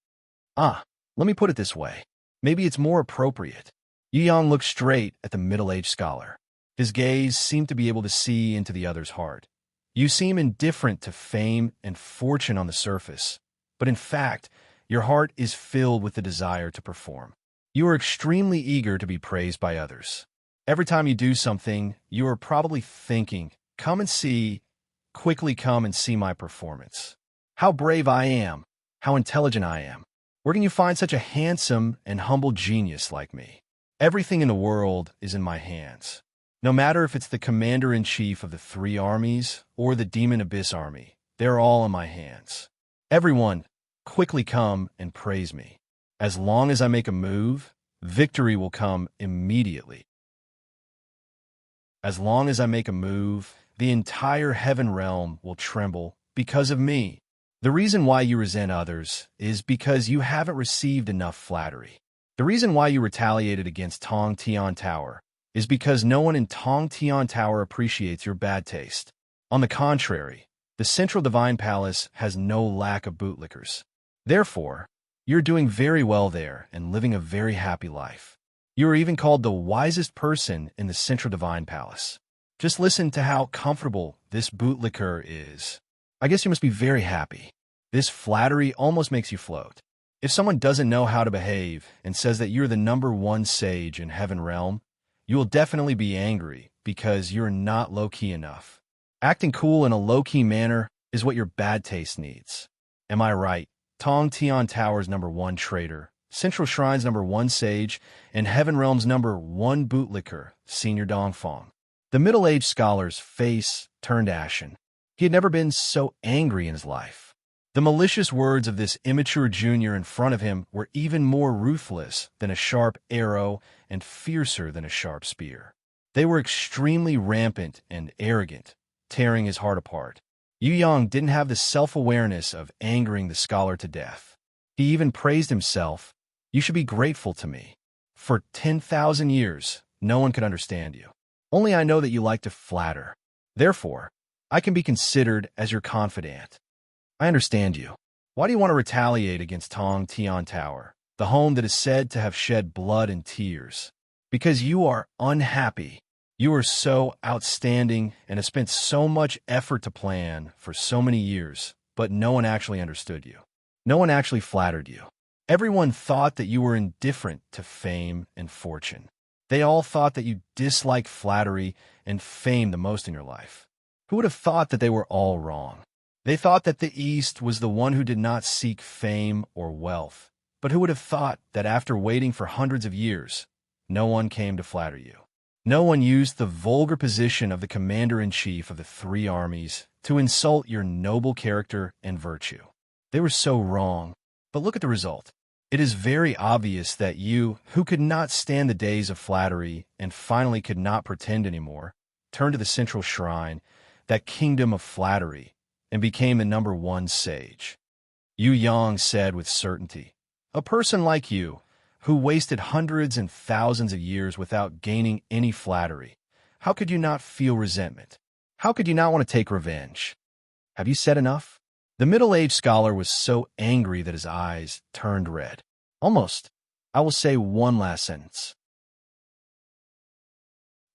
Let me put it this way. Maybe it's more appropriate. Yu Yang looked straight at the middle-aged scholar. His gaze seemed to be able to see into the other's heart. You seem indifferent to fame and fortune on the surface, but in fact, your heart is filled with the desire to perform. You are extremely eager to be praised by others. Every time you do something, you are probably thinking, quickly come and see my performance. How brave I am, how intelligent I am. Where can you find such a handsome and humble genius like me? Everything in the world is in my hands. No matter if it's the commander-in-chief of the 3 armies or the Demon Abyss army, they're all in my hands. Everyone, quickly come and praise me. As long as I make a move, victory will come immediately. As long as I make a move, the entire heaven realm will tremble because of me. The reason why you resent others is because you haven't received enough flattery. The reason why you retaliated against Tong Tian Tower is because no one in Tong Tian Tower appreciates your bad taste. On the contrary, the Central Divine Palace has no lack of bootlickers. Therefore, you're doing very well there and living a very happy life. You are even called the wisest person in the Central Divine Palace. Just listen to how comfortable this bootlicker is. I guess you must be very happy. This flattery almost makes you float. If someone doesn't know how to behave and says that you're the #1 sage in Heaven Realm, you will definitely be angry because you're not low-key enough. Acting cool in a low-key manner is what your bad taste needs. Am I right? Tong Tian Tower's #1 trader, Central Shrine's #1 sage, and Heaven Realm's #1 bootlicker, Senior Dongfang. The middle-aged scholar's face turned ashen. He had never been so angry in his life. The malicious words of this immature junior in front of him were even more ruthless than a sharp arrow and fiercer than a sharp spear. They were extremely rampant and arrogant, tearing his heart apart. Yu Yang didn't have the self-awareness of angering the scholar to death. He even praised himself. You should be grateful to me. For 10,000 years, no one could understand you. Only I know that you like to flatter. Therefore, I can be considered as your confidant. I understand you. Why do you want to retaliate against Tong Tian Tower, the home that is said to have shed blood and tears? Because you are unhappy. You are so outstanding and have spent so much effort to plan for so many years, but no one actually understood you. No one actually flattered you. Everyone thought that you were indifferent to fame and fortune. They all thought that you disliked flattery and fame the most in your life. Who would have thought that they were all wrong? They thought that the East was the one who did not seek fame or wealth, but who would have thought that after waiting for hundreds of years, no one came to flatter you? No one used the vulgar position of the commander-in-chief of the 3 armies to insult your noble character and virtue. They were so wrong, but look at the result. It is very obvious that you, who could not stand the days of flattery and finally could not pretend anymore, turned to the Central Shrine, that kingdom of flattery, and became the #1 sage. Yu Yang said with certainty, a person like you, who wasted hundreds and thousands of years without gaining any flattery, how could you not feel resentment? How could you not want to take revenge? Have you said enough? The middle-aged scholar was so angry that his eyes turned red. Almost. I will say one last sentence.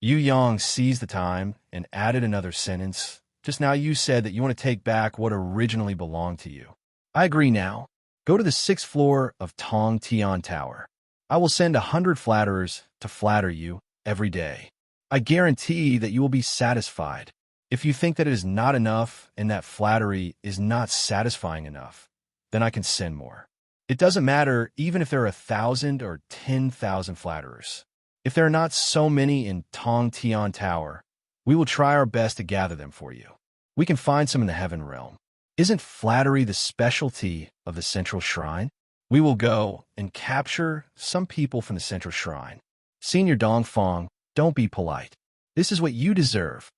Yu Yang seized the time and added another sentence. Just now you said that you want to take back what originally belonged to you. I agree now. Go to the 6th floor of Tong Tian Tower. I will send 100 flatterers to flatter you every day. I guarantee that you will be satisfied. If you think that it is not enough and that flattery is not satisfying enough, then I can send more. It doesn't matter even if there are 1,000 or 10,000 flatterers. If there are not so many in Tong Tian Tower, we will try our best to gather them for you. We can find some in the Heaven Realm. Isn't flattery the specialty of the Central Shrine? We will go and capture some people from the Central Shrine. Senior Dongfang, don't be polite. This is what you deserve.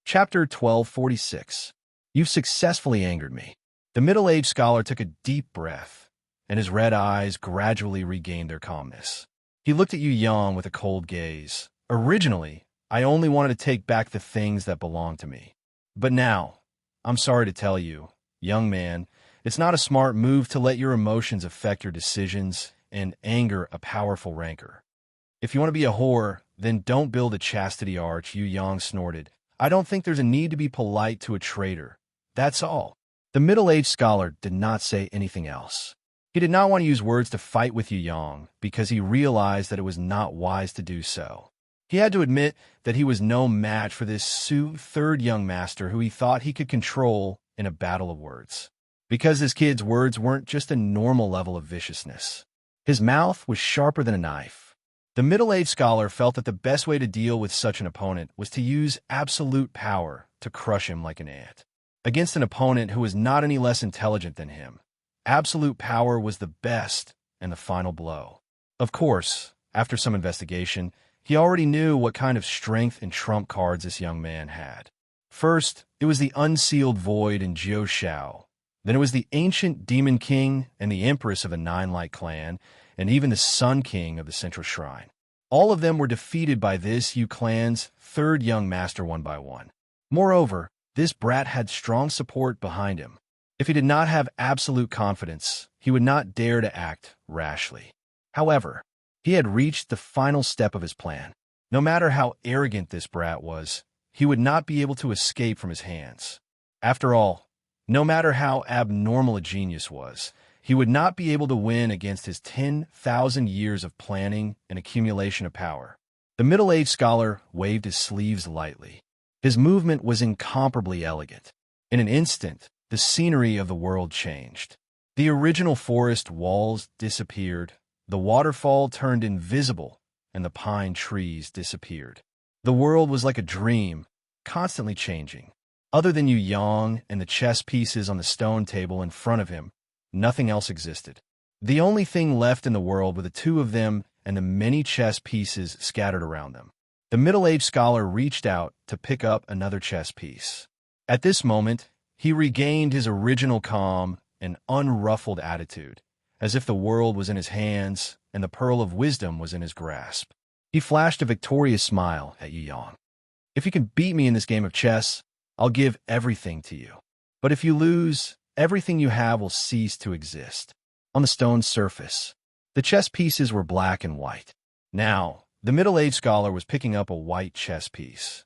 Chapter 1246. You've successfully angered me. The middle-aged scholar took a deep breath, and his red eyes gradually regained their calmness. He looked at Yu Yang with a cold gaze. Originally, I only wanted to take back the things that belonged to me. But now, I'm sorry to tell you, young man, it's not a smart move to let your emotions affect your decisions and anger a powerful rancor. If you want to be a whore, then don't build a chastity arch, Yu Yang snorted. I don't think there's a need to be polite to a traitor. That's all. The middle-aged scholar did not say anything else. He did not want to use words to fight with Yu Yang because he realized that it was not wise to do so. He had to admit that he was no match for this 3rd young master who he thought he could control in a battle of words. Because this kid's words weren't just a normal level of viciousness. His mouth was sharper than a knife. The middle-aged scholar felt that the best way to deal with such an opponent was to use absolute power to crush him like an ant. Against an opponent who was not any less intelligent than him, absolute power was the best and the final blow. Of course, after some investigation, he already knew what kind of strength and trump cards this young man had. First, it was the unsealed void in Jiu Shao. Then it was the ancient demon king and the empress of a 9-light clan, and even the Sun King of the Central Shrine. All of them were defeated by this Yu clan's 3rd young master one by one. Moreover, this brat had strong support behind him. If he did not have absolute confidence, he would not dare to act rashly. However, he had reached the final step of his plan. No matter how arrogant this brat was, he would not be able to escape from his hands. After all, no matter how abnormal a genius was, he would not be able to win against his 10,000 years of planning and accumulation of power. The middle-aged scholar waved his sleeves lightly. His movement was incomparably elegant. In an instant, the scenery of the world changed. The original forest walls disappeared, the waterfall turned invisible, and the pine trees disappeared. The world was like a dream, constantly changing. Other than Yu Yang and the chess pieces on the stone table in front of him, nothing else existed. The only thing left in the world were the two of them and the many chess pieces scattered around them. The middle-aged scholar reached out to pick up another chess piece. At this moment, he regained his original calm and unruffled attitude, as if the world was in his hands and the pearl of wisdom was in his grasp. He flashed a victorious smile at Yu Yang. "If you can beat me in this game of chess, I'll give everything to you. But if you lose, everything you have will cease to exist." On the stone surface, the chess pieces were black and white. Now, the middle-aged scholar was picking up a white chess piece.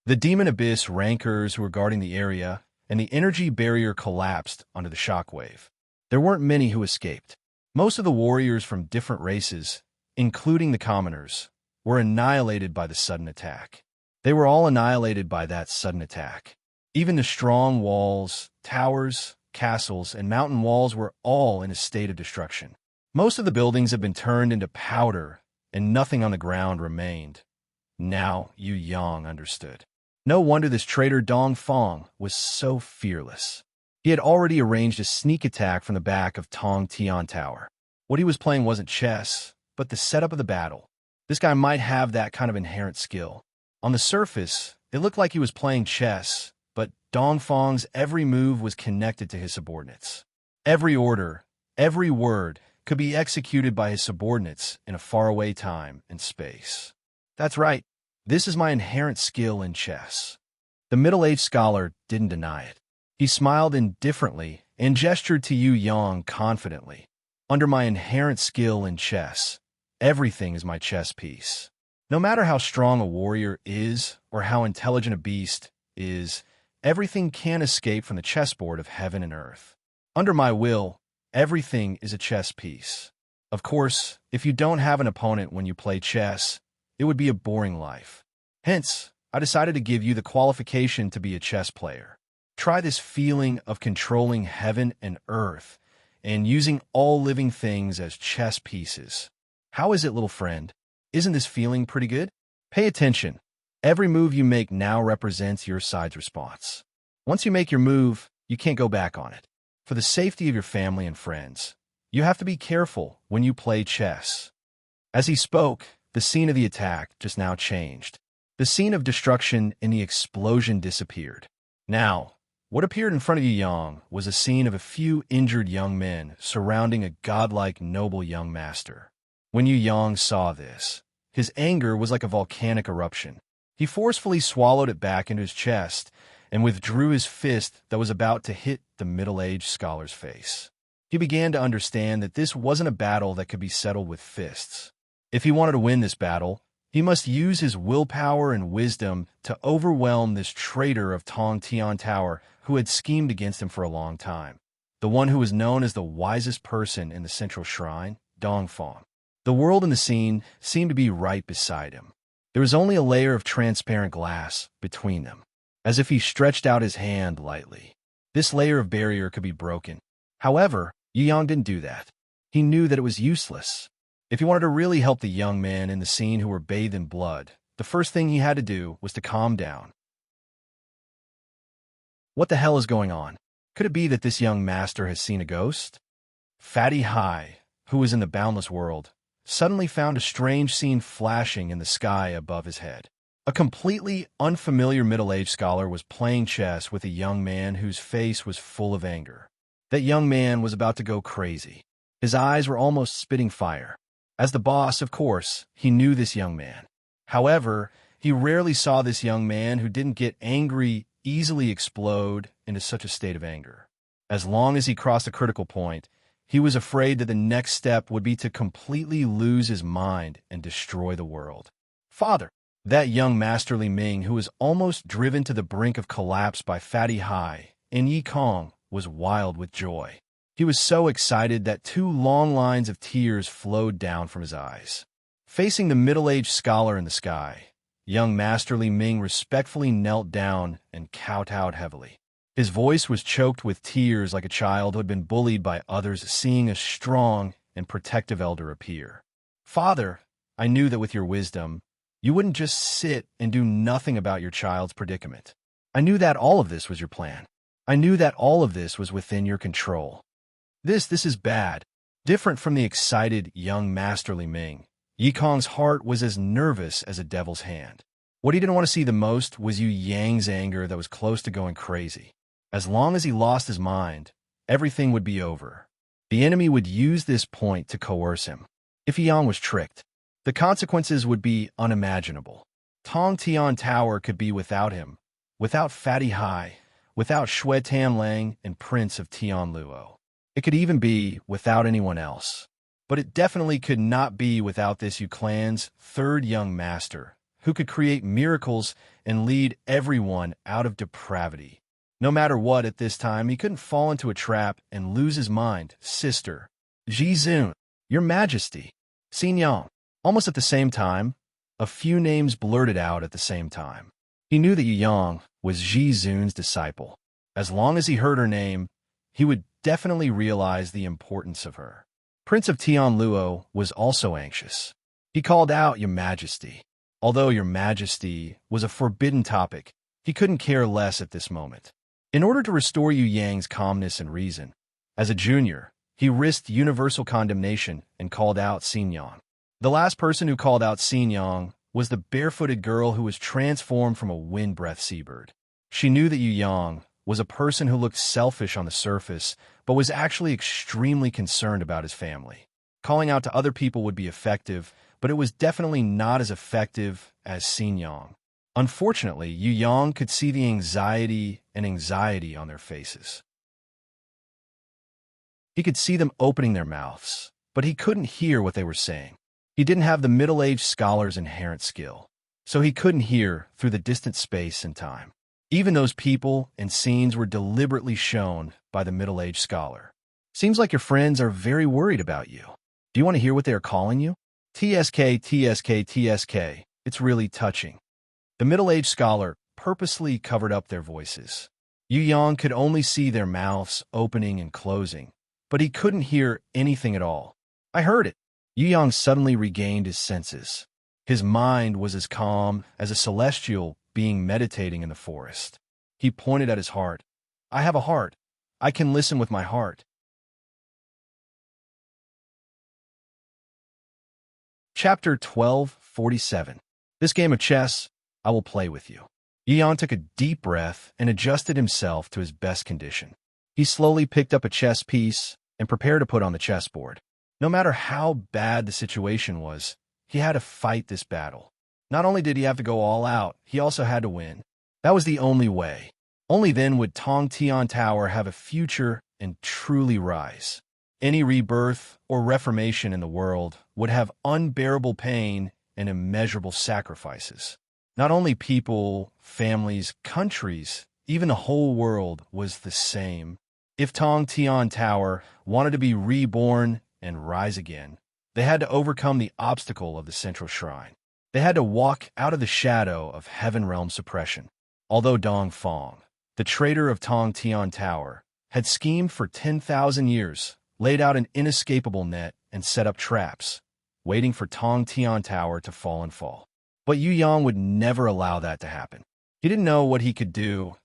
The demon abyss rankers who were guarding the area, and the energy barrier collapsed under the shockwave. There weren't many who escaped. Most of the warriors from different races, including the commoners, were annihilated by the sudden attack. They were all annihilated by that sudden attack. Even the strong walls, towers, castles, and mountain walls were all in a state of destruction. Most of the buildings had been turned into powder, and nothing on the ground remained. Now Yu Yang understood. No wonder this traitor Dongfang was so fearless. He had already arranged a sneak attack from the back of Tong Tian Tower. What he was playing wasn't chess, but the setup of the battle. This guy might have that kind of inherent skill. On the surface, it looked like he was playing chess, but Dongfang's every move was connected to his subordinates. Every order, every word, could be executed by his subordinates in a faraway time and space. That's right. This is my inherent skill in chess. The middle-aged scholar didn't deny it. He smiled indifferently and gestured to Yu Yang confidently. Under my inherent skill in chess, everything is my chess piece. No matter how strong a warrior is or how intelligent a beast is, everything can escape from the chessboard of heaven and earth. Under my will, everything is a chess piece. Of course, if you don't have an opponent when you play chess, it would be a boring life. Hence, I decided to give you the qualification to be a chess player. Try this feeling of controlling heaven and earth and using all living things as chess pieces. How is it, little friend? Isn't this feeling pretty good? Pay attention. Every move you make now represents your side's response. Once you make your move, you can't go back on it. For the safety of your family and friends, you have to be careful when you play chess. As he spoke, the scene of the attack just now changed. The scene of destruction and the explosion disappeared. Now, what appeared in front of Yu Yang was a scene of a few injured young men surrounding a godlike noble young master. When Yu Yang saw this, his anger was like a volcanic eruption. He forcefully swallowed it back into his chest and withdrew his fist that was about to hit the middle-aged scholar's face. He began to understand that this wasn't a battle that could be settled with fists. If he wanted to win this battle, he must use his willpower and wisdom to overwhelm this traitor of Tong Tian Tower who had schemed against him for a long time. The one who was known as the wisest person in the central shrine, Dongfang. The world and the scene seemed to be right beside him. There was only a layer of transparent glass between them, as if he stretched out his hand lightly. This layer of barrier could be broken. However, Yu Yang didn't do that. He knew that it was useless. If he wanted to really help the young men in the scene who were bathed in blood, the first thing he had to do was to calm down. What the hell is going on? Could it be that this young master has seen a ghost? Fatty Hai, who was in the boundless world, suddenly found a strange scene flashing in the sky above his head. A completely unfamiliar middle-aged scholar was playing chess with a young man whose face was full of anger. That young man was about to go crazy. His eyes were almost spitting fire. As the boss, of course, he knew this young man. However, he rarely saw this young man who didn't get angry easily explode into such a state of anger. As long as he crossed a critical point, he was afraid that the next step would be to completely lose his mind and destroy the world. Father! That young Master Li Ming, who was almost driven to the brink of collapse by Fatty Hai and Yi Kong, was wild with joy. He was so excited that 2 long lines of tears flowed down from his eyes. Facing the middle-aged scholar in the sky, young Master Li Ming respectfully knelt down and kowtowed heavily. His voice was choked with tears like a child who had been bullied by others seeing a strong and protective elder appear. "Father, I knew that with your wisdom, you wouldn't just sit and do nothing about your child's predicament. I knew that all of this was your plan. I knew that all of this was within your control. This is bad." Different from the excited young Master Li Ming, Yi Kong's heart was as nervous as a devil's hand. What he didn't want to see the most was Yu Yang's anger that was close to going crazy. As long as he lost his mind, everything would be over. The enemy would use this point to coerce him. If Yi Yang was tricked, the consequences would be unimaginable. Tong Tian Tower could be without him, without Fatty Hai, without Xue Tanlang and Prince of Tianluo. It could even be without anyone else. But it definitely could not be without this Yu clan's third young master, who could create miracles and lead everyone out of depravity. No matter what at this time, he couldn't fall into a trap and lose his mind. "Sister, Ji Zun, Your Majesty, Xin Yang." Almost at the same time, a few names blurted out at the same time. He knew that Yu Yang was Ji Zun's disciple. As long as he heard her name, he would definitely realize the importance of her. Prince of Tianluo was also anxious. He called out, "Your Majesty." Although Your Majesty was a forbidden topic, he couldn't care less at this moment. In order to restore Yu Yang's calmness and reason, as a junior, he risked universal condemnation and called out Xin Yang. The last person who called out Xin Yang was the barefooted girl who was transformed from a wind-breath seabird. She knew that Yu Yang was a person who looked selfish on the surface, but was actually extremely concerned about his family. Calling out to other people would be effective, but it was definitely not as effective as Xin Yang. Unfortunately, Yu Yang could see the anxiety on their faces. He could see them opening their mouths, but he couldn't hear what they were saying. He didn't have the middle-aged scholar's inherent skill, so he couldn't hear through the distant space and time. Even those people and scenes were deliberately shown by the middle-aged scholar. "Seems like your friends are very worried about you. Do you want to hear what they are calling you?" "TSK, TSK, TSK. It's really touching." The middle-aged scholar purposely covered up their voices. Yu Yang could only see their mouths opening and closing, but he couldn't hear anything at all. "I heard it." Yu Yang suddenly regained his senses. His mind was as calm as a celestial being meditating in the forest. He pointed at his heart. "I have a heart. I can listen with my heart." Chapter 12:47. This game of chess, I will play with you. Yu Yang took a deep breath and adjusted himself to his best condition. He slowly picked up a chess piece and prepared to put on the chessboard. No matter how bad the situation was, he had to fight this battle. Not only did he have to go all out, he also had to win. That was the only way. Only then would Tong Tian Tower have a future and truly rise. Any rebirth or reformation in the world would have unbearable pain and immeasurable sacrifices. Not only people, families, countries, even the whole world was the same. If Tong Tian Tower wanted to be reborn and rise again, they had to overcome the obstacle of the central shrine. They had to walk out of the shadow of Heaven Realm suppression. Although Dong Fong, the traitor of Tong Tian Tower, had schemed for 10,000 years, laid out an inescapable net, and set up traps, waiting for Tong Tian Tower to fall. But Yu Yang would never allow that to happen. He didn't know what he could do,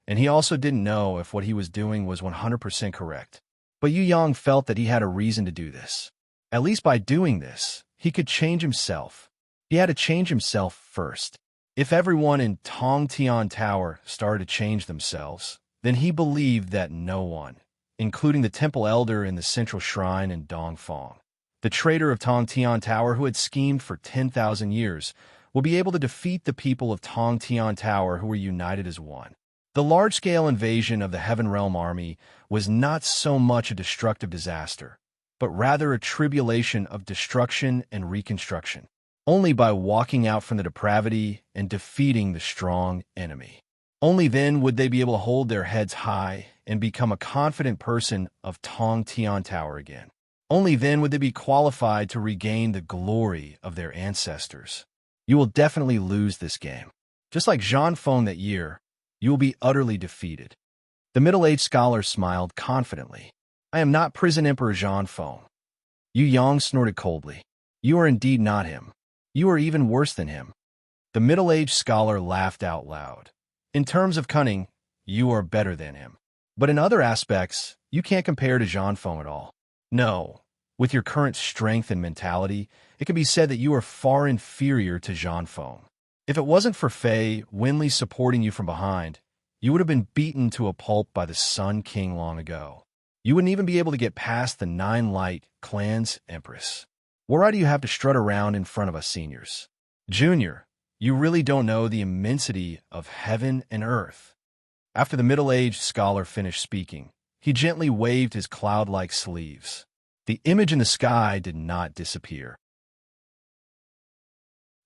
and he also didn't know if what he was doing was 100% correct. But Yu Yang felt that he had a reason to do this. At least by doing this, he could change himself. He had to change himself first. If everyone in Tong Tian Tower started to change themselves, then he believed that no one, including the temple elder in the central shrine and Dong Fong, the traitor of Tong Tian Tower who had schemed for 10,000 years, will be able to defeat the people of Tong Tian Tower who were united as one. The large-scale invasion of the Heaven Realm army was not so much a destructive disaster, but rather a tribulation of destruction and reconstruction. Only by walking out from the depravity and defeating the strong enemy. Only then would they be able to hold their heads high and become a confident person of Tong Tian Tower again. Only then would they be qualified to regain the glory of their ancestors. You will definitely lose this game. Just like Jean Fong that year, you will be utterly defeated. The middle-aged scholar smiled confidently. I am not Prison Emperor Jean Fong. Yu Yang snorted coldly. You are indeed not him. You are even worse than him. The middle-aged scholar laughed out loud. In terms of cunning, you are better than him. But in other aspects, you can't compare to Jean Fong at all. No, with your current strength and mentality, it can be said that you are far inferior to Jean Fong. If it wasn't for Fei Winley supporting you from behind, you would have been beaten to a pulp by the Sun King long ago. You wouldn't even be able to get past the Nine Light Clan's Empress. Why do you have to strut around in front of us seniors? Junior, you really don't know the immensity of heaven and earth. After the middle-aged scholar finished speaking, he gently waved his cloud-like sleeves. The image in the sky did not disappear.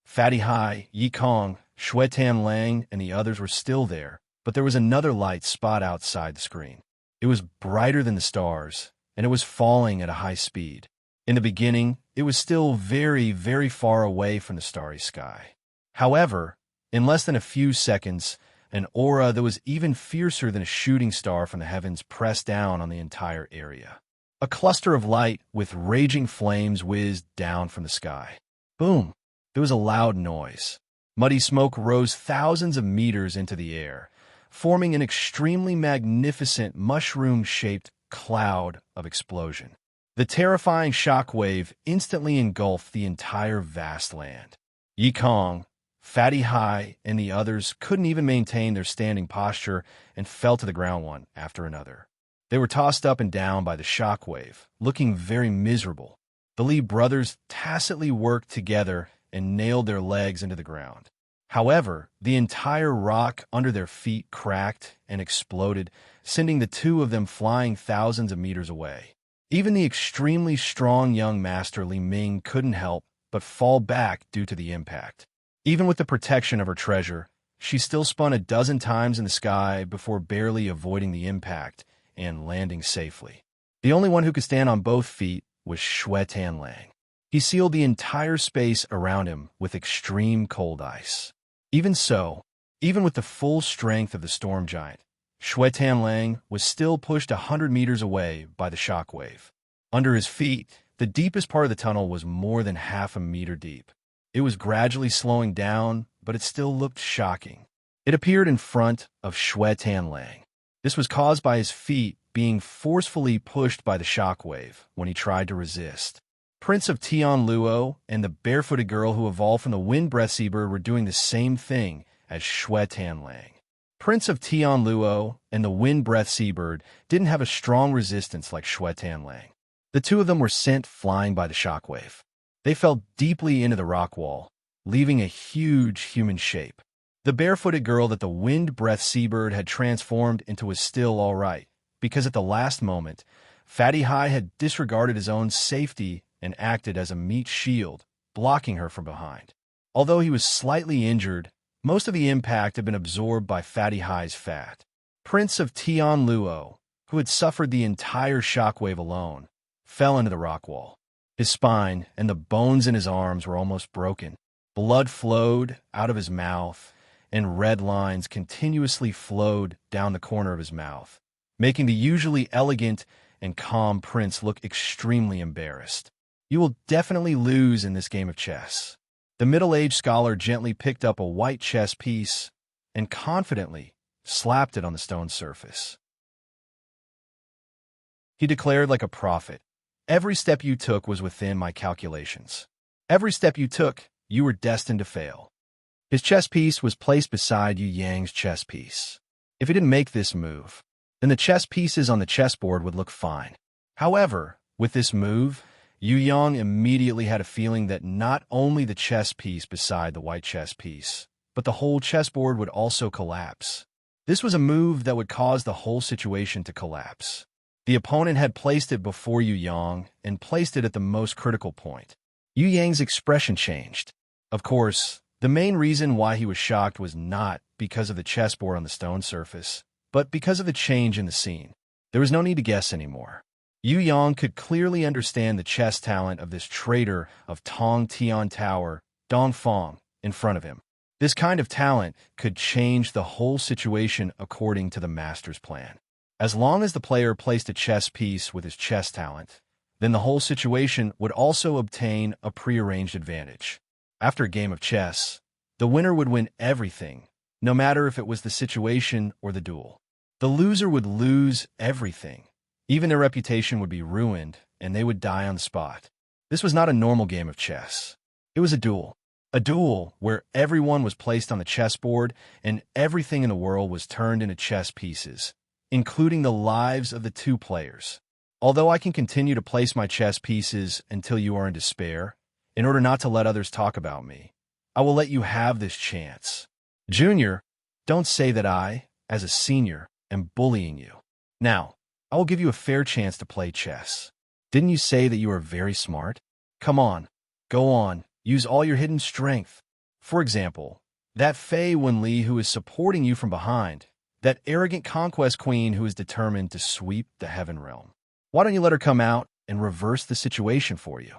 Fatty Hai, Yi Kong, Shui Tan Lang, and the others were still there, but there was another light spot outside the screen. It was brighter than the stars, and it was falling at a high speed. In the beginning, it was still very, very far away from the starry sky. However, in less than a few seconds, an aura that was even fiercer than a shooting star from the heavens pressed down on the entire area. A cluster of light with raging flames whizzed down from the sky. Boom! There was a loud noise. Muddy smoke rose thousands of meters into the air, forming an extremely magnificent mushroom-shaped cloud of explosion. The terrifying shockwave instantly engulfed the entire vast land. Yi Kong, Fatty Hai, and the others couldn't even maintain their standing posture and fell to the ground one after another. They were tossed up and down by the shockwave, looking very miserable. The Li brothers tacitly worked together and nailed their legs into the ground. However, the entire rock under their feet cracked and exploded, sending the two of them flying thousands of meters away. Even the extremely strong young master Li Ming couldn't help but fall back due to the impact. Even with the protection of her treasure, she still spun a dozen times in the sky before barely avoiding the impact and landing safely. The only one who could stand on both feet was Shui Tan Lang. He sealed the entire space around him with extreme cold ice. Even so, even with the full strength of the storm giant, Shui Tan Lang was still pushed 100 meters away by the shockwave. Under his feet, the deepest part of the tunnel was more than half a meter deep. It was gradually slowing down, but it still looked shocking. It appeared in front of Shui Tan Lang. This was caused by his feet being forcefully pushed by the shockwave when he tried to resist. Prince of Tian Luo and the barefooted girl who evolved from the Wind Breath Seabird were doing the same thing as Shui Tan Lang. Prince of Tian Luo and the Wind Breath Seabird didn't have a strong resistance like Shui Tan Lang. The two of them were sent flying by the shockwave. They fell deeply into the rock wall, leaving a huge human shape. The barefooted girl that the Wind Breath Seabird had transformed into was still all right, because at the last moment, Fatty Hai had disregarded his own safety and acted as a meat shield, blocking her from behind. Although he was slightly injured, most of the impact had been absorbed by Fatty Hai's fat. Prince of Tian Luo, who had suffered the entire shockwave alone, fell into the rock wall. His spine and the bones in his arms were almost broken. Blood flowed out of his mouth, and red lines continuously flowed down the corner of his mouth, making the usually elegant and calm prince look extremely embarrassed. You will definitely lose in this game of chess. The middle-aged scholar gently picked up a white chess piece and confidently slapped it on the stone surface. He declared like a prophet, "Every step you took was within my calculations. Every step you took, you were destined to fail." His chess piece was placed beside Yu Yang's chess piece. If he didn't make this move, then the chess pieces on the chessboard would look fine. However, with this move, Yu Yang immediately had a feeling that not only the chess piece beside the white chess piece, but the whole chessboard would also collapse. This was a move that would cause the whole situation to collapse. The opponent had placed it before Yu Yang and placed it at the most critical point. Yu Yang's expression changed. Of course, the main reason why he was shocked was not because of the chessboard on the stone surface, but because of the change in the scene. There was no need to guess anymore. Yu Yang could clearly understand the chess talent of this traitor of Tong Tian Tower, Dongfang, in front of him. This kind of talent could change the whole situation according to the master's plan. As long as the player placed a chess piece with his chess talent, then the whole situation would also obtain a prearranged advantage. After a game of chess, the winner would win everything, no matter if it was the situation or the duel. The loser would lose everything. Even their reputation would be ruined, and they would die on the spot. This was not a normal game of chess. It was a duel. A duel where everyone was placed on the chessboard and everything in the world was turned into chess pieces, including the lives of the two players. Although I can continue to place my chess pieces until you are in despair, in order not to let others talk about me, I will let you have this chance. Junior, don't say that I, as a senior, am bullying you. Now, I will give you a fair chance to play chess. Didn't you say that you are very smart? Come on, go on, use all your hidden strength. For example, that Fei Wenli who is supporting you from behind, that arrogant conquest queen who is determined to sweep the heaven realm. Why don't you let her come out and reverse the situation for you?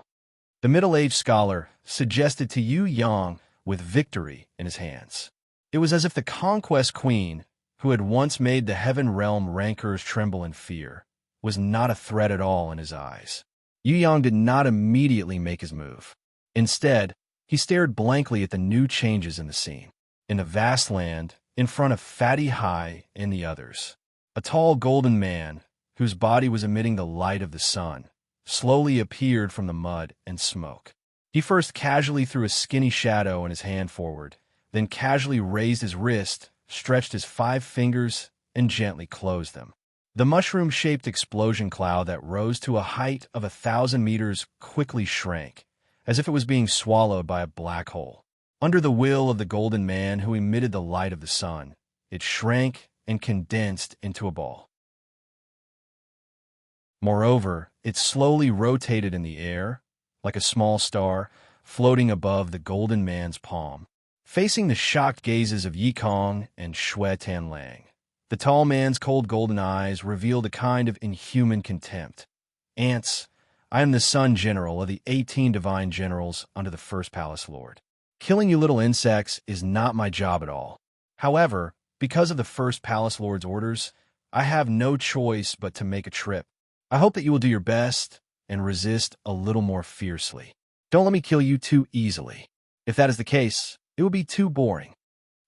The middle-aged scholar suggested to Yu Yang with victory in his hands. It was as if the conquest queen, who had once made the heaven realm rankers tremble in fear, was not a threat at all in his eyes. Yu Yang did not immediately make his move. Instead, he stared blankly at the new changes in the scene. In the vast land, in front of Fatty Hai and the others, a tall golden man, whose body was emitting the light of the sun, slowly appeared from the mud and smoke. He first casually threw a skinny shadow in his hand forward, then casually raised his wrist, stretched his 5 fingers, and gently closed them. The mushroom-shaped explosion cloud that rose to a height of 1,000 meters quickly shrank, as if it was being swallowed by a black hole. Under the will of the golden man who emitted the light of the sun, it shrank and condensed into a ball. Moreover, it slowly rotated in the air, like a small star, floating above the golden man's palm. Facing the shocked gazes of Yi Kong and Xue Tianlang, the tall man's cold golden eyes revealed a kind of inhuman contempt. Ants, I am the Sun General of the 18 divine generals under the first Palace Lord. Killing you little insects is not my job at all. However, because of the first Palace Lord's orders, I have no choice but to make a trip. I hope that you will do your best and resist a little more fiercely. Don't let me kill you too easily. If that is the case, it would be too boring.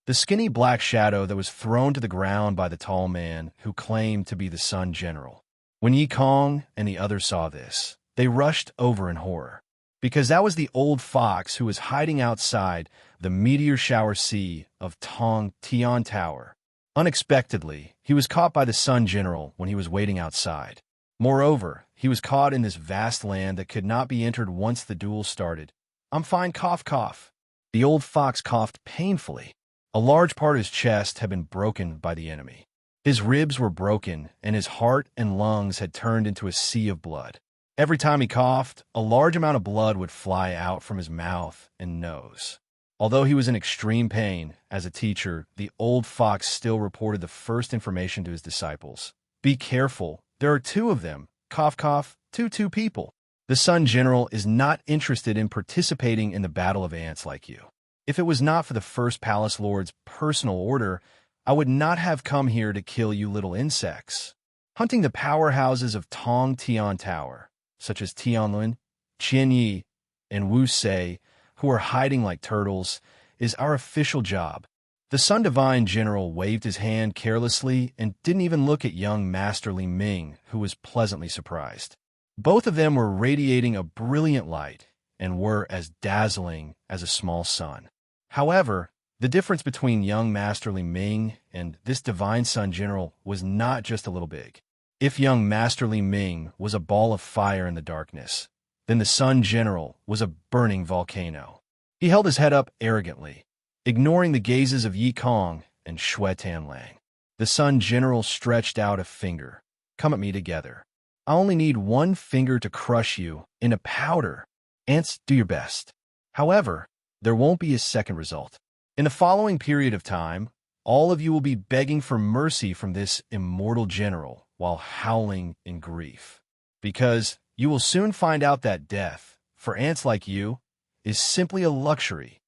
The skinny black shadow that was thrown to the ground by the tall man who claimed to be the Sun General. When Yi Kong and the others saw this, they rushed over in horror, because that was the old fox who was hiding outside the meteor shower sea of Tong Tian Tower. Unexpectedly, he was caught by the Sun General when he was waiting outside. Moreover, he was caught in this vast land that could not be entered once the duel started. I'm fine, cough, cough. The old fox coughed painfully. A large part of his chest had been broken by the enemy. His ribs were broken, and his heart and lungs had turned into a sea of blood. Every time he coughed, a large amount of blood would fly out from his mouth and nose. Although he was in extreme pain, as a teacher, the old fox still reported the first information to his disciples. Be careful, there are 2 of them. Cough, cough, 2 people. The Sun General is not interested in participating in the battle of ants like you. If it was not for the first Palace Lord's personal order, I would not have come here to kill you little insects. Hunting the powerhouses of Tong Tian Tower, such as Tianlun, Qianyi, and Wu Sei, who are hiding like turtles, is our official job. The Sun Divine General waved his hand carelessly and didn't even look at young Master Li Ming, who was pleasantly surprised. Both of them were radiating a brilliant light and were as dazzling as a small sun. However, the difference between young Master Li Ming and this divine Sun General was not just a little big. If young Master Li Ming was a ball of fire in the darkness, then the Sun General was a burning volcano. He held his head up arrogantly, ignoring the gazes of Yi Kong and Xue Tianlang. The Sun General stretched out a finger. Come at me together. I only need 1 finger to crush you into powder. Ants, do your best. However, there won't be a second result. In the following period of time, all of you will be begging for mercy from this immortal general while howling in grief. because you will soon find out that death, for ants like you, is simply a luxury.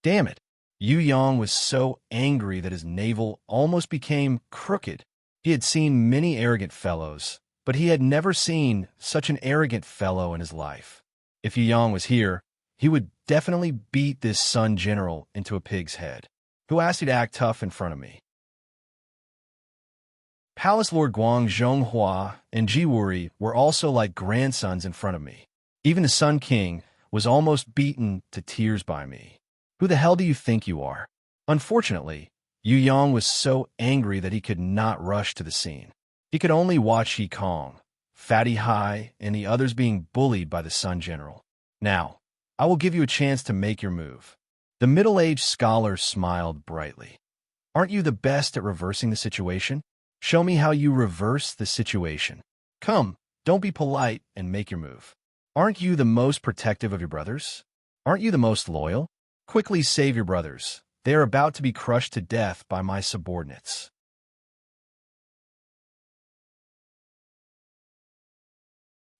Damn it. Yu Yang was so angry that his navel almost became crooked. He had seen many arrogant fellows, but he had never seen such an arrogant fellow in his life. If Yu Yang was here, he would definitely beat this Sun General into a pig's head. Who asked you to act tough in front of me? Palace Lord Guang Zhonghua and Jiwuri were also like grandsons in front of me. Even the Sun King was almost beaten to tears by me. Who the hell do you think you are? Unfortunately, Yu Yang was so angry that he could not rush to the scene. He could only watch Yi Kong, Fatty Hai, and the others being bullied by the Sun General. Now, I will give you a chance to make your move. The middle-aged scholar smiled brightly. Aren't you the best at reversing the situation? Show me how you reverse the situation. Come, don't be polite and make your move. Aren't you the most protective of your brothers? Aren't you the most loyal? Quickly save your brothers. They are about to be crushed to death by my subordinates.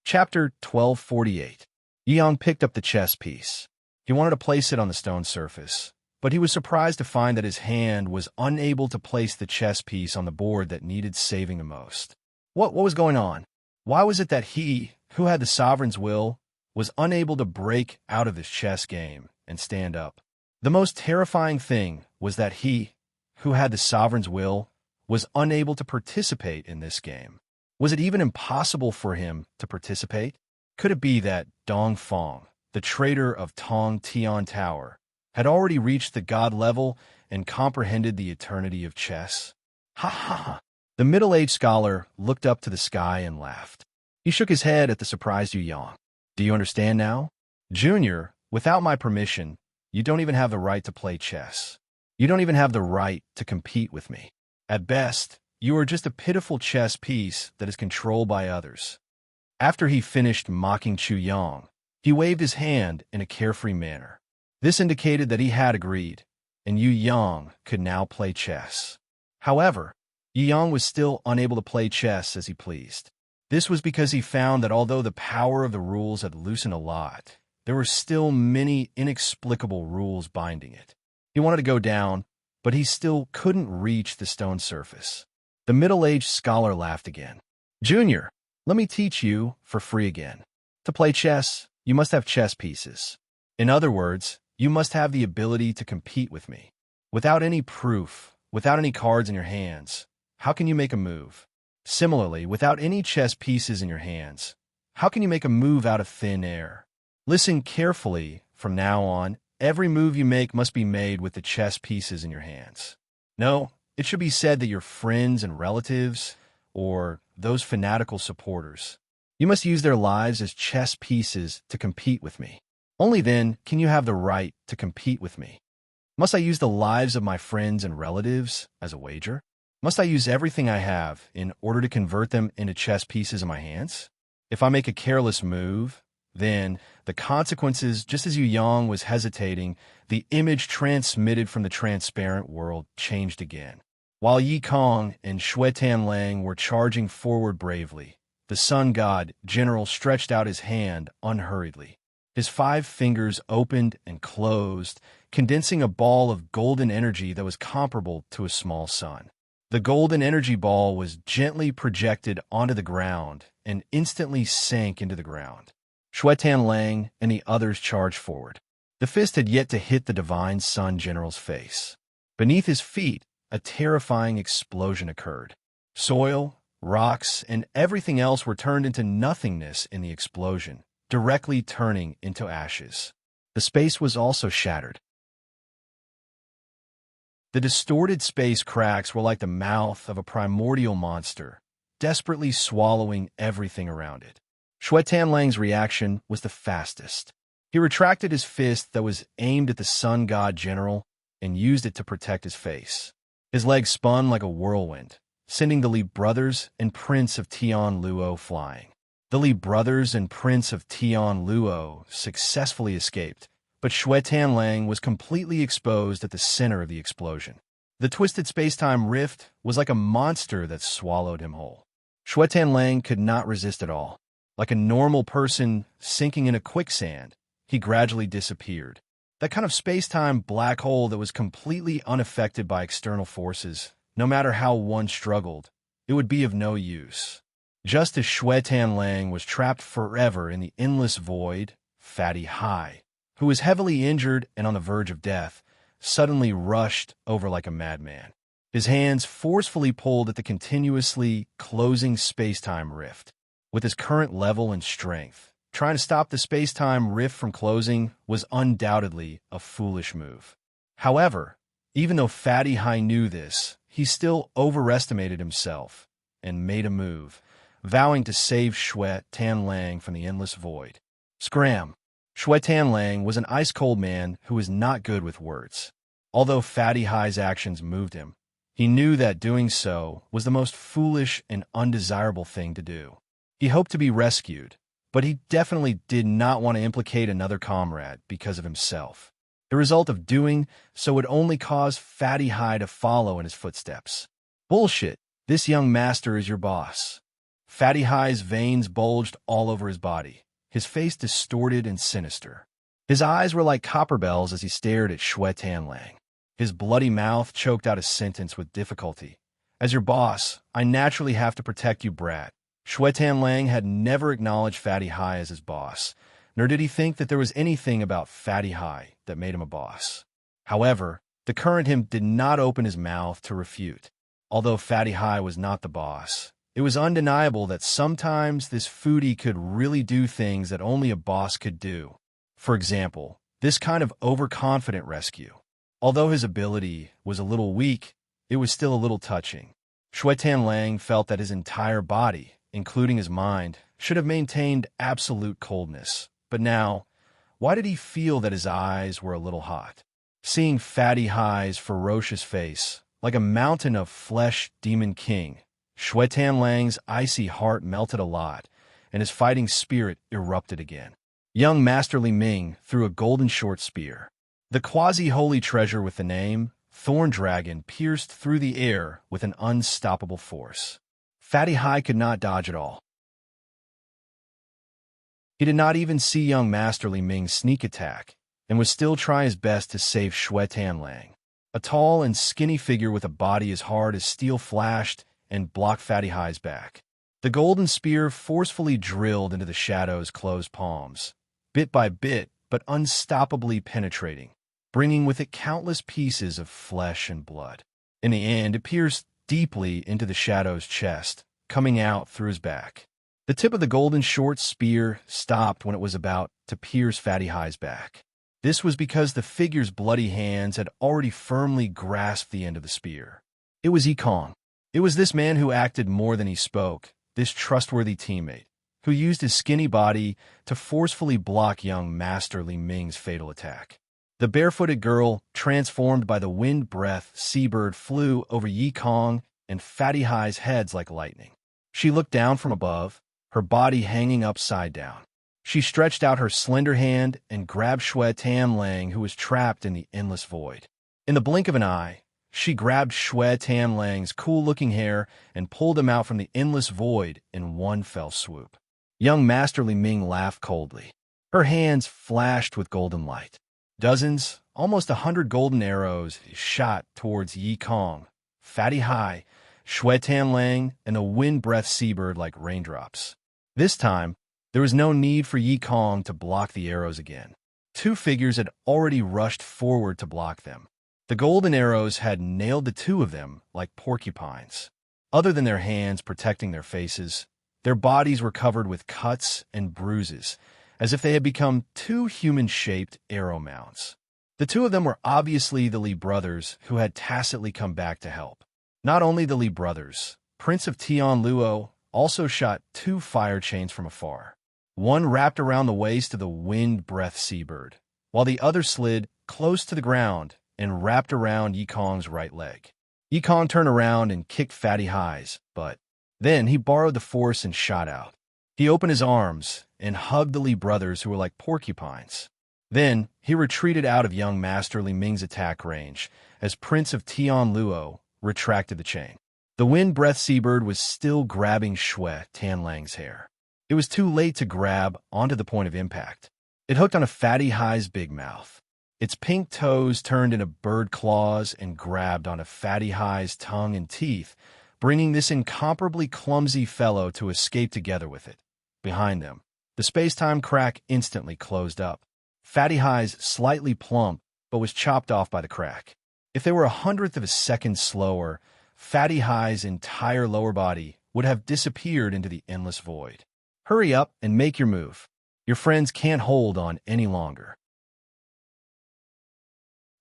Chapter 1248. Yang picked up the chess piece. He wanted to place it on the stone surface, but he was surprised to find that his hand was unable to place the chess piece on the board that needed saving the most. What was going on? Why was it that he, who had the sovereign's will, was unable to break out of this chess game and stand up? The most terrifying thing was that he, who had the sovereign's will, was unable to participate in this game. Was it even impossible for him to participate? Could it be that Dong Feng, the traitor of Tong Tian Tower, had already reached the god level and comprehended the eternity of chess? Ha ha ha! The middle-aged scholar looked up to the sky and laughed. He shook his head at the surprised Yu Yang. Do you understand now? Junior, without my permission, you don't even have the right to play chess. You don't even have the right to compete with me. At best, you are just a pitiful chess piece that is controlled by others. After he finished mocking Chu Yang, he waved his hand in a carefree manner. This indicated that he had agreed, and Yu Yang could now play chess. However, Yu Yang was still unable to play chess as he pleased. This was because he found that although the power of the rules had loosened a lot, there were still many inexplicable rules binding it. He wanted to go down, but he still couldn't reach the stone surface. The middle-aged scholar laughed again. Junior, let me teach you for free again. To play chess, you must have chess pieces. In other words, you must have the ability to compete with me. Without any proof, without any cards in your hands, how can you make a move? Similarly, without any chess pieces in your hands, how can you make a move out of thin air? Listen carefully. From now on, every move you make must be made with the chess pieces in your hands. No, it should be said that your friends and relatives, or those fanatical supporters, you must use their lives as chess pieces to compete with me. Only then can you have the right to compete with me. Must I use the lives of my friends and relatives as a wager? Must I use everything I have in order to convert them into chess pieces in my hands? If I make a careless move, then the consequences, just as Yu Yang was hesitating, the image transmitted from the transparent world changed again. While Yi Kong and Xue Tianlang were charging forward bravely, the sun god general stretched out his hand unhurriedly. His 5 fingers opened and closed, condensing a ball of golden energy that was comparable to a small sun. The golden energy ball was gently projected onto the ground and instantly sank into the ground. Xue Tianlang and the others charged forward. The fist had yet to hit the divine sun general's face. Beneath his feet, a terrifying explosion occurred. Soil, rocks, and everything else were turned into nothingness in the explosion, directly turning into ashes. The space was also shattered. The distorted space cracks were like the mouth of a primordial monster, desperately swallowing everything around it. Xue Tianlang's reaction was the fastest. He retracted his fist that was aimed at the sun god general and used it to protect his face. His legs spun like a whirlwind, sending the Li brothers and Prince of Tian Luo flying. The Li brothers and Prince of Tian Luo successfully escaped, but Xue Tianlang was completely exposed at the center of the explosion. The twisted space-time rift was like a monster that swallowed him whole. Xue Tianlang could not resist at all. Like a normal person sinking in a quicksand, he gradually disappeared. That kind of space-time black hole that was completely unaffected by external forces. No matter how one struggled, it would be of no use. Just as Shui Tianlang was trapped forever in the endless void, Fatty Hai, who was heavily injured and on the verge of death, suddenly rushed over like a madman. His hands forcefully pulled at the continuously closing space-time rift. With his current level and strength, trying to stop the space-time rift from closing was undoubtedly a foolish move. However, even though Fatty Hai knew this, he still overestimated himself and made a move, vowing to save Shui Tianlang from the endless void. Scram! Shui Tianlang was an ice-cold man who was not good with words. Although Fatty Hai's actions moved him, he knew that doing so was the most foolish and undesirable thing to do. He hoped to be rescued, but he definitely did not want to implicate another comrade because of himself. The result of doing so would only cause Fatty Hai to follow in his footsteps. Bullshit! This young master is your boss. Fatty Hai's veins bulged all over his body, his face distorted and sinister. His eyes were like copper bells as he stared at Shui Tianlang. His bloody mouth choked out a sentence with difficulty. As your boss, I naturally have to protect you, brat. Shui Tianlang had never acknowledged Fatty Hai as his boss, nor did he think that there was anything about Fatty Hai that made him a boss. However, the current him did not open his mouth to refute. Although Fatty Hai was not the boss, it was undeniable that sometimes this foodie could really do things that only a boss could do. For example, this kind of overconfident rescue. Although his ability was a little weak, it was still a little touching. Shui Tianlang felt that his entire body, including his mind, should have maintained absolute coldness. But now, why did he feel that his eyes were a little hot? Seeing Fatty Hai's ferocious face, like a mountain of flesh demon king, Shui Tianlang's icy heart melted a lot, and his fighting spirit erupted again. Young Master Li Ming threw a golden short spear. The quasi-holy treasure with the name Thorn Dragon pierced through the air with an unstoppable force. Fatty Hai could not dodge at all. He did not even see young Master Li Ming's sneak attack, and was still trying his best to save Shui Tianlang. A tall and skinny figure with a body as hard as steel flashed and blocked Fatty Hai's back. The golden spear forcefully drilled into the shadow's closed palms, bit by bit, but unstoppably penetrating, bringing with it countless pieces of flesh and blood. In the end, it pierced deeply into the shadow's chest, coming out through his back. The tip of the golden short spear stopped when it was about to pierce Fatty Hai's back. This was because the figure's bloody hands had already firmly grasped the end of the spear. It was Yikong. It was this man who acted more than he spoke, this trustworthy teammate, who used his skinny body to forcefully block young Master Li Ming's fatal attack. The barefooted girl, transformed by the wind breath seabird, flew over Yikong and Fatty Hai's heads like lightning. She looked down from above, her body hanging upside down. She stretched out her slender hand and grabbed Shui Tianlang, who was trapped in the endless void. In the blink of an eye, she grabbed Shui Tianlang's cool-looking hair and pulled him out from the endless void in one fell swoop. Young Master Li Ming laughed coldly. Her hands flashed with golden light. Dozens, almost 100 golden arrows shot towards Yikong, Fatty Hai, Shui Tianlang, and the wind-breath seabird like raindrops. This time, there was no need for Yikong to block the arrows again. Two figures had already rushed forward to block them. The golden arrows had nailed the two of them like porcupines. Other than their hands protecting their faces, their bodies were covered with cuts and bruises, as if they had become two human-shaped arrow mounts. The two of them were obviously the Li brothers who had tacitly come back to help. Not only the Li brothers, Prince of Tianluo also shot two fire chains from afar. One wrapped around the waist of the wind-breath seabird, while the other slid close to the ground and wrapped around Yikong's right leg. Yikong turned around and kicked Fatty Hai's butt. Then he borrowed the force and shot out. He opened his arms and hugged the Li brothers who were like porcupines. Then he retreated out of young Master Li Ming's attack range as Prince of Tianluo retracted the chain. The wind-breath seabird was still grabbing Shui Tianlang's hair. It was too late to grab onto the point of impact. It hooked on a fatty high's big mouth. Its pink toes turned into bird claws and grabbed onto fatty high's tongue and teeth, bringing this incomparably clumsy fellow to escape together with it. Behind them, the space-time crack instantly closed up. Fatty high's slightly plump, but was chopped off by the crack. If they were 1/100th of a second slower, Fatty high's entire lower body would have disappeared into the endless void. Hurry up and make your move. Your friends can't hold on any longer.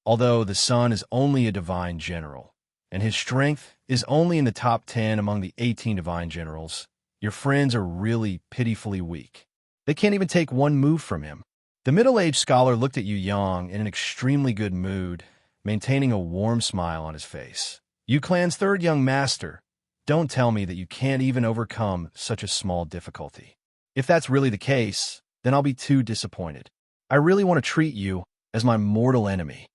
Although the sun is only a divine general, and his strength is only in the top 10 among the 18 divine generals, your friends are really pitifully weak. They can't even take one move from him. The middle-aged scholar looked at Yu Yang in an extremely good mood, maintaining a warm smile on his face. You clan's third young master, don't tell me that you can't even overcome such a small difficulty. If that's really the case, then I'll be too disappointed. I really want to treat you as my mortal enemy.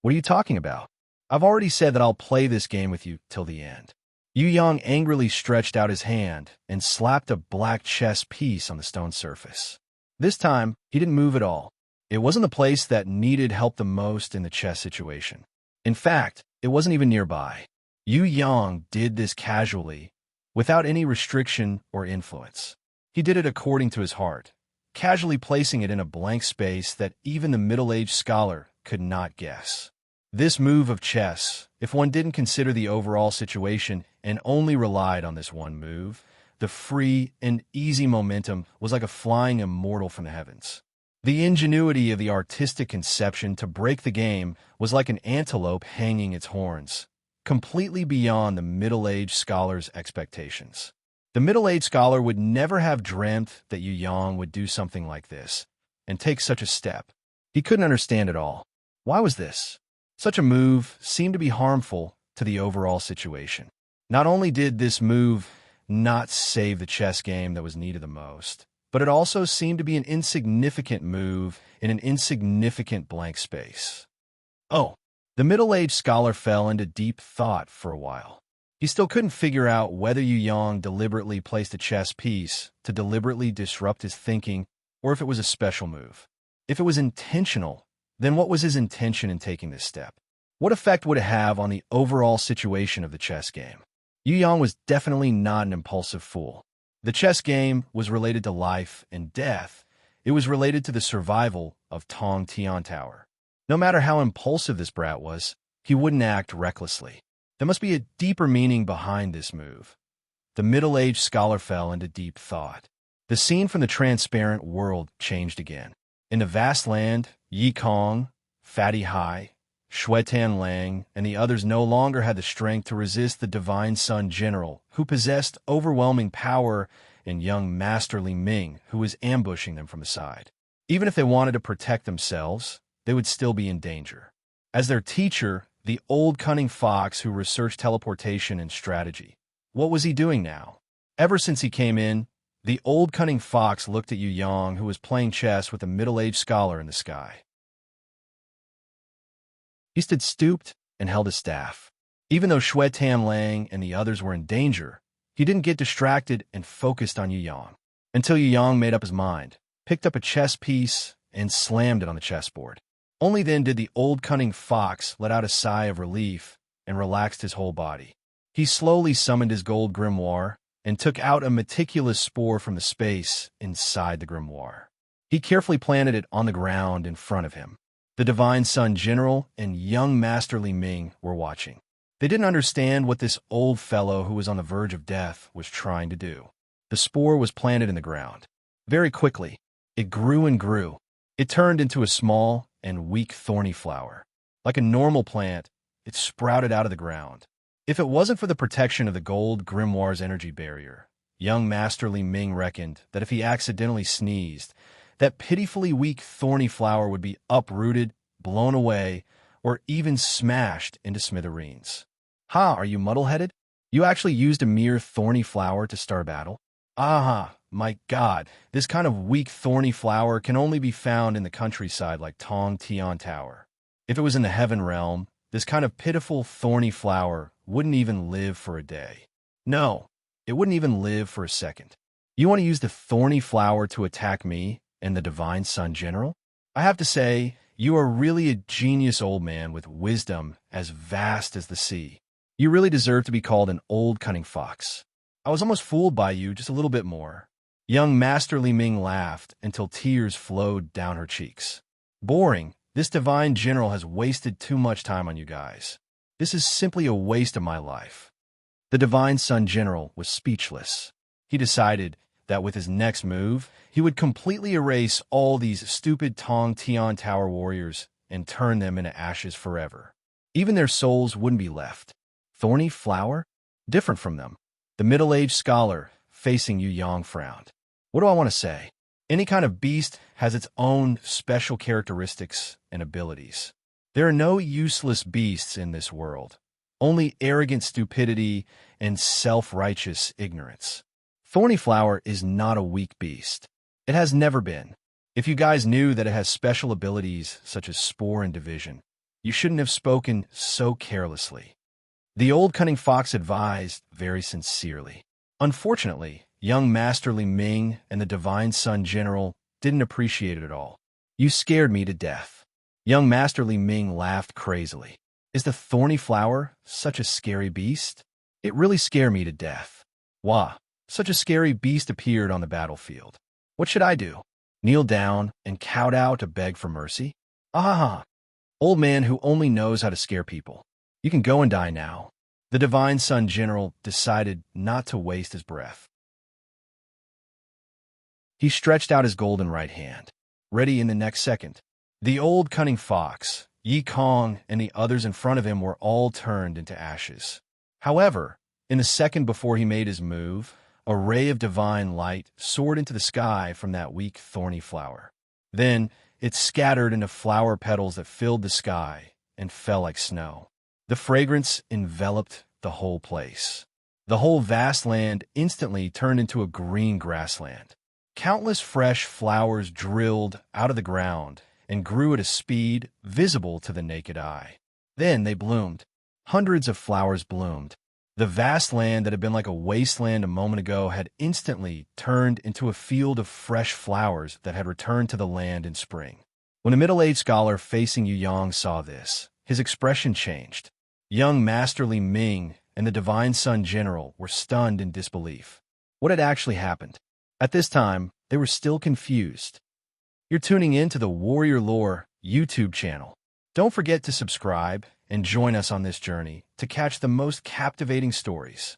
What are you talking about? I've already said that I'll play this game with you till the end. Yu Yang angrily stretched out his hand and slapped a black chess piece on the stone surface. This time, he didn't move at all. It wasn't the place that needed help the most in the chess situation. In fact, it wasn't even nearby. Yu Yang did this casually, without any restriction or influence. He did it according to his heart, casually placing it in a blank space that even the middle-aged scholar could not guess. This move of chess, if one didn't consider the overall situation and only relied on this one move, the free and easy momentum was like a flying immortal from the heavens. The ingenuity of the artistic conception to break the game was like an antelope hanging its horns, completely beyond the middle-aged scholar's expectations. The middle-aged scholar would never have dreamt that Yu Yang would do something like this and take such a step. He couldn't understand it all. Why was this? Such a move seemed to be harmful to the overall situation. Not only did this move not save the chess game that was needed the most, but it also seemed to be an insignificant move in an insignificant blank space. Oh, the middle-aged scholar fell into deep thought for a while. He still couldn't figure out whether Yu Yang deliberately placed a chess piece to deliberately disrupt his thinking or if it was a special move. If it was intentional, then what was his intention in taking this step? What effect would it have on the overall situation of the chess game? Yu Yang was definitely not an impulsive fool. The chess game was related to life and death. It was related to the survival of Tong Tian Tower. No matter how impulsive this brat was, he wouldn't act recklessly. There must be a deeper meaning behind this move. The middle-aged scholar fell into deep thought. The scene from the transparent world changed again. In the vast land, Yi Kong, Fatty Hai, Shuetan Lang, and the others no longer had the strength to resist the divine sun general, who possessed overwhelming power, and young Master Li Ming, who was ambushing them from the side. Even if they wanted to protect themselves, they would still be in danger. As their teacher, the old cunning fox who researched teleportation and strategy, what was he doing now? Ever since he came in, the old cunning fox looked at Yu Yang, who was playing chess with a middle-aged scholar in the sky. He stood stooped and held his staff. Even though Shuetan Lang and the others were in danger, he didn't get distracted and focused on Yu Yang, until Yu Yang made up his mind, picked up a chess piece, and slammed it on the chessboard. Only then did the old cunning fox let out a sigh of relief and relaxed his whole body. He slowly summoned his gold grimoire and took out a meticulous spore from the space inside the grimoire. He carefully planted it on the ground in front of him. The Divine Sun General and young Master Li Ming were watching. They didn't understand what this old fellow who was on the verge of death was trying to do. The spore was planted in the ground. Very quickly, it grew and grew. It turned into a small and weak thorny flower. Like a normal plant, it sprouted out of the ground. If it wasn't for the protection of the gold grimoire's energy barrier, young Master Li Ming reckoned that if he accidentally sneezed, that pitifully weak thorny flower would be uprooted, blown away, or even smashed into smithereens. Ha, are you muddle-headed? You actually used a mere thorny flower to start a battle? Aha, my God, this kind of weak thorny flower can only be found in the countryside like Tong Tian Tower. If it was in the heaven realm, this kind of pitiful thorny flower wouldn't even live for a day. No, it wouldn't even live for a second. You want to use the thorny flower to attack me and the Divine Sun General? I have to say, you are really a genius old man with wisdom as vast as the sea. You really deserve to be called an old cunning fox. I was almost fooled by you just a little bit more. Young Master Li Ming laughed until tears flowed down her cheeks. Boring. This divine general has wasted too much time on you guys. This is simply a waste of my life. The Divine Sun General was speechless. He decided that with his next move, he would completely erase all these stupid Tong Tian Tower warriors and turn them into ashes forever. Even their souls wouldn't be left. Thorny flower? Different from them. The middle-aged scholar facing Yu Yang frowned. What do I want to say? Any kind of beast has its own special characteristics and abilities. There are no useless beasts in this world, only arrogant stupidity and self-righteous ignorance. Thorny flower is not a weak beast. It has never been. If you guys knew that it has special abilities such as spore and division, you shouldn't have spoken so carelessly. The old cunning fox advised very sincerely. Unfortunately, young Master Li Ming and the Divine Sun General didn't appreciate it at all. You scared me to death. Young Master Li Ming laughed crazily. Is the thorny flower such a scary beast? It really scared me to death. Wah, such a scary beast appeared on the battlefield. What should I do? Kneel down and kowtow to beg for mercy? Ah, old man who only knows how to scare people. You can go and die now. The Divine Sun General decided not to waste his breath. He stretched out his golden right hand, ready in the next second. The old cunning fox, Yi Kong, and the others in front of him were all turned into ashes. However, in the second before he made his move, a ray of divine light soared into the sky from that weak, thorny flower. Then it scattered into flower petals that filled the sky and fell like snow. The fragrance enveloped the whole place. The whole vast land instantly turned into a green grassland. Countless fresh flowers drilled out of the ground and grew at a speed visible to the naked eye. Then they bloomed. Hundreds of flowers bloomed. The vast land that had been like a wasteland a moment ago had instantly turned into a field of fresh flowers that had returned to the land in spring. When a middle-aged scholar facing Yu Yang saw this, his expression changed. Young Master Li Ming and the Divine Sun General were stunned in disbelief. What had actually happened? At this time, they were still confused. You're tuning in to the Warrior Lore YouTube channel. Don't forget to subscribe and join us on this journey to catch the most captivating stories.